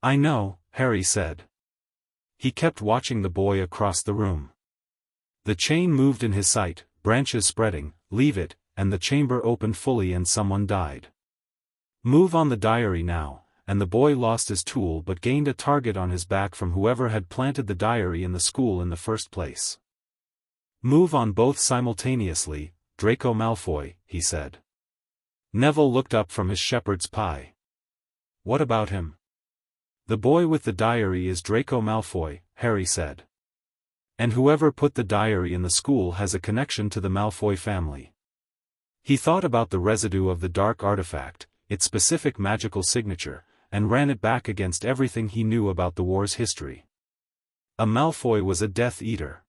I know, Harry said. He kept watching the boy across the room. The chain moved in his sight, branches spreading, leave it, and the chamber opened fully and someone died. Move on the diary now, and the boy lost his tool but gained a target on his back from whoever had planted the diary in the school in the first place. Move on both simultaneously, Draco Malfoy, he said. Neville looked up from his shepherd's pie. What about him? The boy with the diary is Draco Malfoy, Harry said. And whoever put the diary in the school has a connection to the Malfoy family. He thought about the residue of the dark artifact, its specific magical signature, and ran it back against everything he knew about the war's history. A Malfoy was a Death Eater.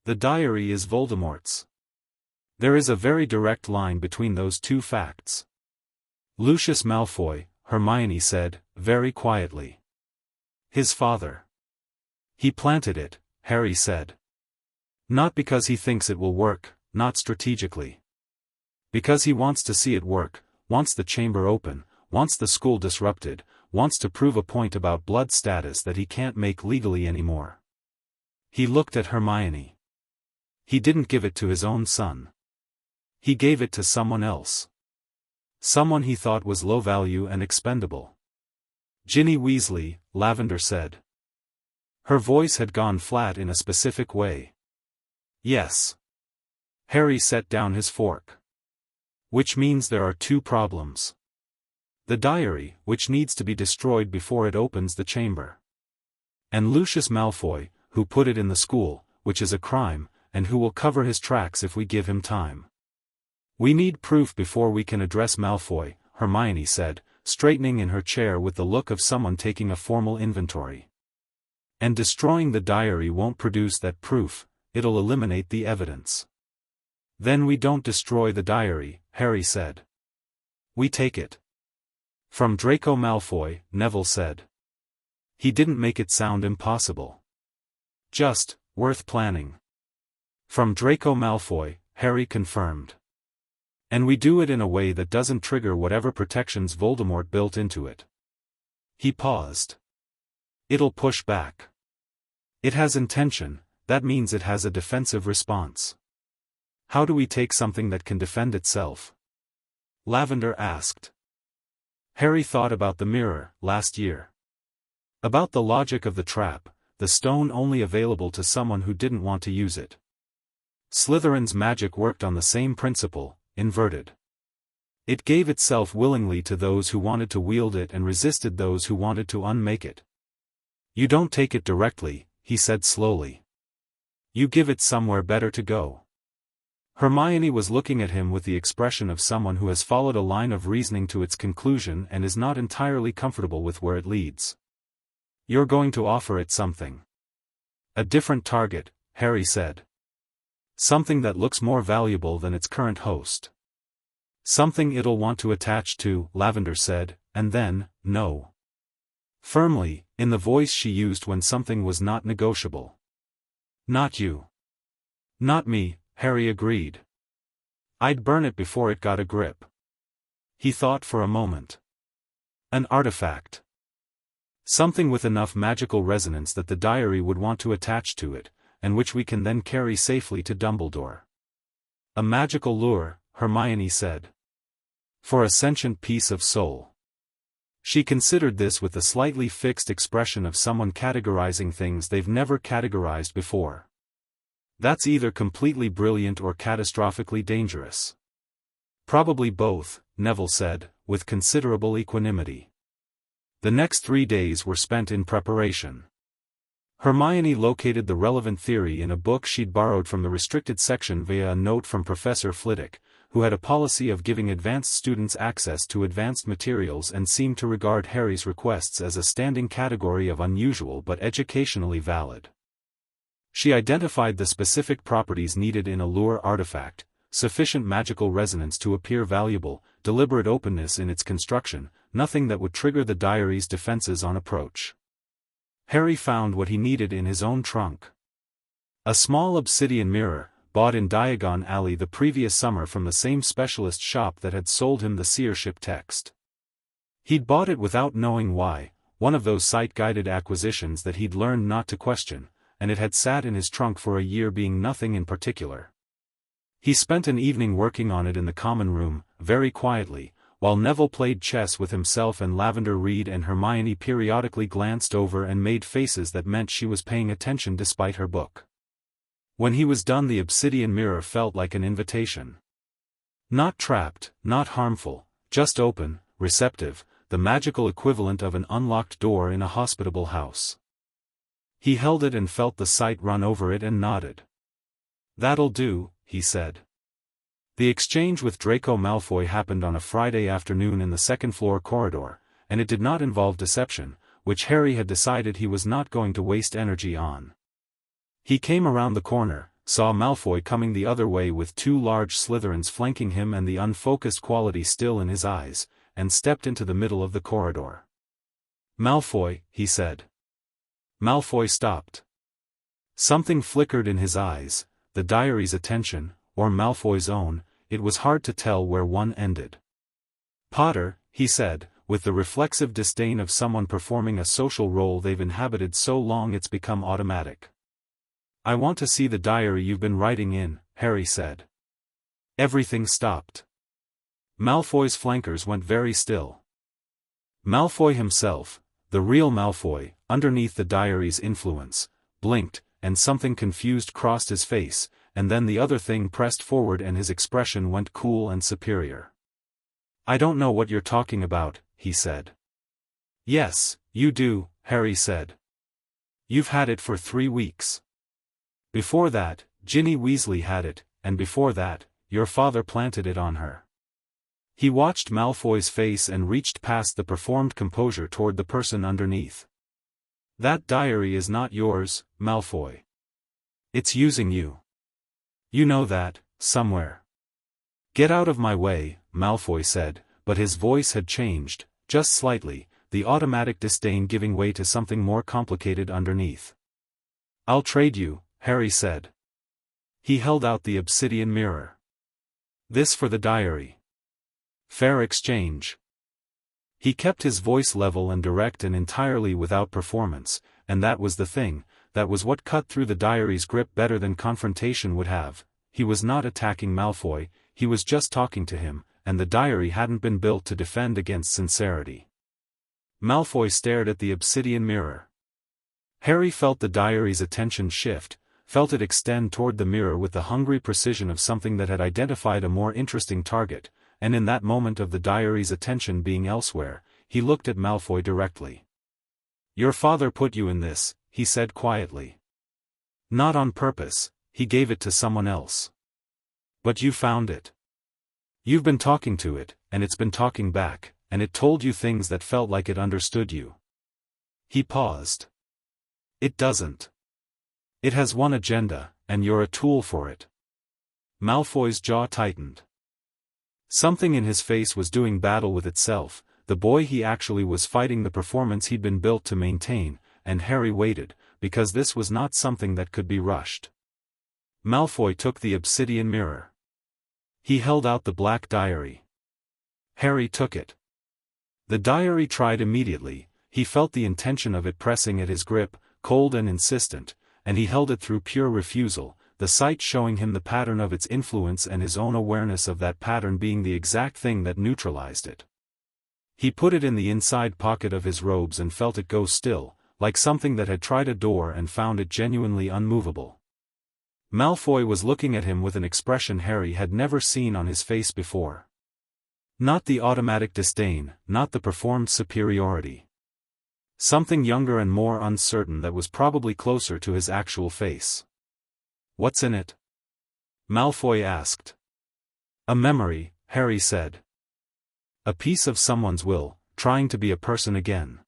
The diary is Voldemort's. There is a very direct line between those two facts. Lucius Malfoy, Hermione said, very quietly. His father. He planted it, Harry said. Not because he thinks it will work, not strategically. Because he wants to see it work, wants the chamber open, wants the school disrupted, wants to prove a point about blood status that he can't make legally anymore. He looked at Hermione. He didn't give it to his own son. He gave it to someone else. Someone he thought was low value and expendable. Ginny Weasley, Lavender said. Her voice had gone flat in a specific way. Yes. Harry set down his fork. Which means there are two problems. The diary, which needs to be destroyed before it opens the chamber. And Lucius Malfoy, who put it in the school, which is a crime, and who will cover his tracks if we give him time. We need proof before we can address Malfoy, Hermione said, straightening in her chair with the look of someone taking a formal inventory. And destroying the diary won't produce that proof, it'll eliminate the evidence. Then we don't destroy the diary, Harry said. We take it. From Draco Malfoy, Neville said. He didn't make it sound impossible. Just, worth planning. From Draco Malfoy, Harry confirmed. And we do it in a way that doesn't trigger whatever protections Voldemort built into it. He paused. It'll push back. It has intention, that means it has a defensive response. How do we take something that can defend itself? Lavender asked. Harry thought about the mirror, last year. About the logic of the trap, the stone only available to someone who didn't want to use it. Slytherin's magic worked on the same principle, inverted. It gave itself willingly to those who wanted to wield it and resisted those who wanted to unmake it. You don't take it directly, he said slowly. You give it somewhere better to go. Hermione was looking at him with the expression of someone who has followed a line of reasoning to its conclusion and is not entirely comfortable with where it leads. You're going to offer it something. A different target, Harry said. Something that looks more valuable than its current host. Something it'll want to attach to, Lavender said, and then, no. Firmly, in the voice she used when something was not negotiable. Not you. Not me, Harry agreed. I'd burn it before it got a grip. He thought for a moment. An artifact. Something with enough magical resonance that the diary would want to attach to it, and which we can then carry safely to Dumbledore. A magical lure, Hermione said. For a sentient piece of soul. She considered this with the slightly fixed expression of someone categorizing things they've never categorized before. That's either completely brilliant or catastrophically dangerous. Probably both, Neville said, with considerable equanimity. The next 3 days were spent in preparation. Hermione located the relevant theory in a book she'd borrowed from the restricted section via a note from Professor Flitwick, who had a policy of giving advanced students access to advanced materials and seemed to regard Harry's requests as a standing category of unusual but educationally valid. She identified the specific properties needed in a lure artifact: sufficient magical resonance to appear valuable, deliberate openness in its construction, nothing that would trigger the diary's defenses on approach. Harry found what he needed in his own trunk. A small obsidian mirror, bought in Diagon Alley the previous summer from the same specialist shop that had sold him the seership text. He'd bought it without knowing why, one of those sight-guided acquisitions that he'd learned not to question, and it had sat in his trunk for a year being nothing in particular. He spent an evening working on it in the common room, very quietly, while Neville played chess with himself and Lavender Reed and Hermione periodically glanced over and made faces that meant she was paying attention despite her book. When he was done, the obsidian mirror felt like an invitation. Not trapped, not harmful, just open, receptive, the magical equivalent of an unlocked door in a hospitable house. He held it and felt the sight run over it and nodded. "That'll do," he said. The exchange with Draco Malfoy happened on a Friday afternoon in the second-floor corridor, and it did not involve deception, which Harry had decided he was not going to waste energy on. He came around the corner, saw Malfoy coming the other way with 2 large Slytherins flanking him and the unfocused quality still in his eyes, and stepped into the middle of the corridor. "Malfoy," he said. Malfoy stopped. Something flickered in his eyes, the diary's attention, or Malfoy's own, it was hard to tell where one ended. "Potter," he said, with the reflexive disdain of someone performing a social role they've inhabited so long it's become automatic. "I want to see the diary you've been writing in," Harry said. Everything stopped. Malfoy's flankers went very still. Malfoy himself, the real Malfoy, underneath the diary's influence, blinked, and something confused crossed his face, and then the other thing pressed forward and his expression went cool and superior. "I don't know what you're talking about," he said. "Yes, you do," Harry said. "You've had it for 3 weeks. Before that, Ginny Weasley had it, and before that, your father planted it on her." He watched Malfoy's face and reached past the performed composure toward the person underneath. "That diary is not yours, Malfoy. It's using you. You know that, somewhere." "Get out of my way," Malfoy said, but his voice had changed, just slightly, the automatic disdain giving way to something more complicated underneath. "I'll trade you," Harry said. He held out the obsidian mirror. "This for the diary. Fair exchange." He kept his voice level and direct and entirely without performance, and that was the thing, that was what cut through the diary's grip better than confrontation would have. He was not attacking Malfoy, he was just talking to him, and the diary hadn't been built to defend against sincerity. Malfoy stared at the obsidian mirror. Harry felt the diary's attention shift, felt it extend toward the mirror with the hungry precision of something that had identified a more interesting target, and in that moment of the diary's attention being elsewhere, he looked at Malfoy directly. "Your father put you in this," he said quietly. "Not on purpose, he gave it to someone else. But you found it. You've been talking to it, and it's been talking back, and it told you things that felt like it understood you." He paused. "It doesn't. It has one agenda, and you're a tool for it." Malfoy's jaw tightened. Something in his face was doing battle with itself. The boy he actually was fighting the performance he'd been built to maintain, and Harry waited, because this was not something that could be rushed. Malfoy took the obsidian mirror. He held out the black diary. Harry took it. The diary tried immediately. He felt the intention of it pressing at his grip, cold and insistent, and he held it through pure refusal, the sight showing him the pattern of its influence and his own awareness of that pattern being the exact thing that neutralized it. He put it in the inside pocket of his robes and felt it go still, like something that had tried a door and found it genuinely unmovable. Malfoy was looking at him with an expression Harry had never seen on his face before. Not the automatic disdain, not the performed superiority. Something younger and more uncertain that was probably closer to his actual face. "What's in it?" Malfoy asked. "A memory," Harry said. "A piece of someone's will, trying to be a person again.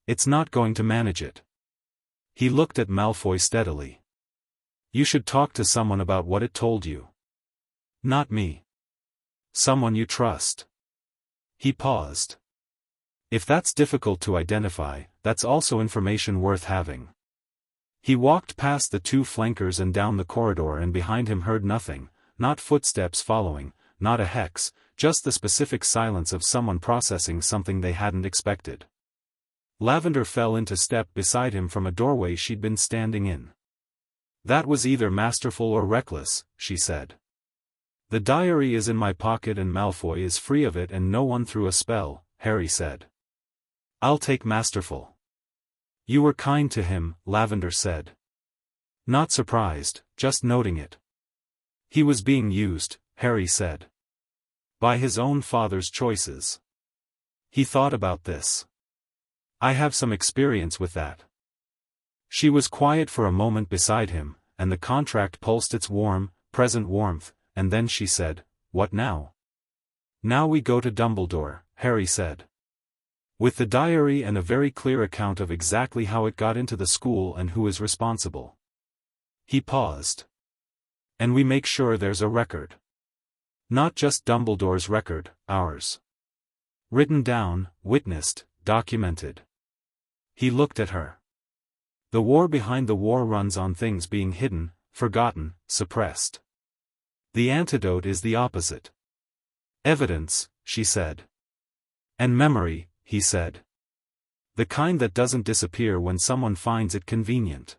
It's not going to manage it." He looked at Malfoy steadily. "You should talk to someone about what it told you. Not me. Someone you trust." He paused. "If that's difficult to identify, that's also information worth having." He walked past the two flankers and down the corridor, and behind him heard nothing, not footsteps following, not a hex, just the specific silence of someone processing something they hadn't expected. Lavender fell into step beside him from a doorway she'd been standing in. "That was either masterful or reckless," she said. "The diary is in my pocket and Malfoy is free of it and no one threw a spell," Harry said. "I'll take masterful." "You were kind to him," Lavender said. "Not surprised, just noting it." "He was being used," Harry said. "By his own father's choices. He thought about this. I have some experience with that." She was quiet for a moment beside him, and the contract pulsed its warm, present warmth, and then she said, "What now?" "Now we go to Dumbledore," Harry said. "With the diary and a very clear account of exactly how it got into the school and who is responsible." He paused. "And we make sure there's a record. Not just Dumbledore's record, ours. Written down, witnessed, documented." He looked at her. "The war behind the war runs on things being hidden, forgotten, suppressed. The antidote is the opposite. Evidence," she said. "And memory," he said. "The kind that doesn't disappear when someone finds it convenient."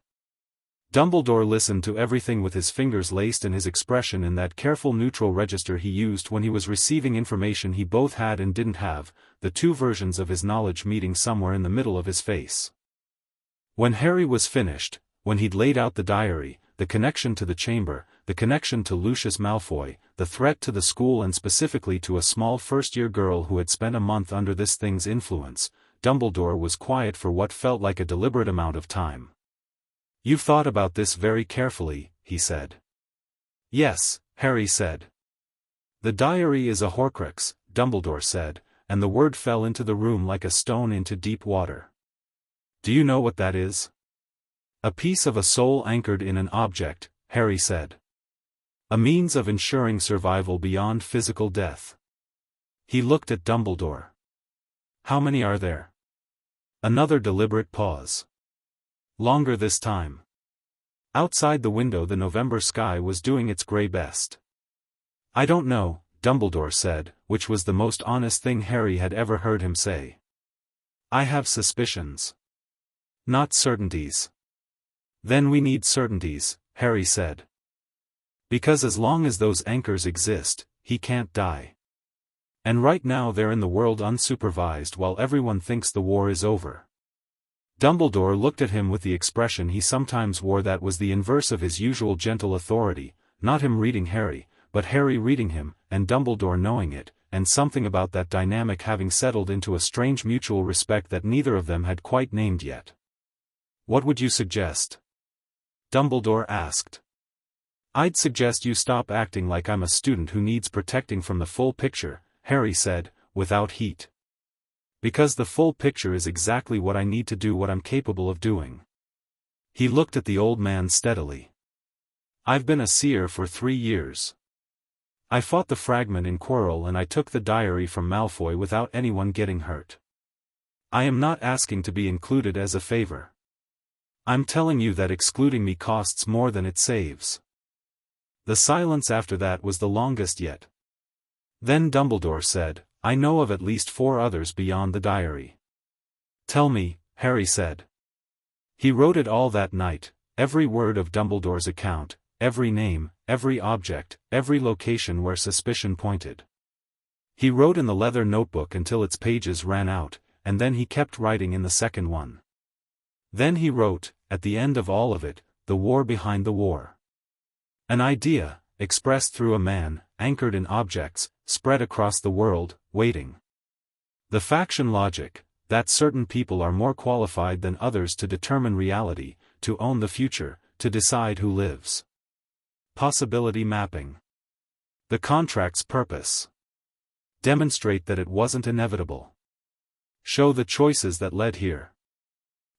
Dumbledore listened to everything with his fingers laced and his expression in that careful neutral register he used when he was receiving information he both had and didn't have, the two versions of his knowledge meeting somewhere in the middle of his face. When Harry was finished, when he'd laid out the diary, the connection to the chamber, the connection to Lucius Malfoy, the threat to the school and specifically to a small first-year girl who had spent a month under this thing's influence, Dumbledore was quiet for what felt like a deliberate amount of time. "You've thought about this very carefully," he said. "Yes," Harry said. "The diary is a Horcrux," Dumbledore said, and the word fell into the room like a stone into deep water. "Do you know what that is?" "A piece of a soul anchored in an object," Harry said. "A means of ensuring survival beyond physical death." He looked at Dumbledore. "How many are there?" Another deliberate pause. Longer this time. Outside the window the November sky was doing its grey best. "I don't know," Dumbledore said, which was the most honest thing Harry had ever heard him say. "I have suspicions. Not certainties." "Then we need certainties," Harry said. "Because as long as those anchors exist, he can't die. And right now they're in the world unsupervised while everyone thinks the war is over." Dumbledore looked at him with the expression he sometimes wore that was the inverse of his usual gentle authority, not him reading Harry, but Harry reading him, and Dumbledore knowing it, and something about that dynamic having settled into a strange mutual respect that neither of them had quite named yet. "What would you suggest?" Dumbledore asked. "I'd suggest you stop acting like I'm a student who needs protecting from the full picture," Harry said, without heat. "Because the full picture is exactly what I need to do what I'm capable of doing." He looked at the old man steadily. "I've been a seer for 3 years. I fought the fragment in Quirrell and I took the diary from Malfoy without anyone getting hurt. I am not asking to be included as a favor. I'm telling you that excluding me costs more than it saves." The silence after that was the longest yet. Then Dumbledore said, "I know of at least 4 others beyond the diary." "Tell me," Harry said. He wrote it all that night, every word of Dumbledore's account, every name, every object, every location where suspicion pointed. He wrote in the leather notebook until its pages ran out, and then he kept writing in the second one. Then he wrote, at the end of all of it, the war behind the war. An idea, expressed through a man, anchored in objects, spread across the world, waiting. The faction logic, that certain people are more qualified than others to determine reality, to own the future, to decide who lives. Possibility mapping. The contract's purpose. Demonstrate that it wasn't inevitable. Show the choices that led here.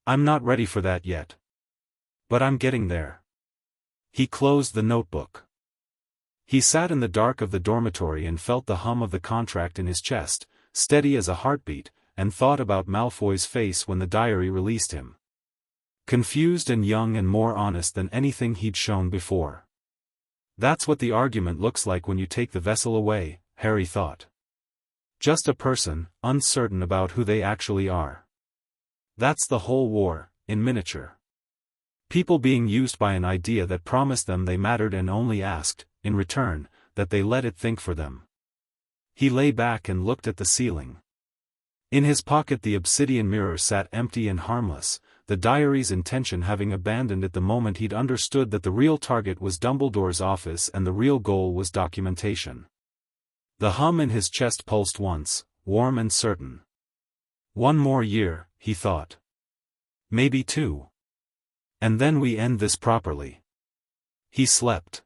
I'm not ready for that yet. But I'm getting there. He closed the notebook. He sat in the dark of the dormitory and felt the hum of the contract in his chest, steady as a heartbeat, and thought about Malfoy's face when the diary released him. Confused and young and more honest than anything he'd shown before. That's what the argument looks like when you take the vessel away, Harry thought. Just a person, uncertain about who they actually are. That's the whole war, in miniature. People being used by an idea that promised them they mattered and only asked, in return, that they let it think for them. He lay back and looked at the ceiling. In his pocket the obsidian mirror sat empty and harmless, the diary's intention having abandoned it the moment he'd understood that the real target was Dumbledore's office and the real goal was documentation. The hum in his chest pulsed once, warm and certain. 1 more year, he thought. Maybe 2. And then we end this properly. He slept.